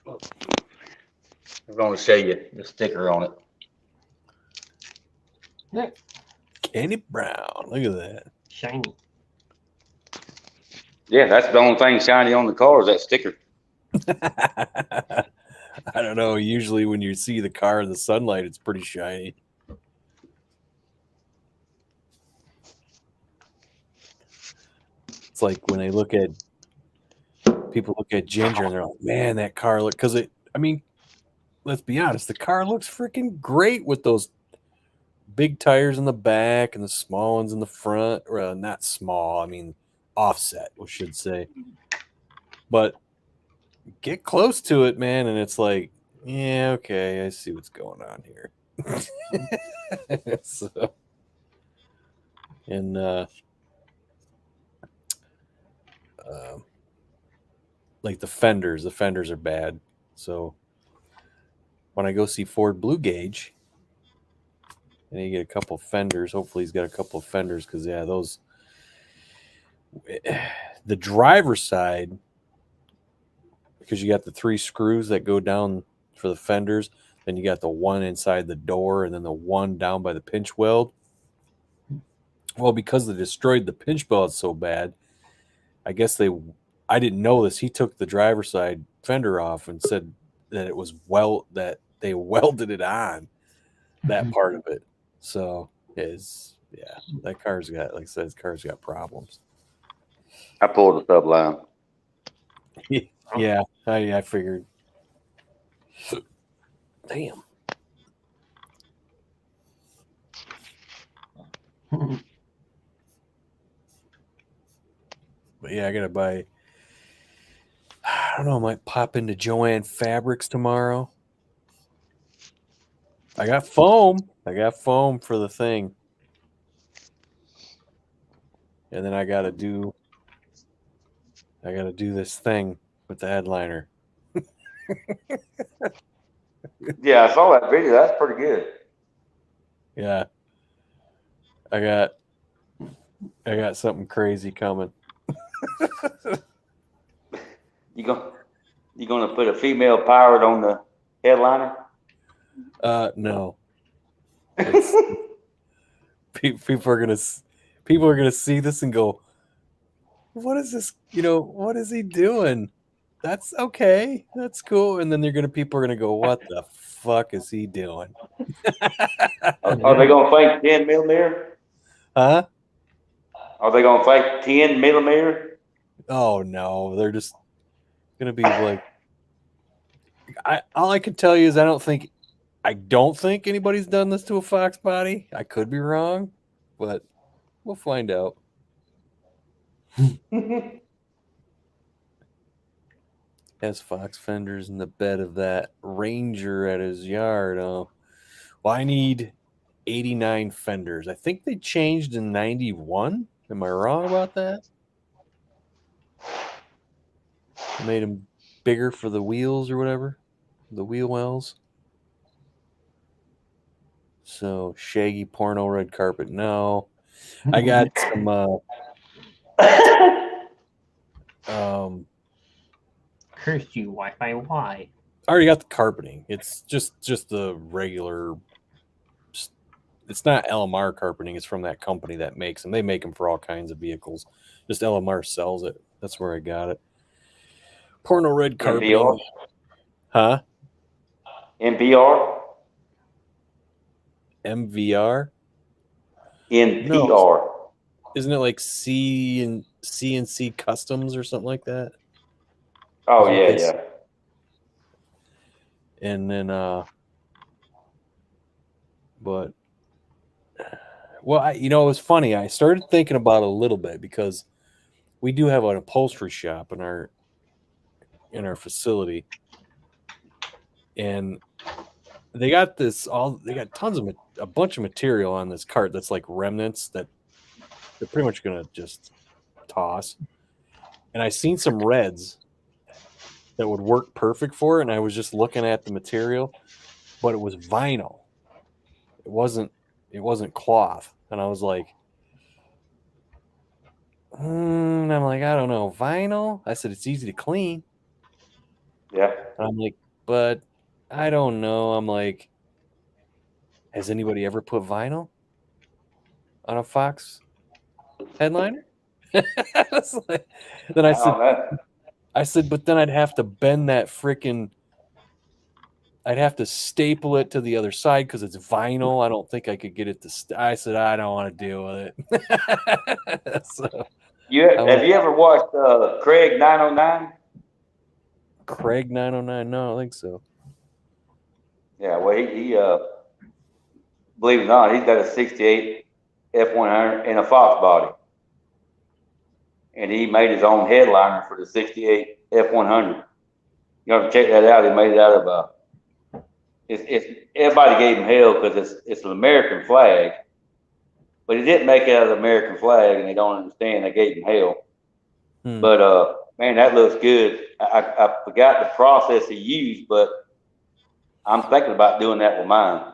I'm going to show you the sticker on it. Kenny Brown. Look at that. Shiny. Yeah, that's the only thing shiny on the car is that sticker. I don't know. Usually when you see the car in the sunlight, it's pretty shiny. It's like when people look at Ginger and they're like, man, that car look, because I mean, let's be honest, the car looks freaking great with those big tires in the back and the small ones in the front. Or not small, I mean offset, we should say. But get close to it, man, and it's like, yeah, okay, I see what's going on here. So, and like the fenders are bad. So when I go see Ford Blue Gauge, and you get a couple fenders, hopefully he's got a couple of fenders, because yeah, those, the driver's side, because you got the 3 screws that go down for the fenders, then you got the one inside the door, and then the one down by the pinch weld. Well, because they destroyed the pinch weld so bad, I guess I didn't know this. He took the driver's side fender off and said that it was that they welded it on, that part of it. So that car's got, like I said, his car's got problems. I pulled the subline. Yeah, I figured. Damn. But yeah, I gotta buy. I don't know. I might pop into Joann Fabrics tomorrow. I got foam. For the thing, and then I gotta do this thing with the headliner. Yeah, I saw that video. That's pretty good. Yeah, I got something crazy coming. You gonna put a female pirate on the headliner? No. People are gonna see this and go, "What is this? What is he doing?" That's okay. That's cool. And then people are gonna go, "What the fuck is he doing?" Are they gonna fake 10 millimeter? Huh? Are they gonna fake 10 millimeter? Oh no, they're just gonna be like. All I can tell you is I don't think anybody's done this to a Fox body. I could be wrong, but we'll find out. Has Fox fenders in the bed of that Ranger at his yard. Oh, well, I need 89 fenders. I think they changed in 91. Am I wrong about that? They made them bigger for the wheels or whatever, the wheel wells. So shaggy porno red carpet. No, I got some. Curse you, Wi-Fi. Why? I already got the carpeting. It's just the regular. It's not LMR carpeting. It's from that company that makes them. They make them for all kinds of vehicles. Just LMR sells it. That's where I got it. Porno red carpeting. NPR? Huh? NPR? MVR? NPR. Isn't it like CNC Customs or something like that? Oh, Isn't yeah, this- yeah. And then but well, it was funny. I started thinking about it a little bit because we do have an upholstery shop in our facility, and they got tons of a bunch of material on this cart that's like remnants that they're pretty much gonna just toss. And I seen some reds that would work perfect for it, and I was just looking at the material, but it was vinyl. It wasn't cloth, and I was like, I'm like, I don't know, vinyl. I said it's easy to clean. Yeah. And I'm like, but I don't know. I'm like, has anybody ever put vinyl on a Fox headliner? Then I said, but then I'd have to bend that freaking. I'd have to staple it to the other side because it's vinyl. I don't think I could get it to. I said, I don't want to deal with it. So, Have you ever watched Craig 909? Craig 909? No, I don't think so. Yeah, well, he believe it or not, he's got a 68 F100 in a Fox body. And he made his own headliner for the 68 F100. You have to check that out. He made it out of everybody gave him hell because it's an American flag, but he didn't make it out of the American flag, and they don't understand. They gave him hell. But man, that looks good. I forgot the process he used, but I'm thinking about doing that with mine.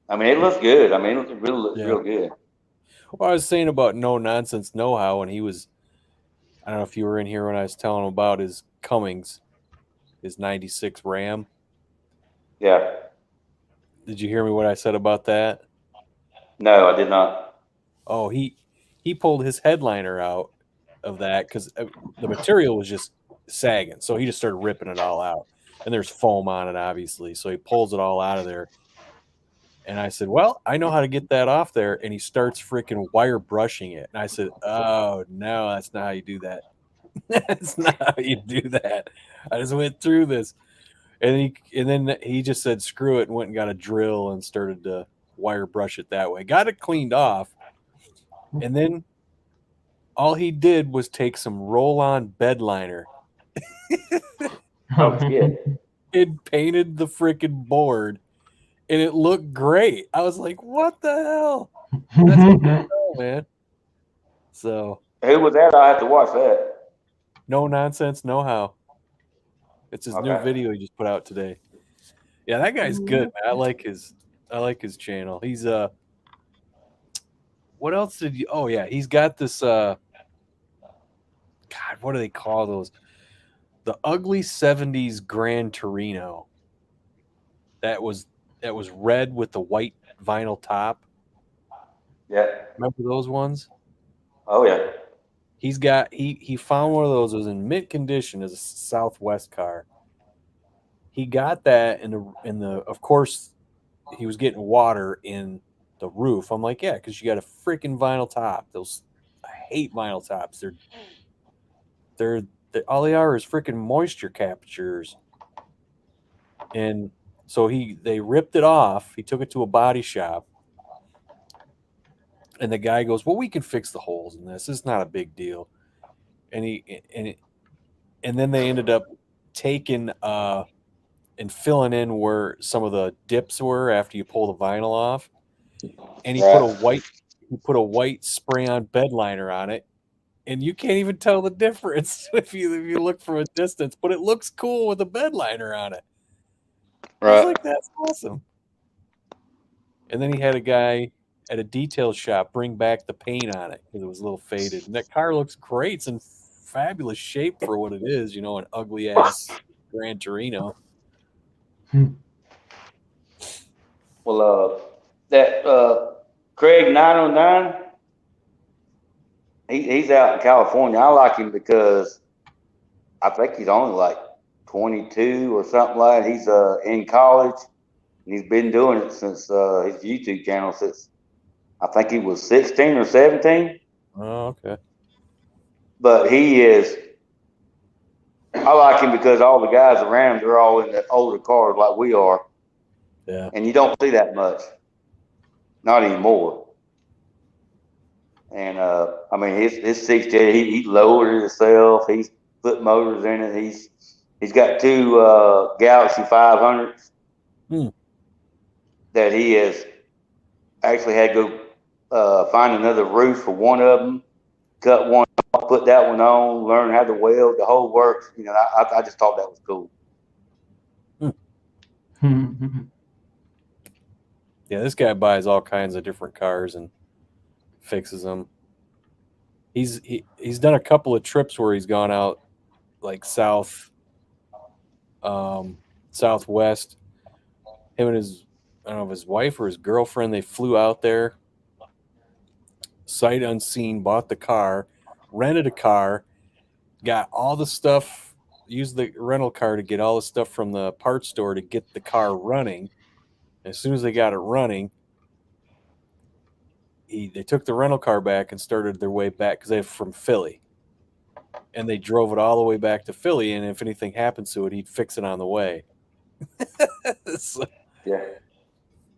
I mean, it looks good. I mean, it really looks real good. Well, I was saying about No Nonsense Know-How, and he was, I don't know if you were in here when I was telling him about his Cummins, his 96 Ram. Yeah. Did you hear me what I said about that? No, I did not. Oh, he pulled his headliner out of that because the material was just sagging. So he just started ripping it all out. And there's foam on it, obviously. So he pulls it all out of there. And I said, well, I know how to get that off there. And he starts freaking wire brushing it. And I said, oh, no, that's not how you do that. That's not how you do that. I just went through this. And then he just said, screw it, and went and got a drill and started to wire brush it that way. Got it cleaned off. And then all he did was take some roll-on bed liner. Oh, yeah. It painted the freaking board. And it looked great. I was like, what the hell? That's cool, man. So who was that? I have to watch that. No Nonsense Know-How. It's his new video he just put out today. Yeah, that guy's good, man. I like his channel. He's what else did you he's got this God, what do they call those? The ugly 70s Gran Torino. That was red with the white vinyl top. Yeah. Remember those ones? Oh yeah. He's got he found one of those. It was in mint condition as a Southwest car. He got that in the of course he was getting water in the roof. I'm like, yeah, because you got a freaking vinyl top. I hate vinyl tops. They're all they are is freaking moisture captures. And so they ripped it off. He took it to a body shop. And the guy goes, well, we can fix the holes in this. It's not a big deal. And then they ended up taking and filling in where some of the dips were after you pull the vinyl off. And he put a white spray-on bed liner on it. And you can't even tell the difference if you look from a distance, but it looks cool with a bed liner on it. Right. I was like, that's awesome. And then he had a guy at a detail shop bring back the paint on it because it was a little faded. And that car looks great. It's in fabulous shape for what it is, an ugly ass Gran Torino. Well, that Craig 909, he's out in California. I like him because I think he's only like 22 or something like that. He's in college. And he's been doing it since his YouTube channel since I think he was 16 or 17. Oh, okay. But he is. I like him because all the guys around him, they're all in the older cars like we are. Yeah. And you don't see that much. Not anymore. And I mean, his 6J, he lowered it himself. He's put motors in it. He's got two Galaxy 500s that he has actually had to go find another roof for one of them, cut one off, put that one on, learn how to weld, the whole works. I just thought that was cool. Yeah, this guy buys all kinds of different cars and fixes them. He's done a couple of trips where he's gone out like southwest. Him and his, I don't know if his wife or his girlfriend, they flew out there, sight unseen, bought the car, rented a car, got all the stuff, used the rental car to get all the stuff from the parts store to get the car running. As soon as they got it running, they took the rental car back and started their way back because they're from Philly. And they drove it all the way back to Philly, and if anything happens to it, he'd fix it on the way. So, Yeah.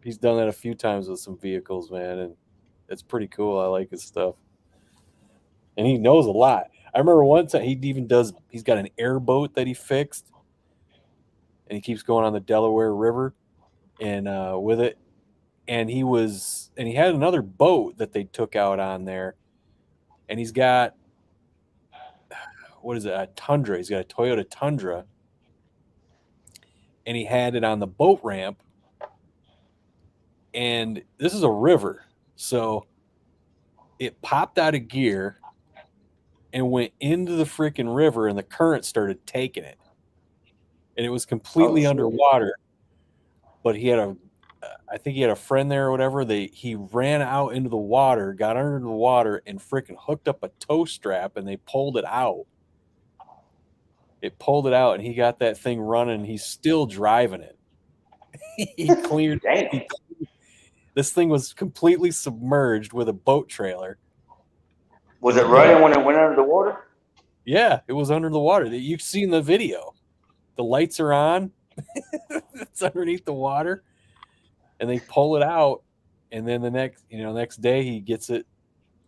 he's done that a few times with some vehicles, man, and it's pretty cool. I like his stuff. And he knows a lot. I remember one time he's got an airboat that he fixed, and he keeps going on the Delaware River and with it. And he had another boat that they took out on there, and he's got, what is it, a Tundra. He's got a Toyota Tundra, and he had it on the boat ramp, and this is a river, so it popped out of gear and went into the freaking river, and the current started taking it, and it was completely underwater. But I think he had a friend there or whatever. He ran out into the water, got under the water, and freaking hooked up a tow strap, and they pulled it out. It pulled it out, and he got that thing running. He's still driving it. He cleared. This thing was completely submerged with a boat trailer. Was it running when it went under the water? Yeah, it was under the water. You've seen the video. The lights are on. It's underneath the water. And they pull it out, and then the next day he gets it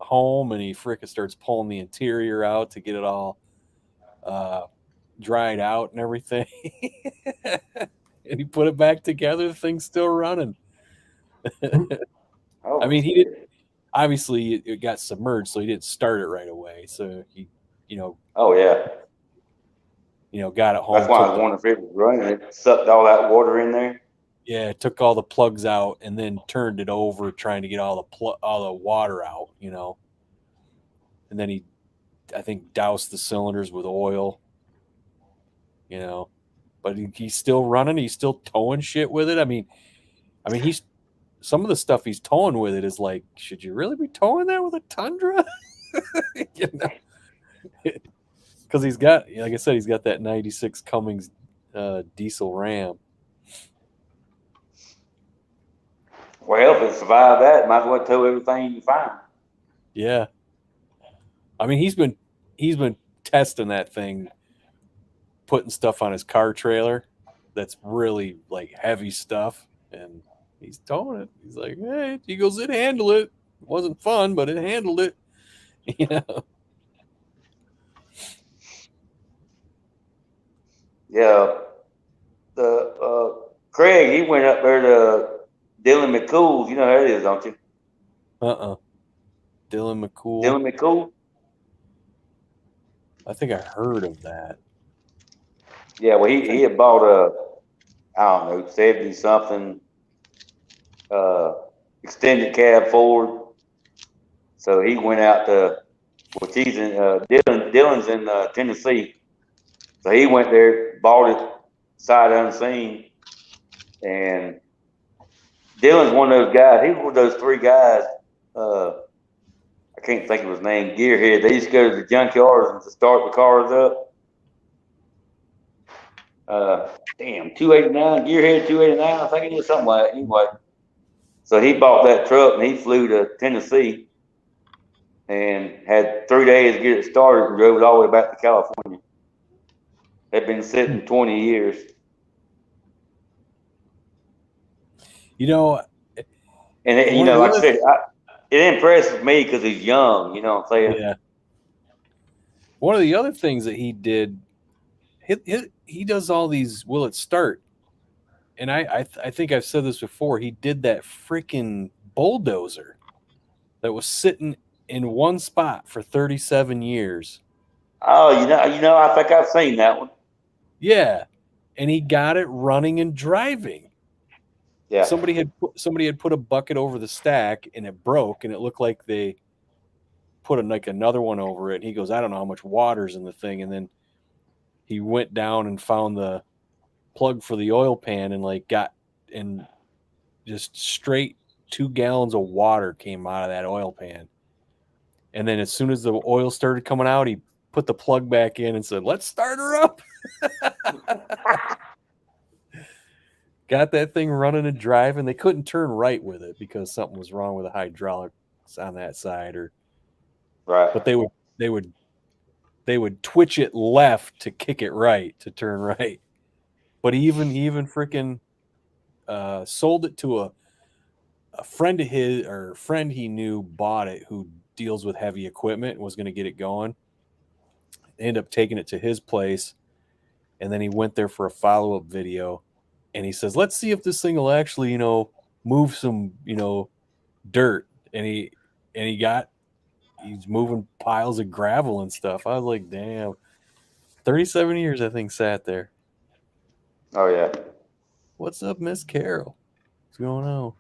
home, and he frickin' starts pulling the interior out to get it all dried out and everything. And he put it back together. The thing's still running. I mean, he didn't. Obviously, it got submerged, so he didn't start it right away. So he, Oh yeah. Got it home. That's why I was wondering if it was running. It sucked all that water in there. Yeah, took all the plugs out and then turned it over, trying to get all the water out, And then I think, doused the cylinders with oil, But he's still running. He's still towing shit with it. I mean, he's some of the stuff he's towing with it is like, should you really be towing that with a Tundra? Because he's got, like I said, he's got that '96 Cummins diesel Ram. Well, if it survived that, might as well tow everything you find. Yeah. I mean, he's been testing that thing, putting stuff on his car trailer that's really like heavy stuff, and he's towing it. He's like, hey, he goes, it handled it. It wasn't fun, but it handled it. Yeah. The Craig, he went up there to Dylan McCool's. You know who that is, don't you? Dylan McCool. Dylan McCool? I think I heard of that. Yeah, well, he had bought a, I don't know, 70-something extended cab Ford. So he went out to which he's in Dylan's in Tennessee. So he went there, bought it sight unseen, and Dylan's one of those guys. He was one of those three guys. I can't think of his name. Gearhead. They used to go to the junkyards and to start the cars up. 289 Gearhead 289. I think it is something like that. Anyway, so he bought that truck and he flew to Tennessee and had 3 days to get it started and drove it all the way back to California. Had been sitting 20 years. And like I said, it impresses me because he's young. You know what I'm saying? Yeah. One of the other things that he did, he does all these will it start, and I think I've said this before. He did that freaking bulldozer that was sitting in one spot for 37 years. Oh, I think I've seen that one. Yeah, and he got it running and driving. Yeah. Somebody had put a bucket over the stack and it broke, and it looked like they put another one over it. And he goes, I don't know how much water's in the thing. And then he went down and found the plug for the oil pan and just straight 2 gallons of water came out of that oil pan. And then as soon as the oil started coming out, he put the plug back in and said, let's start her up. Got that thing running and driving. They couldn't turn right with it because something was wrong with the hydraulics on that side, right. But they would twitch it left to kick it right, to turn right. But he even freaking sold it to a friend of his, or a friend he knew bought it, who deals with heavy equipment and was going to get it going. They ended up taking it to his place, and then he went there for a follow-up video. And he says, let's see if this thing will actually, move some, dirt. And he's moving piles of gravel and stuff. I was like, damn. 37 years, I think, sat there. Oh, yeah. What's up, Miss Carol? What's going on?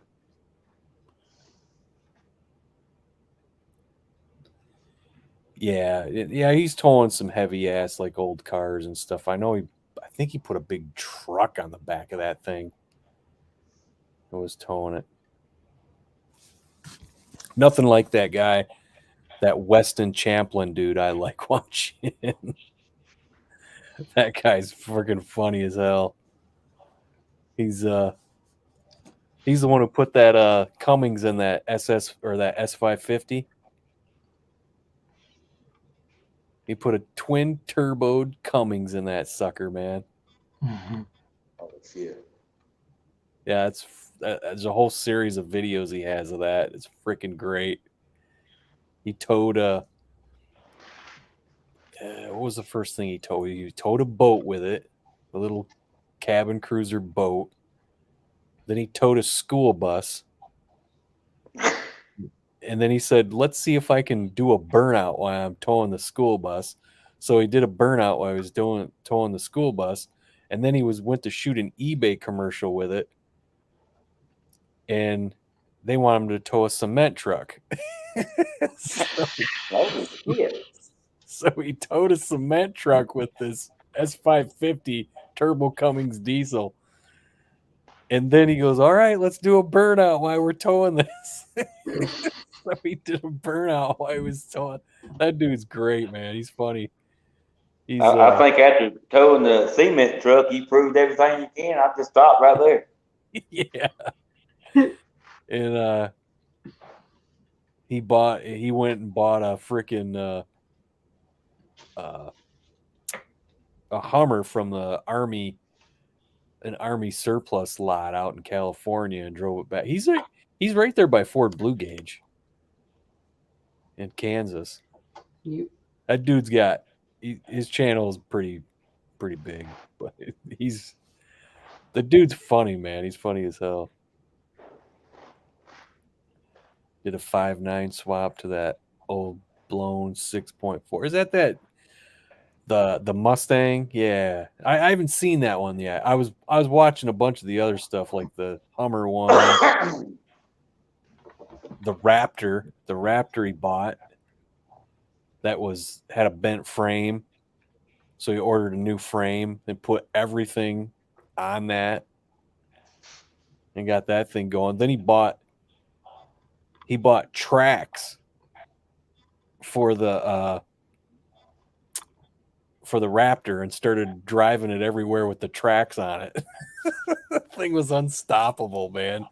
Yeah, he's towing some heavy ass like old cars and stuff. I think he put a big truck on the back of that thing and was towing it. Nothing like that guy, that Weston Champlin dude I like watching. That guy's freaking funny as hell. He's the one who put that Cummins in that SS or that S550. He put a twin turboed Cummins in that sucker, man. Mm-hmm. Oh, shit. Yeah, there's a whole series of videos he has of that. It's freaking great. He towed what was the first thing he towed? He towed a boat with it, a little cabin cruiser boat. Then he towed a school bus. And then he said, let's see if I can do a burnout while I'm towing the school bus. So he did a burnout while he was towing the school bus. And then he went to shoot an eBay commercial with it. And they want him to tow a cement truck. So he towed a cement truck with this S550 turbo Cummins diesel. And then he goes, all right, let's do a burnout while we're towing this. So he did a burnout while he was towing. That dude's great, man. He's funny. I think after towing the cement truck, you proved everything you can. I just stopped right there. Yeah. And he went and bought a freaking a Hummer from the Army, an Army surplus lot out in California, and drove it back. He's right there by Fort Blue Gauge in Kansas. That dude's got his channel is pretty big, but the dude's funny, man. He's funny as hell. Did a 5.9 swap to that old blown 6.4. Is that the Mustang? Yeah, I haven't seen that one yet. I was watching a bunch of the other stuff like the Hummer one, the Raptor he bought. that had a bent frame. So he ordered a new frame and put everything on that and got that thing going. Then he bought tracks for the Raptor and started driving it everywhere with the tracks on it. The thing was unstoppable, man.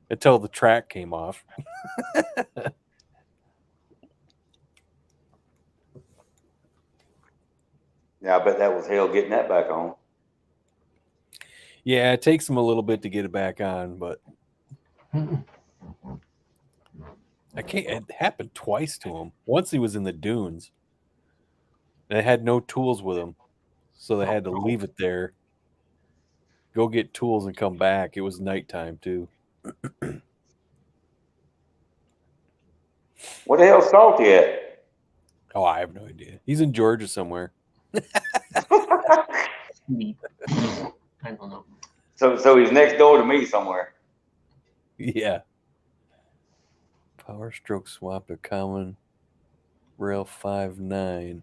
Until the track came off. Yeah, I bet that was hell getting that back on. Yeah, it takes him a little bit to get it back on, but it happened twice to him. Once he was in the dunes. And they had no tools with him. So they had to leave it there. Go get tools and come back. It was nighttime too. What the hell's Salty at? Oh, I have no idea. He's in Georgia somewhere. I don't know. So he's next door to me somewhere. Yeah. Power stroke swap a common rail 5.9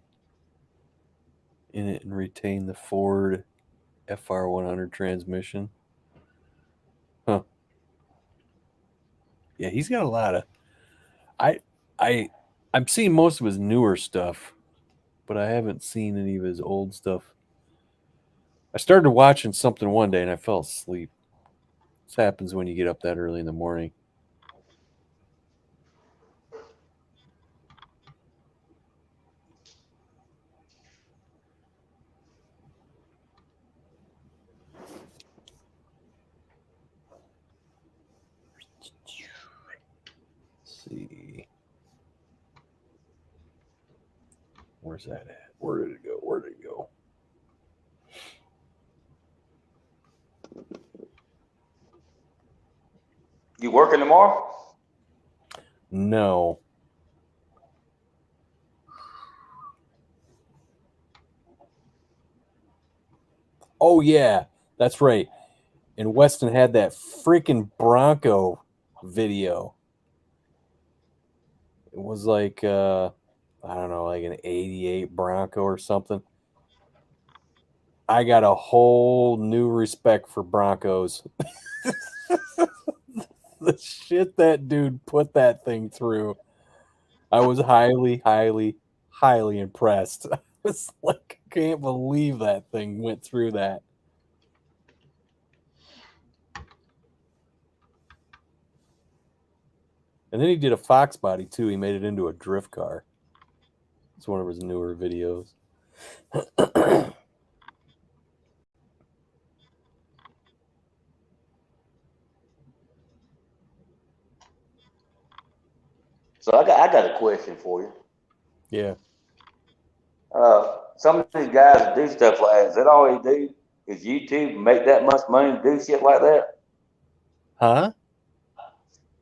in it and retain the Ford FR100 transmission. Huh. Yeah, he's got a lot of. I'm seeing most of his newer stuff, but I haven't seen any of his old stuff. I started watching something one day and I fell asleep. This happens when you get up that early in the morning. Let's see. Where's that at? Where did it go? Where did it go? You working tomorrow? No. Oh, yeah. That's right. And Weston had that freaking Bronco video. It was like, I don't know, like an 88 Bronco or something. I got a whole new respect for Broncos. The shit that dude put that thing through. I was highly, highly, highly impressed. I was like, I can't believe that thing went through that. And then he did a Fox body too. He made it into a drift car. It's one of his newer videos. So I got a question for you. Yeah. Some of these guys that do stuff like that, is that all they do? Is YouTube make that much money to do shit like that? Huh?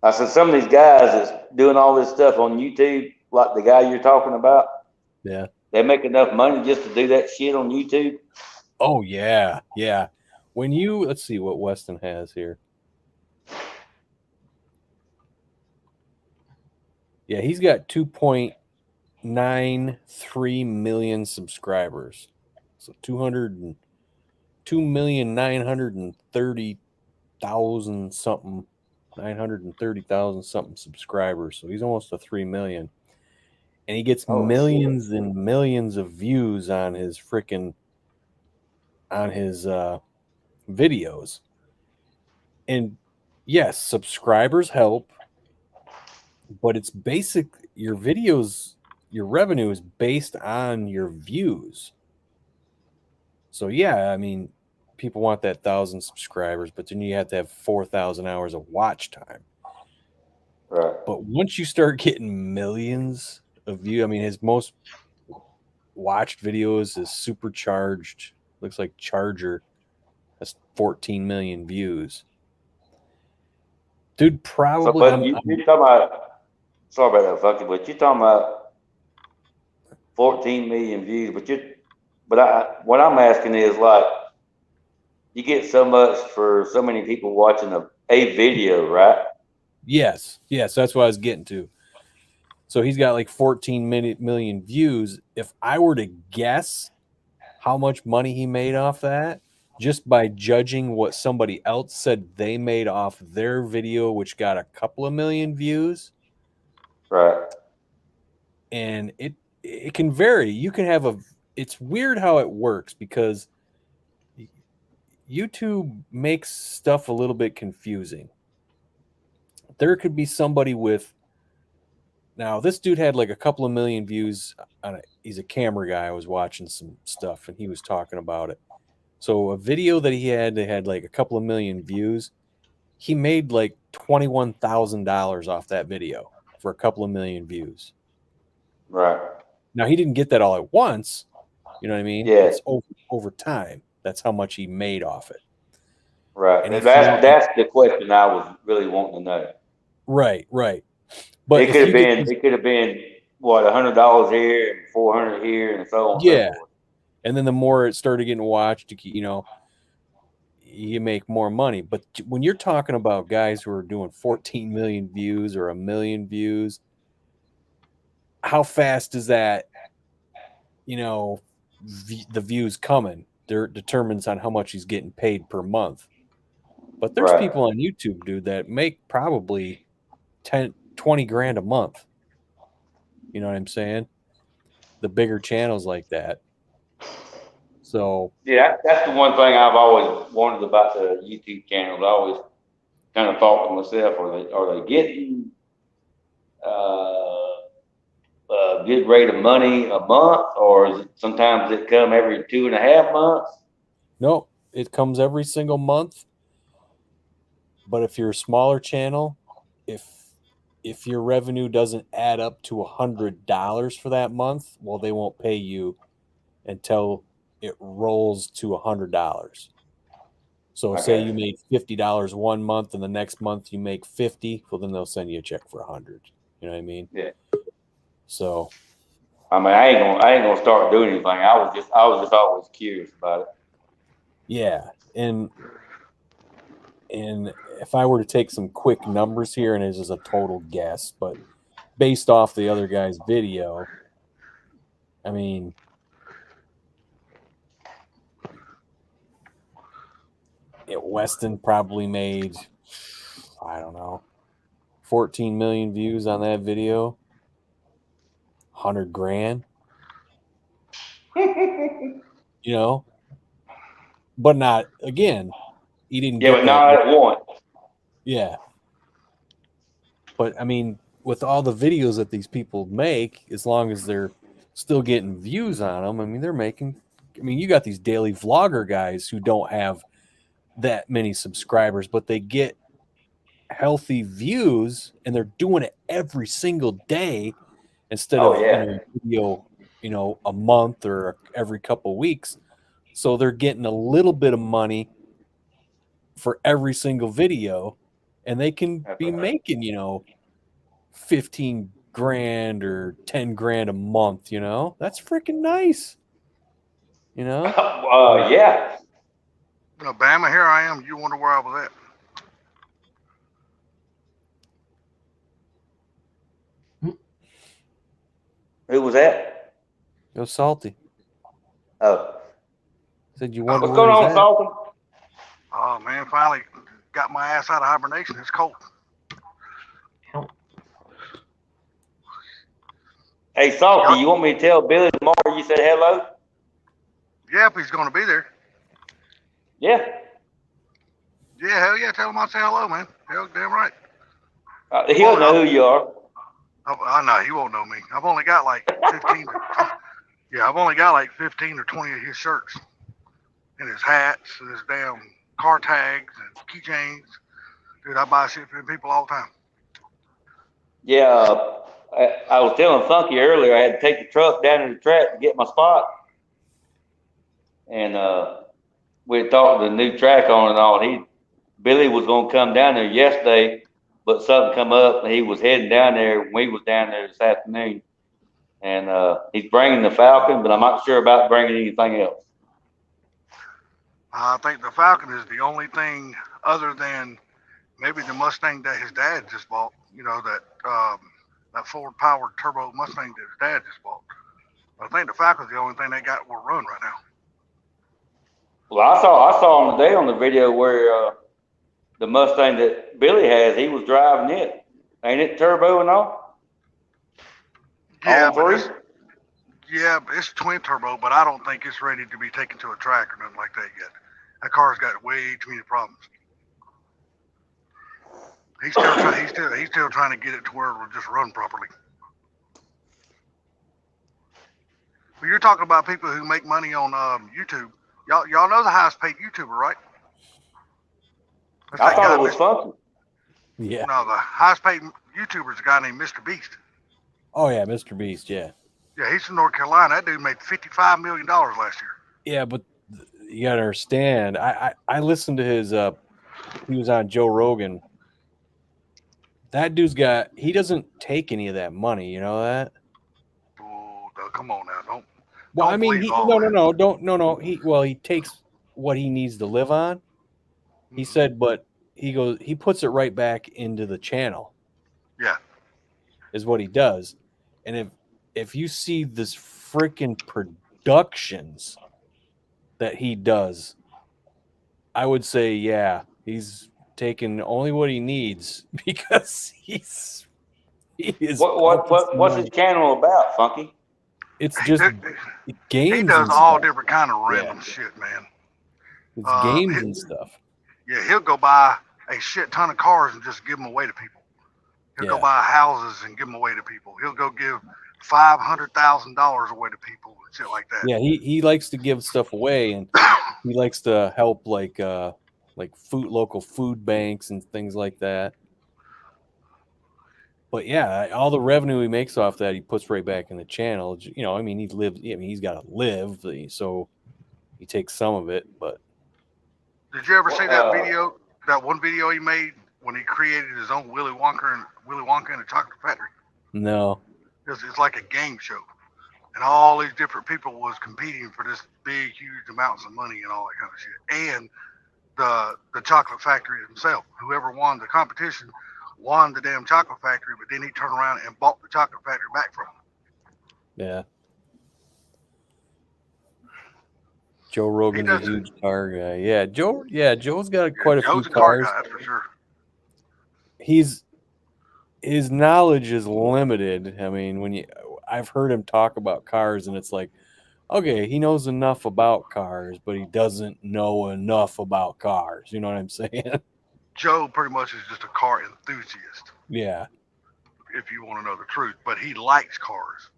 I said some of these guys that's doing all this stuff on YouTube, like the guy you're talking about, Yeah. they make enough money just to do that shit on YouTube. Oh yeah, yeah. When you let's see what Weston has here. Yeah, he's got 2.93 million subscribers. So 2,930,000 something, 930,000 something subscribers. So he's almost to 3 million. And he gets millions and millions of views on his videos. And yes, subscribers help, but it's basic. Your videos, your revenue is based on your views. So yeah, I mean, people want that 1,000 subscribers, but then you have to have 4,000 hours of watch time. Right. But once you start getting millions of views, I mean, his most watched videos is Supercharged. Looks like Charger. That's 14 million views. Dude, probably. So, but you're talking about, sorry about that, fucking, but you're talking about 14 million views. What I'm asking is, like, you get so much for so many people watching a video, right? Yes, that's what I was getting to. So he's got like 14 million views. If I were to guess how much money he made off that, just by judging what somebody else said they made off their video, which got a couple of million views, Right. and it can vary. You can have it's weird how it works because YouTube makes stuff a little bit confusing. There could be somebody with, now this dude had like a couple of million views on he's a camera guy. I was watching some stuff and he was talking about it. So a video that he had, they had like a couple of million views. He made like $21,000 off that video for a couple of million views. Right. Now he didn't get that all at once. You know what I mean? Yeah. It's over time. That's how much he made off it. Right. And And that's the question I was really wanting to know. Right. But it could have been what, $100 here and $400 here and so on. Yeah. And so forth. And then the more it started getting watched, you know, you make more money. But when you're talking about guys who are doing 14 million views or 1 million views, how fast is that, you know, the views coming? Determines on how much he's getting paid per month. But there's Right. people on YouTube, dude, that make probably 10, 20 grand a month. You know what I'm saying? The bigger channels like that. So Yeah, that's the one thing I've always wanted about the YouTube channels. I always kind of thought to myself, are they getting a good rate of money a month, or is it sometimes it come every 2.5 months? no, it comes every single month. But if you're a smaller channel, if your revenue doesn't add up to $100 for that month, well, they won't pay you until it rolls to $100. So Okay. say you made $50 one month and the next month you make 50, well then they'll send you a check for 100. You know what I mean? Yeah. So I mean, I ain't gonna start doing anything. I was just always curious about it. yeah, and if I were to take some quick numbers here, and it's just a total guess, but based off the other guy's video, I mean, Weston probably made, I don't know, 14 million views on that video, 100 grand, you know, but not, again, he didn't Yeah, get but not at once. Yeah. But I mean, with all the videos that these people make, as long as they're still getting views on them, I mean, they're making, I mean, you got these daily vlogger guys who don't have that many subscribers, but they get healthy views and they're doing it every single day instead of video, a month or every couple weeks. So they're getting a little bit of money for every single video, and they can be making, 15 grand or 10 grand a month, that's freaking nice. Yeah. Bama, here I am. You wonder where I was at. Who was that? It was Salty. Oh. Said you wonder what's going on, Salty? Oh man, finally got my ass out of hibernation. It's cold. Hey, Salty, you want me to tell Billy tomorrow you said hello? Yeah, if he's going to be there. Yeah. Yeah, hell yeah. Tell him I say hello, man. Hell, damn right. He'll know who you are. I know. He won't know me. I've only got like 15. I've only got like 15 or 20 of his shirts and his hats and his damn car tags and keychains. Dude, I buy shit for people all the time. Yeah. I was telling Funky earlier, I had to take the truck down to the track to get my spot. And we had talked the new track on and all. Billy was going to come down there yesterday, but something come up and he was heading down there when we was down there this afternoon. And he's bringing the Falcon, but I'm not sure about bringing anything else. I think the Falcon is the only thing other than maybe the Mustang that his dad just bought, that that Ford-powered turbo Mustang that his dad just bought. But I think the Falcon's the only thing they got will run right now. Well, I saw him today on the video where the Mustang that Billy has, he was driving it. Ain't it turbo and all? Yeah, On but three? it's twin turbo, but I don't think it's ready to be taken to a track or nothing like that yet. That car's got way too many problems. He's still trying to get it to where it will just run properly. But you're talking about people who make money on YouTube. Y'all know the highest paid YouTuber, right? That's I that thought guy, it was funky. Yeah. No, the highest paid YouTuber is a guy named Mr. Beast. Oh yeah, Mr. Beast. Yeah. Yeah, he's from North Carolina. That dude made $55 million last year. Yeah, but you gotta understand. I listened to his. He was on Joe Rogan. That dude's he doesn't take any of that money. You know that? Oh, come on now, don't. Well, Don't I mean, believe all that. He takes what he needs to live on. He Mhm. said, but he puts it right back into the channel. Yeah. Is what he does. And if you see this freaking productions that he does, I would say, yeah, he's taking only what he needs because he is. What's his channel about, Funky? It's just games. He does and all stuff. different kind of random shit, man. It's games and stuff. Yeah, he'll go buy a shit ton of cars and just give them away to people. He'll go buy houses and give them away to people. He'll go give $500,000 away to people and shit like that. Yeah, he likes to give stuff away, and he likes to help like local food banks and things like that. But yeah, all the revenue he makes off that, he puts right back in the channel. You know, I mean, he's got to live, so he takes some of it. But Did you ever see that video? That one video he made when he created his own Willy Wonka and the Chocolate Factory. no, It's like a game show, and all these different people was competing for this big, huge amounts of money and all that kind of shit. And the Chocolate Factory himself, whoever won the competition, won the damn Chocolate Factory, but then he turned around and bought the Chocolate Factory back from him. yeah. Joe Rogan's a huge car guy. Yeah, Joe's got quite a few Joe's a car cars. guy, that's for sure. His knowledge is limited. I mean, I've heard him talk about cars, and it's like, okay, he knows enough about cars, but he doesn't know enough about cars. You know what I'm saying? Joe pretty much is just a car enthusiast, Yeah. if you want to know the truth. But he likes cars.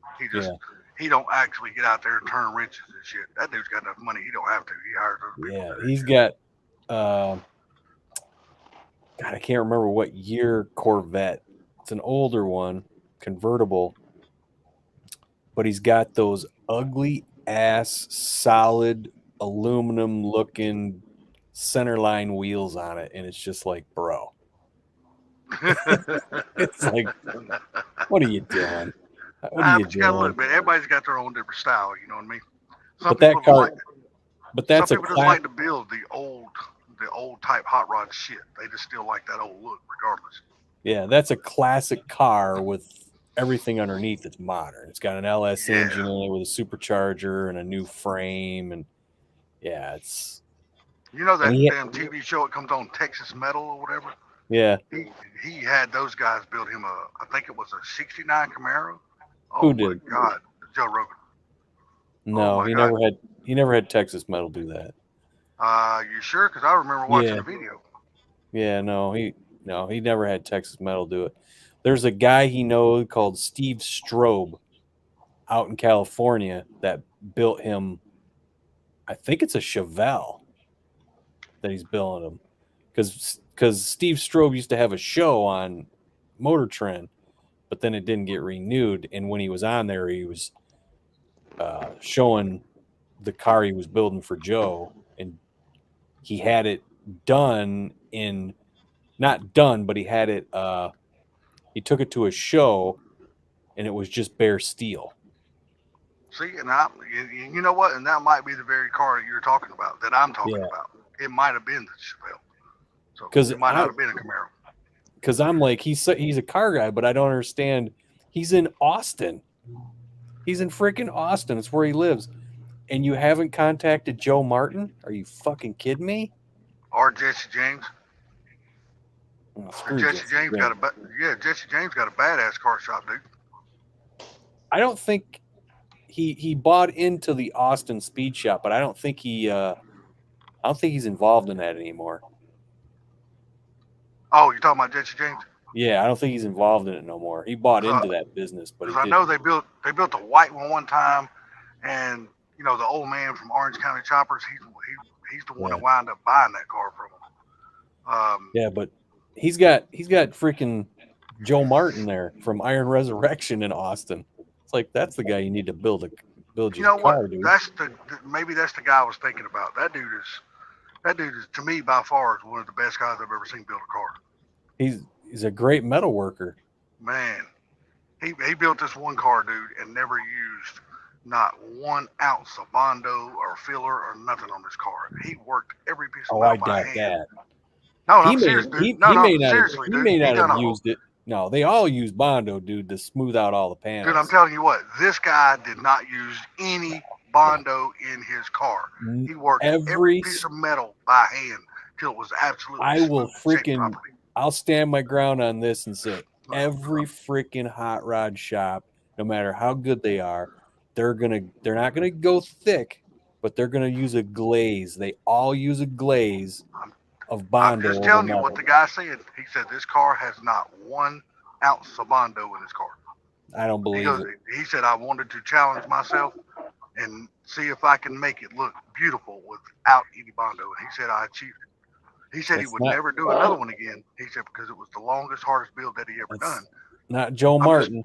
He don't actually get out there and turn wrenches and shit. That dude's got enough money. He don't have to. He hires other people. Yeah, to do he's that shit. got God, I can't remember what year Corvette. It's an older one, convertible. But he's got those ugly ass solid aluminum looking centerline wheels on it, and it's just like, bro. It's like, what are you doing? What are you But you gotta doing? look, man. Everybody's got their own different style. You know what I mean? But that people car, like, but that's some a people just like to build the old type hot rod shit. They just still like that old look, regardless. yeah, that's a classic car with everything underneath that's modern. It's got an LS engine in it with a supercharger and a new frame, and yeah, it's You know that And he- damn TV show that comes on, Texas Metal or whatever? yeah. He had those guys build him I think it was a '69 Camaro. Oh Who my did? God, Joe Rogan. No, my he God. never had Texas Metal do that. You sure? Because I remember watching Yeah. the video. Yeah, he never had Texas Metal do it. There's a guy he knows called Steve Strobe out in California that built him. I think it's a Chevelle that he's building him, because Steve Strobe used to have a show on Motor Trend, but then it didn't get renewed. And when he was on there, he was showing the car he was building for Joe, and he had it done in. Not done, but he had it. He took it to a show, and it was just bare steel. See, and you know what? And that might be the very car that you're talking about, that I'm talking Yeah. about. It might have been the Chevelle. So 'Cause it might not have been a Camaro. Because I'm like, he's a car guy, but I don't understand. He's in Austin. He's in freaking Austin. It's where he lives. And you haven't contacted Joe Martin? Are you fucking kidding me? Or Jesse James. Oh, screw Jesse James got a Jesse James got a badass car shop, dude. I don't think he bought into the Austin Speed Shop, but I don't think he's involved in that anymore. Oh, you're talking about Jesse James? Yeah, I don't think he's involved in it no more. He bought into that business, but I know they built a white one time, and you know the old man from Orange County Choppers. He's the one that wound up buying that car from him. Yeah, but he's got freaking Joe Martin there from Iron Resurrection in Austin. It's like that's the guy you need to build your you know car, what? dude. Maybe that's the guy I was thinking about. That dude is to me by far is one of the best guys I've ever seen build a car. He's a great metal worker. Man, he built this one car, dude, and never used not 1 ounce of Bondo or filler or nothing on this car. He worked every piece of metal by hand. that. No, He may not have it. used it. No, they all use Bondo, dude, to smooth out all the panels. Dude, I'm telling you what, this guy did not use any Bondo in his car. He worked every piece of metal by hand till it was absolutely I'll stand my ground on this and say every freaking hot rod shop, no matter how good they are, they're not gonna go thick, but they're gonna use a glaze. They all use a glaze of Bondo. I'm just telling you what the guy said. He said this car has not 1 ounce of Bondo in his car. I don't believe it. He said I wanted to challenge myself and see if I can make it look beautiful without any Bondo. And he said I achieved it. He said he would never do another one again. He said because it was the longest, hardest build that he ever done. Not Joe Martin.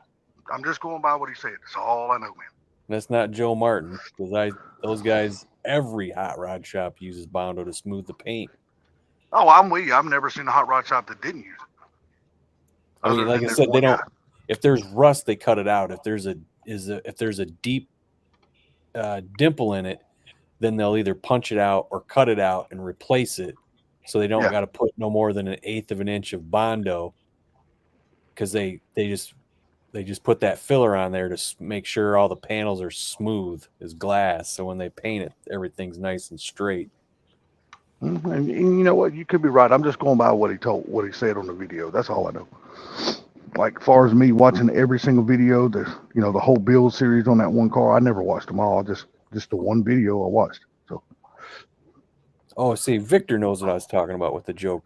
I'm just going by what he said. That's all I know, man. That's not Joe Martin because those guys, every hot rod shop uses Bondo to smooth the paint. Oh, I'm with you. I've never seen a hot rod shop that didn't use it. I mean, like I said, they don't. If there's rust, they cut it out. If there's a deep dimple in it, then they'll either punch it out or cut it out and replace it, so they don't got to put no more than 1/8 of an inch of Bondo, because they just put that filler on there to make sure all the panels are smooth as glass. So when they paint it, everything's nice and straight. And you know what? You could be right. I'm just going by what he said on the video. That's all I know. Like, far as me watching every single video, the whole build series on that one car, I never watched them all. Just the one video I watched. So. Oh, see, Victor knows what I was talking about with the Joe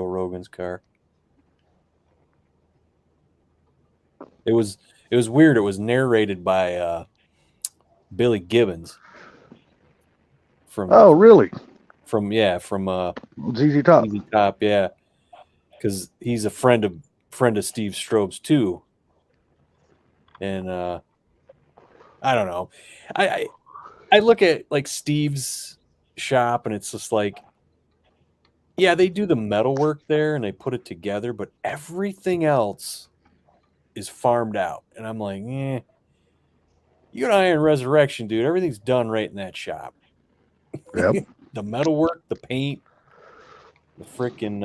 Rogan's car. It was weird. It was narrated by Billy Gibbons. Oh, really? From ZZ Top. ZZ Top, yeah, because he's a friend of Steve Strobe's too. And I don't know. I look at like Steve's shop and it's just like, yeah, they do the metal work there and they put it together, but everything else is farmed out. And I'm like, you go to Iron Resurrection, dude. Everything's done right in that shop. Yep. The metal work, the paint, the freaking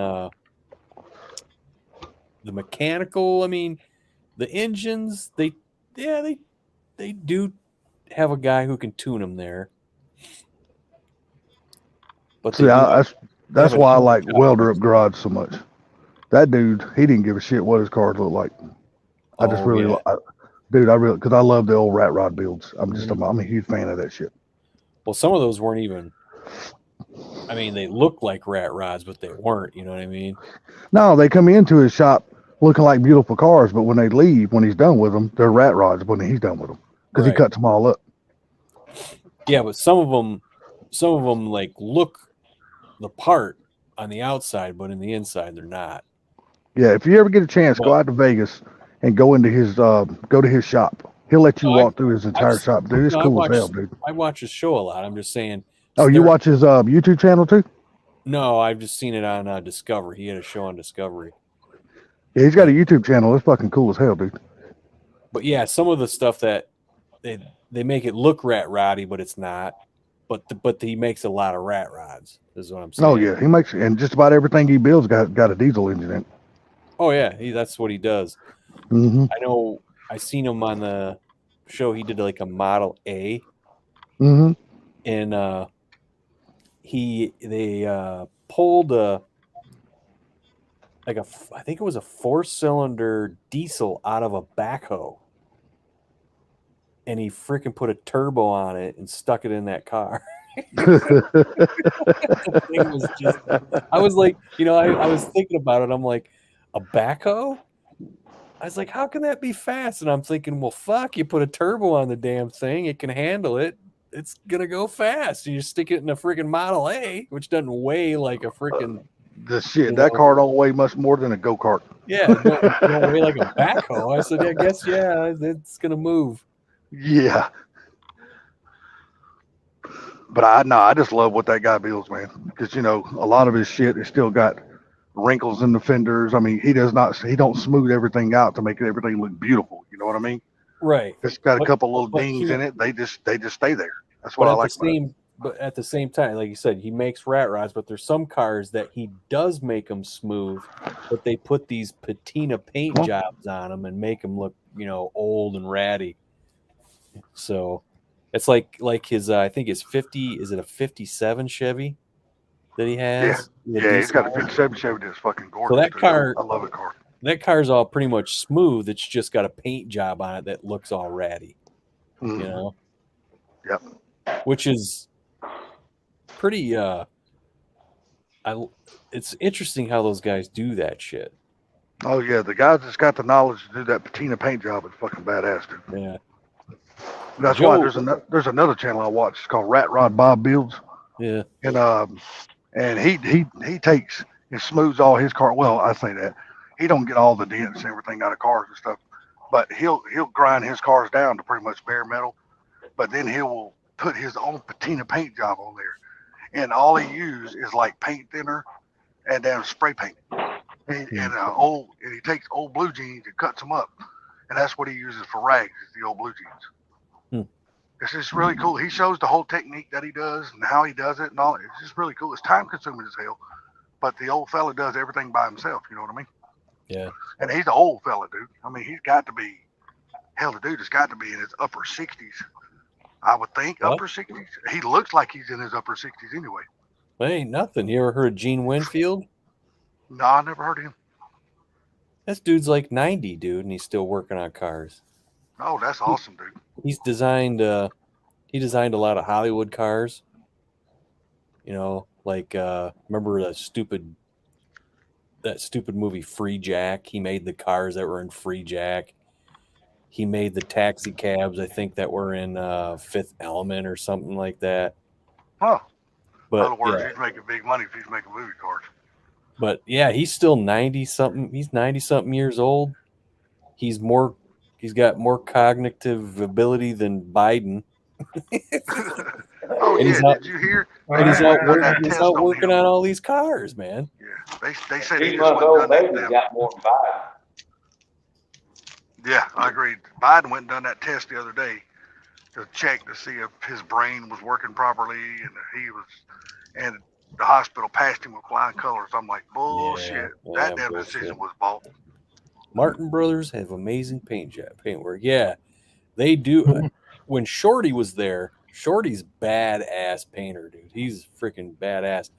the mechanical. I mean, the engines. They do have a guy who can tune them there. But see, that's why I like Welder Up Garage so much. That dude, he didn't give a shit what his cars looked like. I just really, because I love the old rat rod builds. I'm a huge fan of that shit. Well, some of those weren't even. I mean, they look like rat rods, but they weren't. You know what I mean? No, they come into his shop looking like beautiful cars, but when they leave, when he's done with them, they're rat rods when he's done with them because he cuts them all up. Yeah, but some of them like look the part on the outside, but in the inside they're not. Yeah, if you ever get a chance, go out to Vegas and go into his go to his shop. He'll let you walk through his entire shop, dude. It's cool as hell, dude. I watch his show a lot. I'm just saying. Oh, you watch his YouTube channel too? No, I've just seen it on Discovery. He had a show on Discovery. Yeah, he's got a YouTube channel. It's fucking cool as hell, dude. But yeah, some of the stuff that they make it look rat roddy, but it's not. But he makes a lot of rat rods. Is what I'm saying. Oh yeah, he makes, and just about everything he builds got a diesel engine in it. Oh yeah, that's what he does. Mm-hmm. I know I seen him on the show. He did like a Model A, Mm-hmm. and they pulled I think it was a 4-cylinder diesel out of a backhoe, and he freaking put a turbo on it and stuck it in that car. The thing was just, I was like, I was thinking about it. I'm like, a backhoe? I was like, how can that be fast? And I'm thinking, well, fuck, you put a turbo on the damn thing, it can handle it. It's gonna go fast. And you stick it in a freaking Model A, which doesn't weigh like a freaking The shit, that car don't weigh much more than a go-kart. yeah, it don't weigh like a backhoe. I said, I guess it's gonna move. Yeah. But I just love what that guy builds, man. Because a lot of his shit is still got wrinkles in the fenders. I mean, he don't smooth everything out to make everything look beautiful. You know what I mean? Right. It's got a But- couple little but dings he- in it. They just stay there. That's what I like about it. But at the same time, like you said, he makes rat rods, but there's some cars that he does make them smooth, but they put these patina paint Huh? jobs on them and make them look, old and ratty. So it's like his, I think it's 50. Is it a 57 Chevy that he has? The Yeah, he's got a diesel? 57 Chevy that's fucking gorgeous. that dude. car- I love that car. That car's all pretty much smooth. It's just got a paint job on it that looks all ratty. Mhm. Yep. Which is pretty it's interesting how those guys do that shit. Oh yeah, the guy that's got the knowledge to do that patina paint job is fucking badass, dude. Yeah. That's Joe- why there's another channel I watch. It's called Rat Rod Bob Builds, Yeah. and he takes and smooths all his car. Well, I say that he don't get all the dents and everything out of cars and stuff, but he'll grind his cars down to pretty much bare metal. But then he will put his own patina paint job on there, and all he uses is like paint thinner and then spray paint. And he takes old blue jeans and cuts them up, and that's what he uses for rags. Is the old blue jeans. It's just really cool. He shows the whole technique that he does and how he does it and all. It's just really cool. It's time consuming as hell, but the old fella does everything by himself. You know what I mean? Yeah. And he's an old fella, dude. I mean, he's got to be, hell, the dude has got to be in his upper 60s. I would think What? upper 60s. He looks like he's in his upper 60s anyway. That ain't nothing. You ever heard of Gene Winfield? No, I never heard of him. This dude's like 90, dude, and he's still working on cars. Oh, that's awesome, dude. He's designed he designed a lot of Hollywood cars. Like remember that stupid movie Free Jack? He made the cars that were in Free Jack. He made the taxi cabs, I think, that were in Fifth Element or something like that. Huh. In But other words, yeah, he's making big money if he's making movie cars. but yeah, he's still 90 something. He's 90 something years old. He's got more cognitive ability than Biden. Oh, And yeah. he's out- Did you hear? And he's They out, ran that he's test out on working him. on all these cars, man. Yeah. They said he 3 just month went old and done baby that. damn- got more than Biden. Yeah, I agree. Biden went and done that test the other day to check to see if his brain was working properly, and the hospital passed him with flying colors. I'm like, bullshit. Yeah, That damn bullshit. decision was bought. Martin Brothers have amazing paint work. Yeah, they do. When Shorty was there, Shorty's badass painter, dude. He's freaking badass.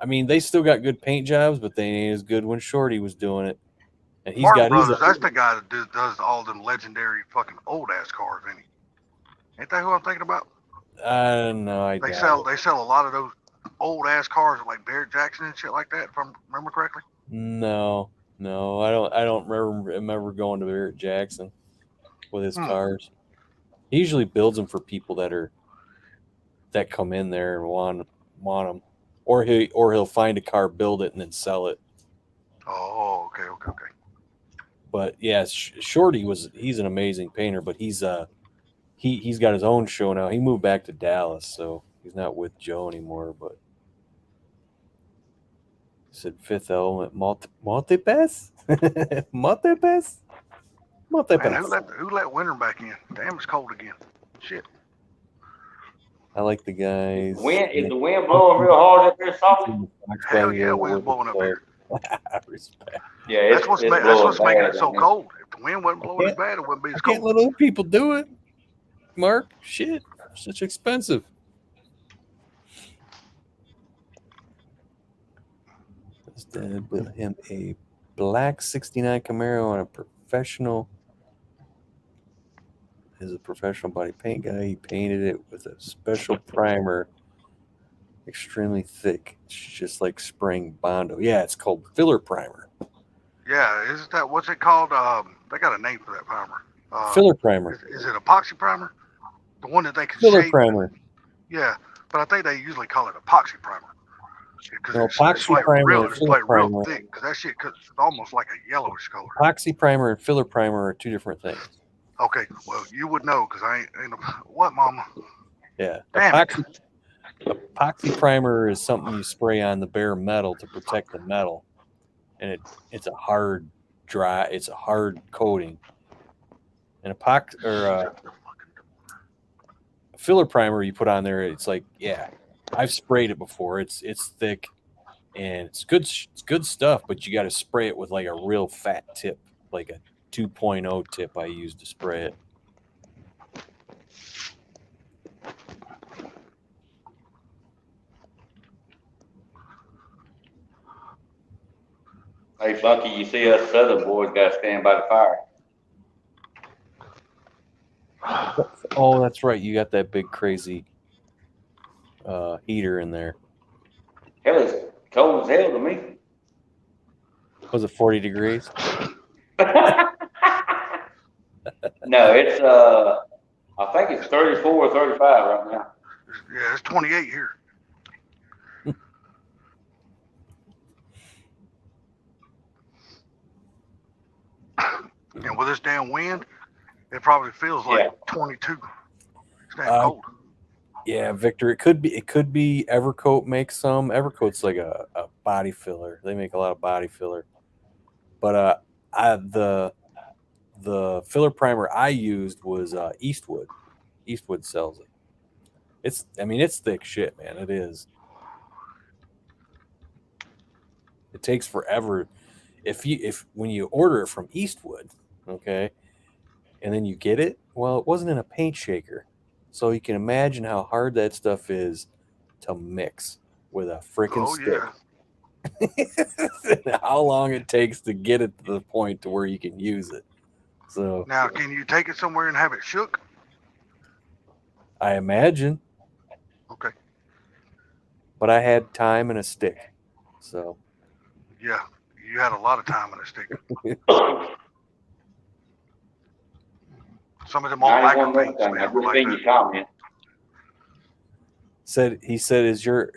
I mean, they still got good paint jobs, but they ain't as good when Shorty was doing it. And he's Martin got his Brothers, that's the guy that does all them legendary fucking old ass cars, ain't he? Ain't that who I'm thinking about? I don't know. I They doubt it. sell a lot of those old ass cars like Barrett Jackson and shit like that, if I remember correctly. No, I don't remember going to Barrett Jackson with his cars. He usually builds them for people that come in there and want them, or he'll find a car, build it, and then sell it. Oh, okay. But yeah, Shorty he's an amazing painter, but he's got his own show now. He moved back to Dallas, so he's not with Joe anymore. But he said Fifth Element Multipass. Man, who let winter back in? Damn, it's cold again. Shit. I like the guys. Is the wind blowing real hard up there, something? Hell yeah, wind's blowing up here. Respect. Yeah, That's what's making it so cold. If the wind wasn't blowing as bad, it wouldn't be I as can't cold. let other people do it. Mark, shit, such expensive. Instead, built him a black '69 Camaro on a professional. As a professional body paint guy, he painted it with a special primer, extremely thick. It's just like spraying Bondo. Yeah, it's called filler primer. Yeah, isn't that what's it called? They got a name for that primer. Filler primer. Is it epoxy primer? The one that they can Filler shape? primer. Yeah, but I think they usually call it epoxy primer. Because No, it's epoxy like primer real, and it's filler like real primer. thick. Because that shit, it's almost like a yellowish color. Epoxy primer and filler primer are two different things. Okay, well you would know because I ain't what, Mama? Yeah. Damn it. Epoxy primer is something you spray on the bare metal to protect the metal. And it's a hard coating. And filler primer you put on there, it's like, yeah, I've sprayed it before. It's thick and it's good stuff, but you got to spray it with like a real fat tip, like a 2.0 tip I use to spray it. Hey, Funky, you see us Southern boys got to stand by the fire. Oh, that's right. You got that big crazy heater in there. Hell, it's cold as hell to me. Was it 40 degrees? No, it's I think it's 34 or 35 right now. Yeah, it's 28 here. And with this damn wind, it probably feels like 22. It's damn cold. Yeah, Victor, it could be Evercoat makes some. Evercoat's like a body filler. They make a lot of body filler. But the filler primer I used was Eastwood. Eastwood sells it. It's thick shit, man. It is. It takes forever. When you order it from Eastwood, okay, and then you get it, well, it wasn't in a paint shaker. So you can imagine how hard that stuff is to mix with a freaking stick. Yeah. How long it takes to get it to the point to where you can use it. So now, can you take it somewhere and have it shook? I imagine. Okay. But I had time and a stick. So yeah, you had a lot of time and a stick. Some of them old lacquer paints, man, I've just seen your comment. He said, is your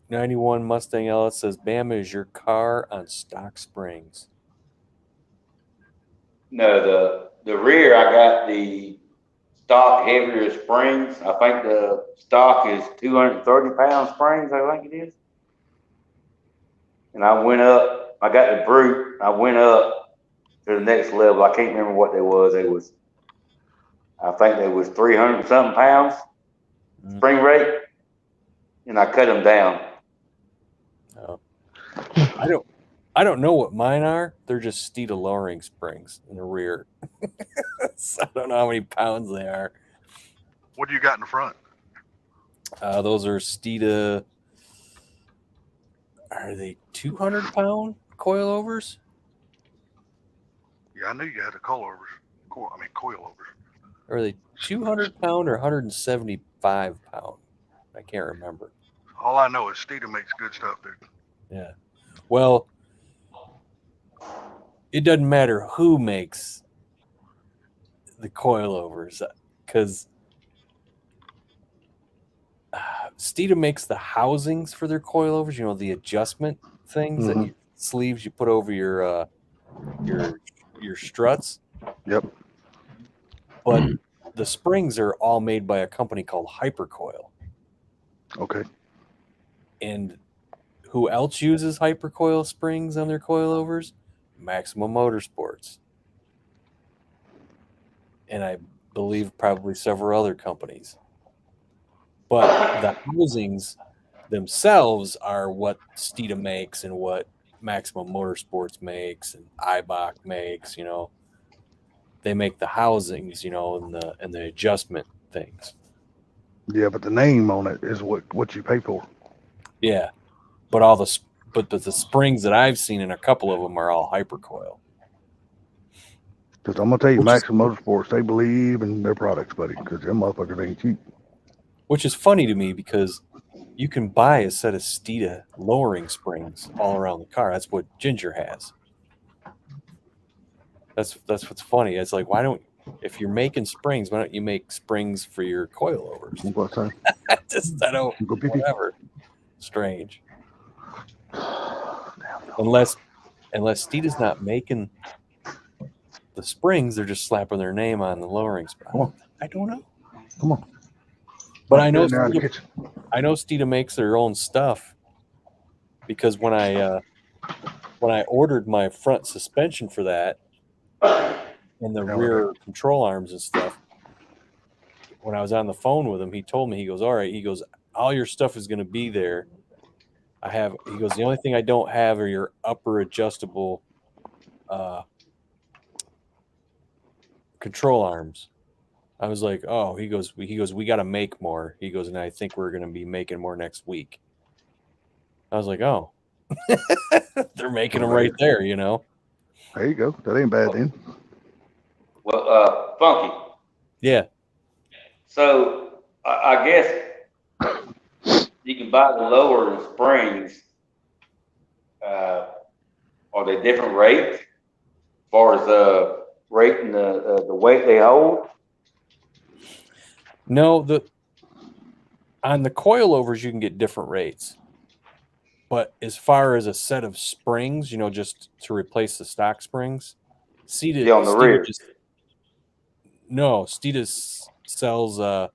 91 Mustang LS says Bama is your car on stock springs? No, the rear I got the stock heavier springs. I think the stock is 230-pound springs, I think it is. And I went up, I got the brute, I went up to the next level. I can't remember what they was. I think they was 300 something pounds spring rate, and I cut them down. Oh. I don't know what mine are. They're just Steeda lowering springs in the rear. So I don't know how many pounds they are. What do you got in the front? Those are Steeda. Are they 200-pound coilovers? Yeah, I knew you had the coilovers. Coilovers. Are they 200-pound or 175-pound? I can't remember. All I know is Steeda makes good stuff, dude. Yeah. Well, it doesn't matter who makes the coilovers, because Steeda makes the housings for their coilovers. You know, the adjustment things that sleeves you put over your struts. Yep. But the springs are all made by a company called Hypercoil. Okay. And who else uses Hypercoil springs on their coilovers? Maximum Motorsports. And I believe probably several other companies. But the housings themselves are what Steeda makes and what Maximum Motorsports makes and Eibach makes, you know. they make the housings, you know, and the adjustment things. Yeah, but the name on it is what you pay for. Yeah, but the springs that I've seen in a couple of them are all hypercoil. Because I'm gonna tell you, Which is- Maxim Motorsports, they believe in their products, buddy. Because them motherfuckers ain't cheap. Which is funny to me because you can buy a set of Steeda lowering springs all around the car. That's what Ginger has. That's what's funny. It's like, if you're making springs, why don't you make springs for your coilovers? What's that? I don't, Go pee-pee. whatever. Strange. Unless Steeda's not making the springs, they're just slapping their name on the lowering spring. Come on. I don't know. Come on. But I know Get in there in the kitchen. Steeda makes their own stuff because when I ordered my front suspension for that and the rear control arms and stuff, when I was on the phone with him, he told me, he goes, all right, he goes, all your stuff is going to be there. He goes, the only thing I don't have are your upper adjustable control arms. I was like, oh, he goes, we got to make more. He goes, and I think we're going to be making more next week. I was like, oh, they're making them right there, you know? There you go. That ain't bad then. Well, Funky. Yeah. So I guess you can buy the lower springs. Are they different rates as far as rating the weight they hold? No, on the coilovers you can get different rates. But as far as a set of springs, you know, just to replace the stock springs, Steeda on the rear. Steeda sells a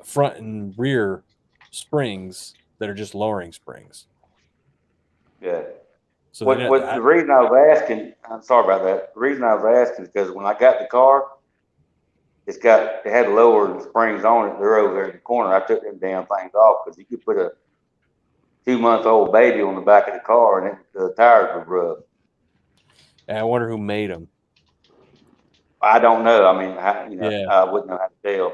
front and rear springs that are just lowering springs. Yeah. So the reason I was asking, I'm sorry about that. The reason I was asking is because when I got the car, it had lower springs on it. They're over there in the corner. I took them damn things off because you could put a 2-month-old baby on the back of the car and the tires would rub. And I wonder who made them. I don't know. I mean, I wouldn't know how to tell.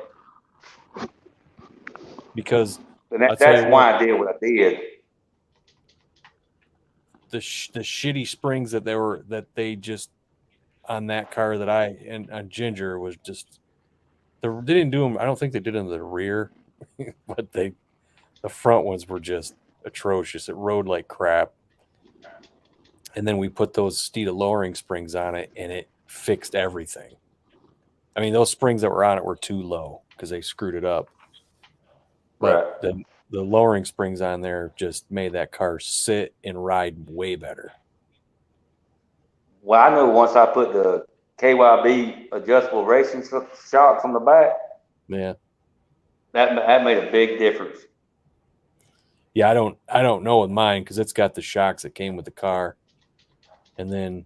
Because that's why I did what I did. The shitty springs that they just on that car that and on Ginger was just they didn't do them. I don't think they did them in the rear, but the front ones were just atrocious. It rode like crap. And then we put those Steeda lowering springs on it, and it fixed everything. I mean, those springs that were on it were too low because they screwed it up. But the lowering springs on there just made that car sit and ride way better. Well, I know once I put the KYB adjustable racing shocks on the back. Yeah. That made a big difference. Yeah, I don't know with mine because it's got the shocks that came with the car. And then,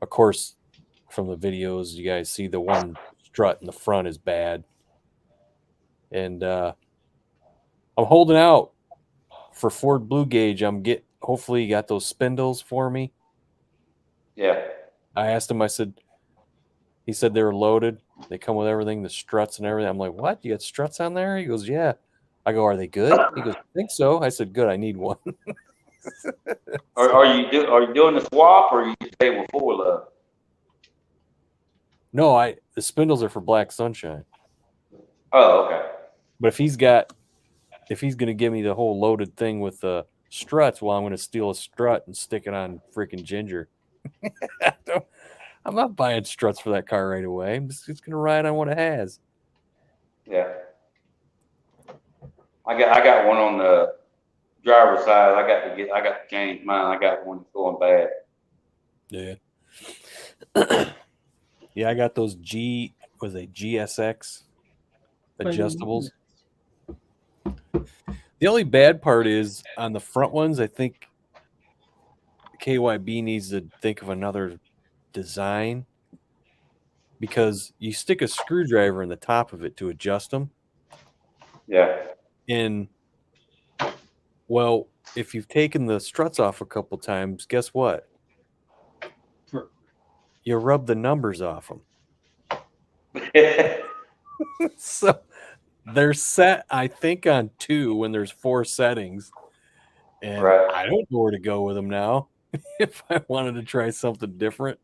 of course, from the videos, you guys see the one strut in the front is bad. And I'm holding out for Ford Blue Gauge. Hopefully you got those spindles for me. Yeah. I asked him, he said they were loaded. They come with everything, the struts and everything. I'm like, what? You got struts on there? He goes, yeah. I go, are they good? He goes, I think so. I said, good. I need one. Are you doing the swap or you stay with Ford Love? No, the spindles are for Black Sunshine. Oh, okay. But if he's going to give me the whole loaded thing with the struts, well, I'm going to steal a strut and stick it on freaking Ginger. I'm not buying struts for that car right away. I'm just going to ride on what it has. Yeah. I got one on the driver's side. I got to change mine. I got one that's going bad. Yeah. Yeah, I got those GSX adjustables. The only bad part is on the front ones, I think KYB needs to think of another design because you stick a screwdriver in the top of it to adjust them. Yeah. And well, if you've taken the struts off a couple times, guess what? you rub the numbers off them. Yeah. So they're set, I think, on 2 when there's 4 settings. And Right. I don't know where to go with them now if I wanted to try something different.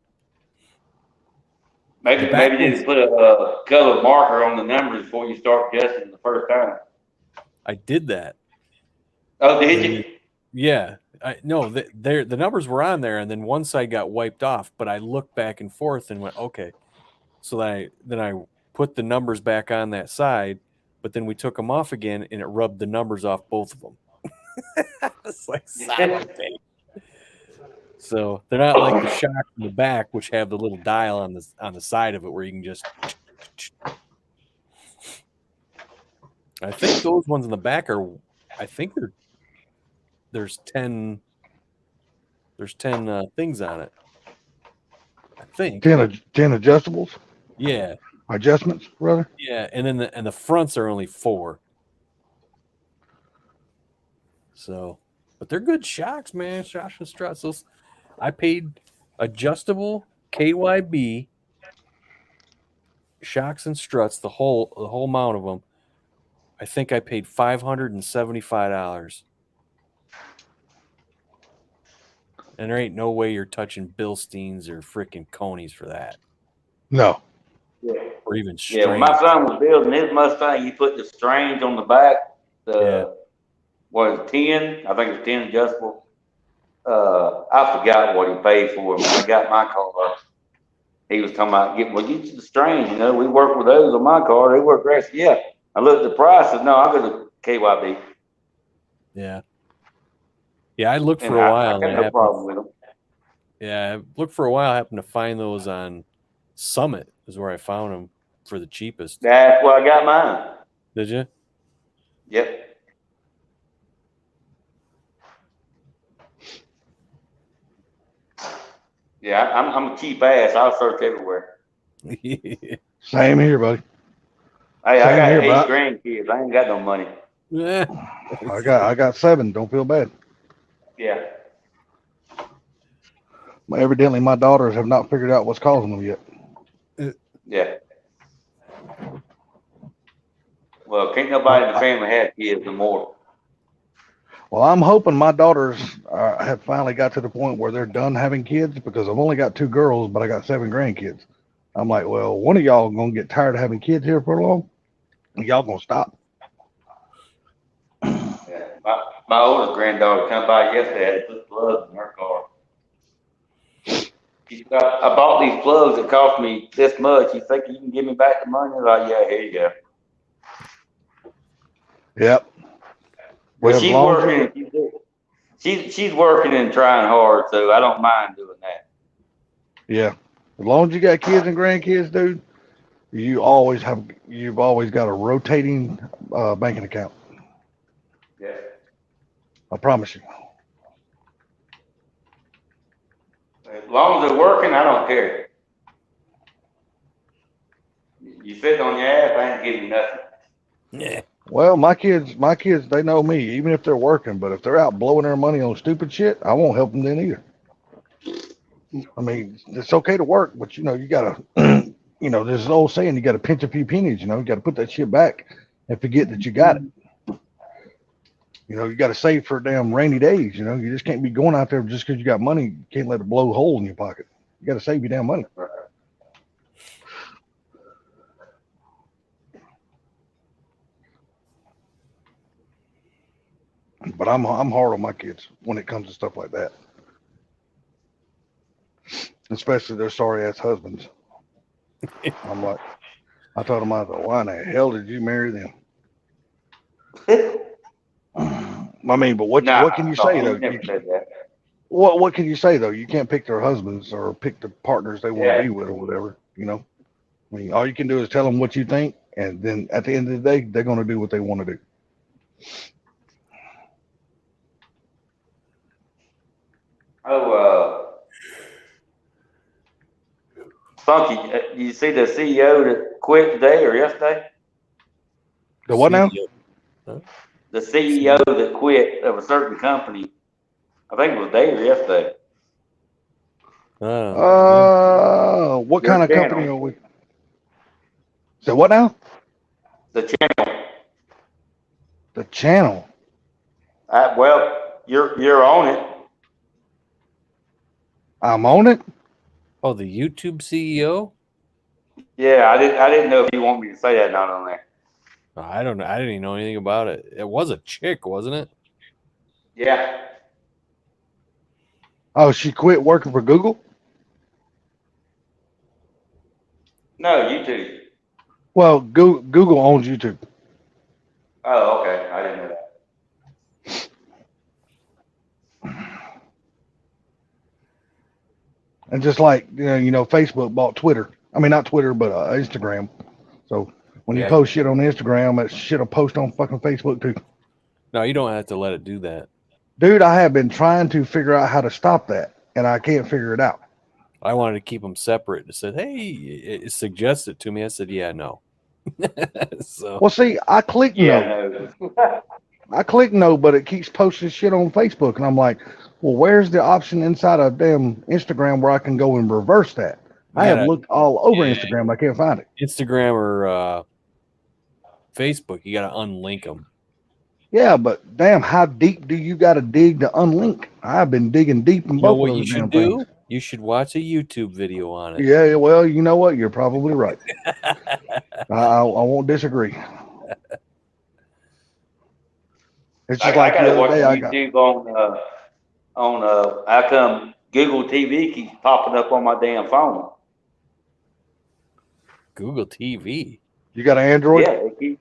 Maybe The back you ones- just put a colored marker on the numbers before you start adjusting the first time. I did that. Oh, did you? Yeah. The numbers were on there, and then one side got wiped off, but I looked back and forth and went, okay. So then I put the numbers back on that side, but then we took them off again, and it rubbed the numbers off both of them. It's like, son of a bitch. So they're not like the shocks in the back, which have the little dial on the side of it where you can just. I think those ones in the back are. I think there's 10. There's 10 things on it. I think 10 adjustables, Yeah, adjustments, rather. yeah, and then the fronts are only 4. So, but they're good shocks, man. Shocks and struts. Those, I paid adjustable KYB shocks and struts, the whole amount of them. I think I paid $575. And there ain't no way you're touching Bilsteins or freaking Conies for that, No. Yeah. or even Yeah, when Strange. my son was building his Mustang, he put the strange on the back. What is it, 10? I think it's 10 adjustable. I forgot what he paid for it. When I got my car, he was talking about get the strange. You know, we work with those on my car. They work great. Yeah. I looked at the price. I said, no, I'll go to KYB. Yeah. Yeah, I looked And for a while. I got no problem with them. Yeah, I looked for a while. I happened to find those on Summit is where I found them for the cheapest. That's where I got mine. Did you? Yep. Yeah, I'm a cheap ass. I'll search everywhere. Same here, buddy. Hey, I Same got here, 8 bud. grandkids. I ain't got no money. Yeah. I got 7. Don't feel bad. Yeah. Evidently, my daughters have not figured out what's causing them yet. Yeah. Well, can't nobody in the family have kids no more. Well, I'm hoping my daughters have finally got to the point where they're done having kids, because I've only got 2 girls, but I got 7 grandkids. I'm like, well, one of y'all gonna get tired of having kids here for long. Y'all gonna stop. Yeah. My oldest granddaughter come by yesterday, had to put plugs in her car. She said, I bought these plugs that cost me this much. You think you can give me back the money? I was like, yeah, here you go. Yep. Well, As she's long as working. She's working and trying hard, so I don't mind doing that. Yeah. As long as you got kids and grandkids, dude, you've always got a rotating banking account. Yeah. I promise you. As long as they're working, I don't care. You sitting on your ass, I ain't giving you nothing. Yeah. Well, my kids, they know me, even if they're working. But if they're out blowing their money on stupid shit, I won't help them then either. I mean, it's okay to work, but you gotta, there's an old saying, you gotta pinch a few pennies. You gotta put that shit back and forget that you got it. You gotta save for damn rainy days. You just can't be going out there just because you got money. You can't let it blow a hole in your pocket. You gotta save your damn money. But I'm hard on my kids when it comes to stuff like that, especially their sorry ass husbands. I'm like, I told them, I thought, why in the hell did you marry them? I mean, but what can you say though? What can you say though? You can't pick their husbands or pick the partners they want to be with or whatever. I mean, all you can do is tell them what you think, and then at the end of the day, they're going to do what they want to do. Funky, you see the CEO that quit today or yesterday? The what now? The CEO that quit of a certain company. I think it was today or yesterday. What Your kind of channel. company are we? So what now? The channel. The channel. Well, you're on it. I'm on it. Oh, the YouTube CEO? Yeah, I didn't know if you want me to say that not on there. I don't know. I didn't even know anything about it. It was a chick, wasn't it? Yeah. Oh, she quit working for Google? No, YouTube. Well, Google owns YouTube. Oh, okay. I didn't know that. And just like, Facebook bought Twitter. I mean, not Twitter, but Instagram. So when you Yeah. post shit on Instagram, that shit will post on fucking Facebook too. No, you don't have to let it do that. Dude, I have been trying to figure out how to stop that, and I can't figure it out. I wanted to keep them separate. It said, hey, it suggested to me. I said, yeah, no. So Well, see, I click no. Yeah, no. I click no, but it keeps posting shit on Facebook, and I'm like, well, where's the option inside of damn Instagram where I can go and reverse that? I have looked all over Instagram. I can't find it. Instagram or Facebook, you got to unlink them. Yeah, but damn, how deep do you got to dig to unlink? I've been digging deep in You know both what of you those should damn do? things. You should watch a YouTube video on it. Yeah, well, you know what? You're probably right. I won't disagree. It's just like I the gotta watch other day. I got YouTube on how come Google TV keeps popping up on my damn phone? Google TV. you got an Android? Yeah,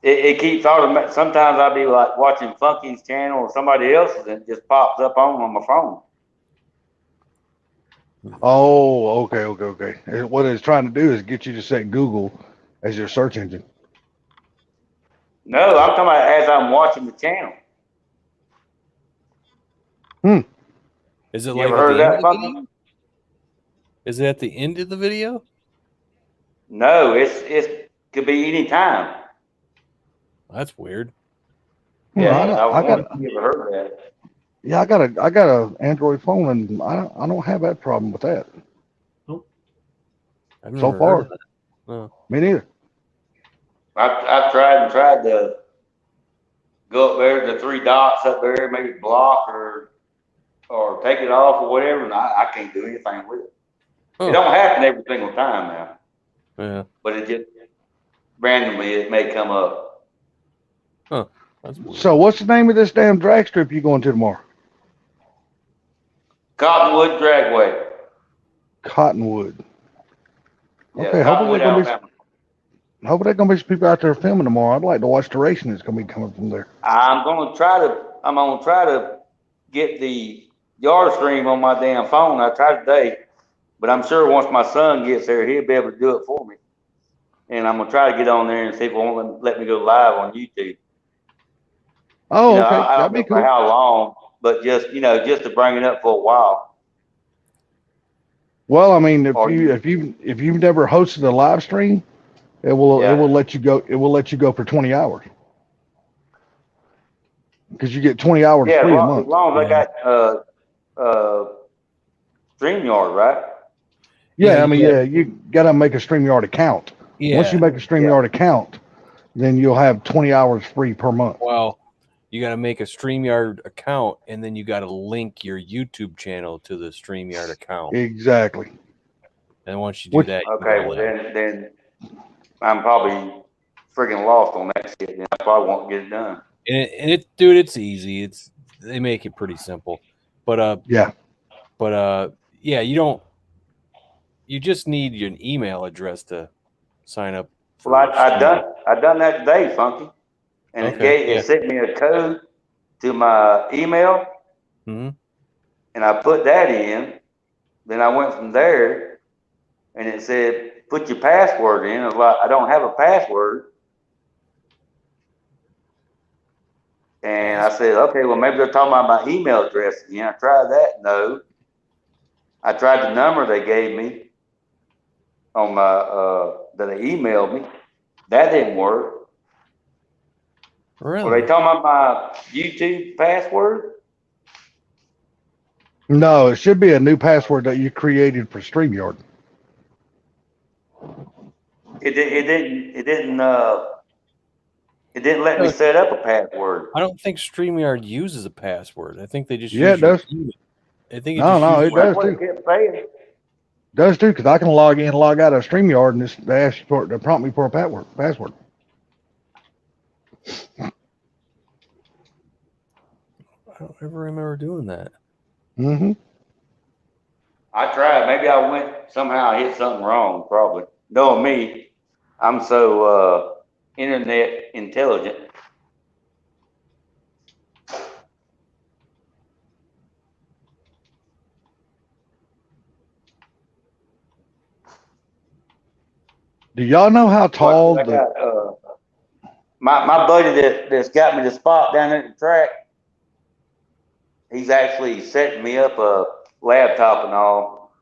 it keeps automatic. Sometimes I'll be like watching Funky's channel or somebody else's, and it just pops up on my phone. Oh, okay. What it's trying to do is get you to set Google as your search engine. No, I'm talking about as I'm watching the channel. Is it You like ever at heard the of end that, of the Funky? video? Is it at the end of the video? No, it's could be any time. That's weird. Yeah, I got you ever heard of that? yeah, I got a Android phone, and I don't have that problem with that. I've So never far. heard of that. No. Me neither. I've tried to go up there, the three dots up there, maybe block or take it off or whatever, and I can't do anything with it. Huh. It don't happen every single time now, Yeah. but it just randomly it may come up. That's weird. So what's the name of this damn drag strip you going to tomorrow? Cottonwood Dragway. Cottonwood. Yeah, Okay, Cottonwood, Alabama. hopefully there's gonna be some people out there filming tomorrow. I'd like to watch the racing that's gonna be coming from there. I'm gonna try to get the yard stream on my damn phone. I tried today, but I'm sure once my son gets there, he'll be able to do it for me. And I'm gonna try to get on there and see if it won't let me go live on YouTube. Oh, okay, I that'd don't be know for cool. how long, but just to bring it up for a while. Well, I mean, if Or you've never hosted a live stream, it will let you go. It will let you go for 20 hours because you get 20 hours Yeah, free a as month. long as I got StreamYard, right? Yeah, I mean, you gotta make a StreamYard account. Yeah. Once you make a StreamYard account, then you'll have 20 hours free per month. Well, you got to make a StreamYard account, and then you got to link your YouTube channel to the StreamYard account. Exactly. And once you do that, you Okay, can well go then I'm probably freaking lost on that shit. Then I probably won't get it done. and dude, it's easy. They make it pretty simple. But Yeah. yeah, you just need an email address to sign up for. Well, I done that today, Funky, and it sent me a code to my email, Mhm. and I put that in. Then I went from there, and it said put your password in. I was like, I don't have a password, and I said, okay, well maybe they're talking about my email address again. I tried that, no. I tried the number they gave me on my that they emailed me. That didn't work. Really? Were they talking about my YouTube password? No, it should be a new password that you created for StreamYard. It didn't let me set up a password. I don't think StreamYard uses a password. I think they just Yeah, use it does. your email. I think No, it That's does what too. it kept saying. Does too, because I can log in, log out of StreamYard, and they ask you for they prompt me for a password. I don't ever remember doing that. Mm-hmm. I tried. Maybe I went somehow. I hit something wrong. Probably. Knowing me, I'm so internet intelligent. Do y'all know how tall I got my buddy that's got me the spot down at the track. He's actually setting me up a laptop and all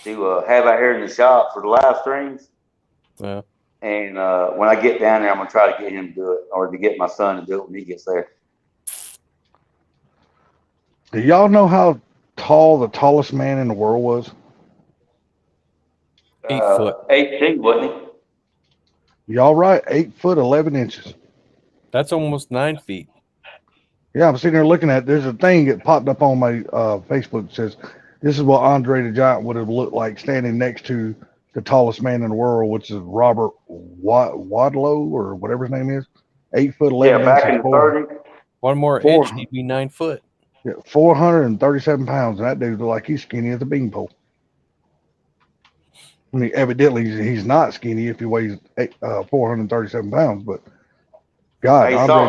to have out here in the shop for the live streams. Yeah. And when I get down there, I'm gonna try to get him to do it, or to get my son to do it when he gets there. Do y'all know how tall the tallest man in the world was? 8 foot. 18, wasn't he? Y'all right? 8 foot 11 inches. That's almost 9 feet. Yeah, I'm sitting there looking at. There's a thing that popped up on my Facebook that says this is what Andre the Giant would have looked like standing next to the tallest man in the world, which is Robert Wadlow or whatever his name is. 8 foot 11 Yeah, back in inches. the 30s. One more inch, he'd be 9 foot. 437 pounds, and that dude look like he's skinny as a beanpole. I mean, evidently he's not skinny if he weighs 437 pounds, but God, Hey, Andre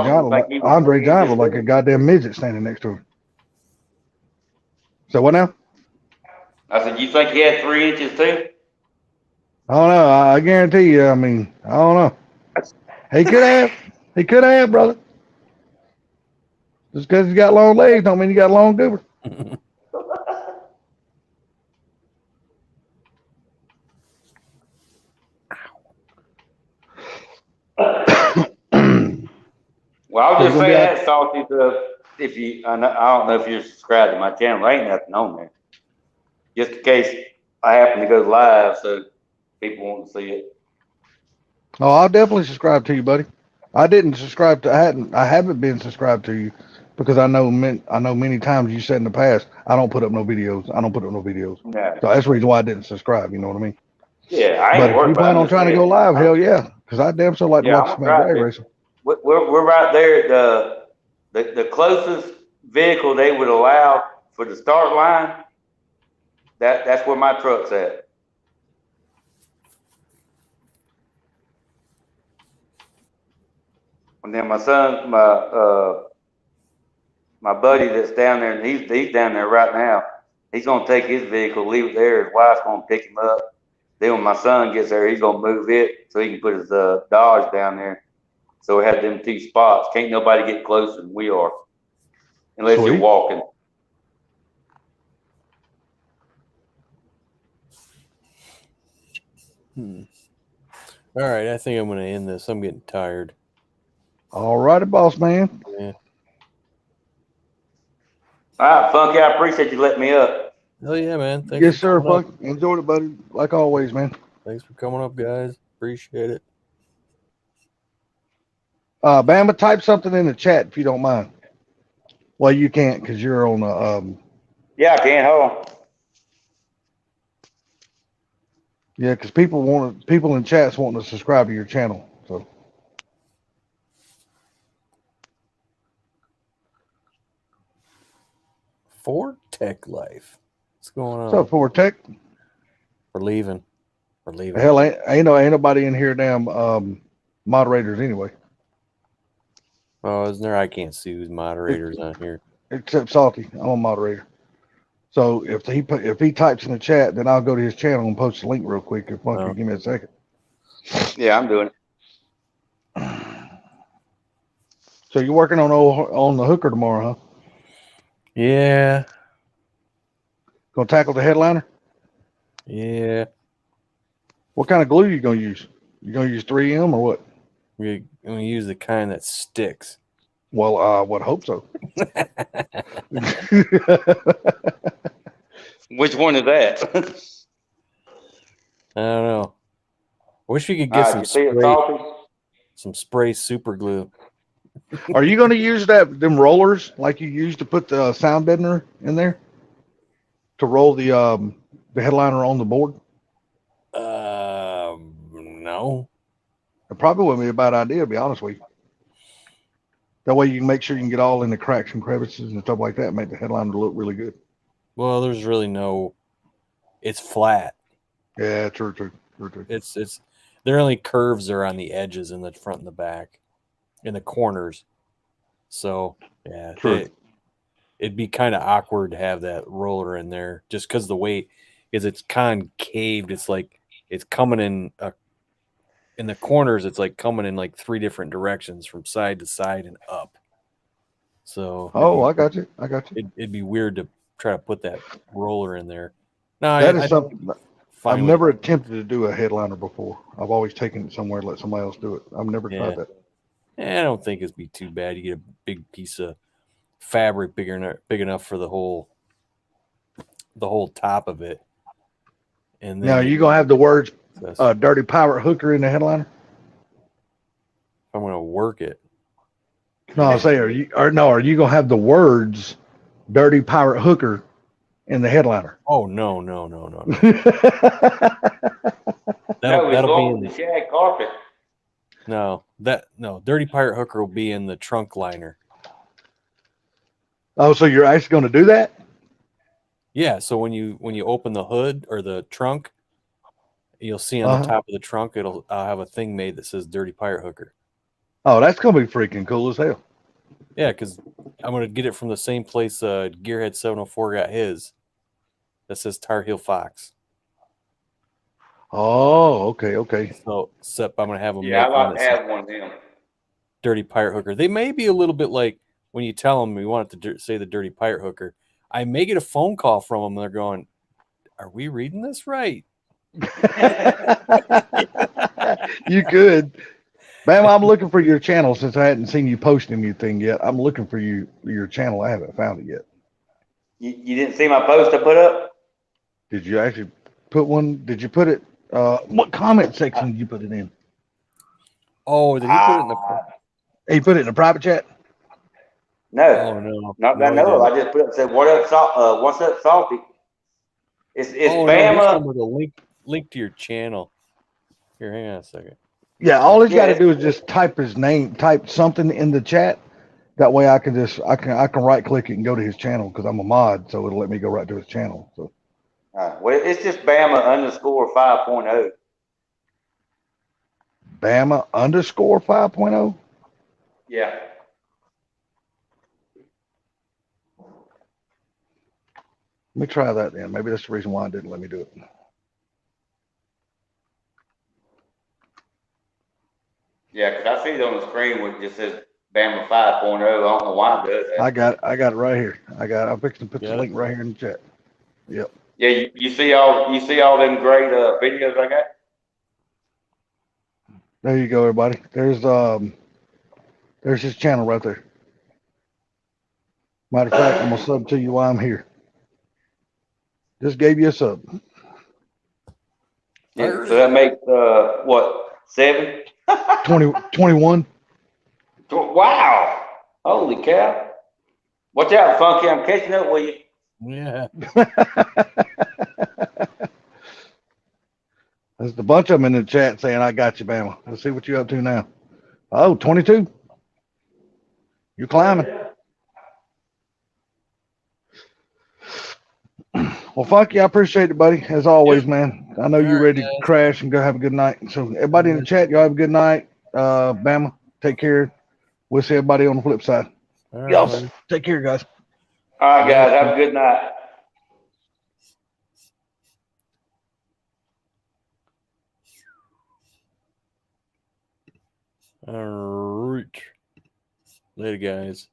Giant looked like a goddamn midget standing next to him. So what now? I said, you think he had 3 inches too? I don't know. I guarantee you. I mean, I don't know. He could have. He could have, brother. Just because he's got long legs don't mean he got a long goober. Well, I'll just say that, Salty. If you, I don't know if you're subscribed to my channel. There ain't nothing on there. Just in case I happen to go live, so people want to see it. Oh, I'll definitely subscribe to you, buddy. I didn't subscribe to. I haven't been subscribed to you because I know many times you said in the past I don't put up no videos. No. So that's the reason why I didn't subscribe. You know what I mean? Yeah, I But ain't if you worried plan about it. on trying to go live, hell yeah, because I damn sure like to Yeah, watch I'm some gonna try drag to. racing. We're right there at the closest vehicle they would allow for the start line. That's where my truck's at. And then my son, my buddy that's down there, and he's down there right now. He's gonna take his vehicle, leave it there. His wife's gonna pick him up. Then when my son gets there, he's gonna move it so he can put his Dodge down there. So we have them 2 spots. Can't nobody get closer than we are, unless you're Sweet. walking. All right, I think I'm going to end this. I'm getting tired. All righty, boss man. Yeah. All right, Funky, I appreciate you letting me up. Hell yeah, man. Thanks Yes, for sir. coming up. Fuck. Enjoyed it, buddy. Like always, man. Thanks for coming up, guys. Appreciate it. Bama, type something in the chat if you don't mind. Well, you can't because you're on the Yeah, I can. Hold on. yeah, because people in chats wanting to subscribe to your channel. So Ford Tech Life. What's going on? what's up, Ford Tech? We're leaving. We're leaving. Hell, ain't nobody in here damn moderators anyway, Oh, isn't there? I can't see who's moderators on here. except Salty. I'm a moderator. So if he types in the chat, then I'll go to his channel and post the link real quick. If Funky, Oh. give me a second. Yeah, I'm doing it. So you're working on the hooker tomorrow, huh? Yeah. Gonna tackle the headliner? Yeah. What kind of glue you gonna use? You gonna use 3M or what? We're going to use the kind that sticks. Well, I would hope so. Which one is that? I don't know. I wish we could All get right, you see it salty? some spray super glue. Are you going to use them rollers like you used to put the sound deadener in there to roll the headliner on the board? No. It probably wouldn't be a bad idea, to be honest with you. That way you can make sure you can get all in the cracks and crevices and stuff like that, and make the headliner look really good. Well, there's really no. It's flat. Yeah, true. It's their only curves are on the edges in the front and the back, in the corners. So yeah, True. it'd be kind of awkward to have that roller in there just because the weight is it's concaved. It's like it's coming in the corners. It's like coming in like 3 different directions from side to side and up. So I got you. It'd be weird to try to put that roller in there. No, That is I something fine I've with never it. attempted to do a headliner before. I've always taken it somewhere and let somebody else do it. I've never Yeah. tried that. I don't think it'd be too bad. You get a big piece of fabric big enough for the whole top of it. And then Now, are you going to have the words I'm Dirty Pirate Hooker in the headliner? going to work it. No, I'll say, are you going to have the words Dirty Pirate Hooker in the headliner? Oh no. No, it's That'll be going in with the shag carpet. no. Dirty Pirate Hooker will be in the trunk liner. Oh, so you're actually going to do that? Yeah, so when you open the hood or the trunk, you'll see on the top of the trunk I'll have a thing made that says Dirty Pirate Hooker. Oh, that's going to be freaking cool as hell. Yeah, because I'm gonna get it from the same place Gearhead 704 got his. That says Tar Heel Fox. Oh, okay. So, except I'm gonna have them Yeah, I make one like to that says have one of them. Dirty Pirate Hooker. They may be a little bit like when you tell them we want it to say the Dirty Pirate Hooker. I may get a phone call from them and they're going, "Are we reading this right?" You could. Bam, I'm looking for your channel since I hadn't seen you post anything yet. I'm looking for your channel. I haven't found it yet. You didn't see my post I put up? Did you actually put one? Did you put it? What comment section did you put it in? Oh, did he put it in the? He put it in the private chat? No, Oh no, not that I he know of. didn't. I just put up and said, what's up, Salty? It's Oh, no, he's Bama. talking about the link to your channel. Here, hang on a second. Yeah, all he's got to Yeah. do is just type his name, type something in the chat. That way I can right click it and go to his channel because I'm a mod, so it'll let me go right to his channel. So Well, it's just Bama _ 5.0. Bama _ 5.0. Yeah. Let me try that then. Maybe that's the reason why it didn't let me do it. Yeah, because I see it on the screen where it just says Bama 5.0. I don't know why it does that. I got it right here. I'm fixing to put the Got it? link right here in the chat. Yep. Yeah, you see all them great videos I got? There you go, everybody. There's his channel right there. Matter of fact, I'm gonna sub to you while I'm here. Just gave you a sub. Yeah, so that makes what, 7? 21. Wow! Holy cow! Watch out, Funky! I'm catching up with you. Yeah. There's a bunch of them in the chat saying, I got you, Bama. Let's see what you're up to now. Oh, 22. You're climbing. Well, Funky, I appreciate it, buddy. As always, man. I know you're ready to crash and go have a good night. So everybody in the chat, y'all have a good night. Bama, take care. We'll see everybody on the flip side. All right, Y'all buddy. take care, guys. All right, guys. Have a good night. All right. Later, guys.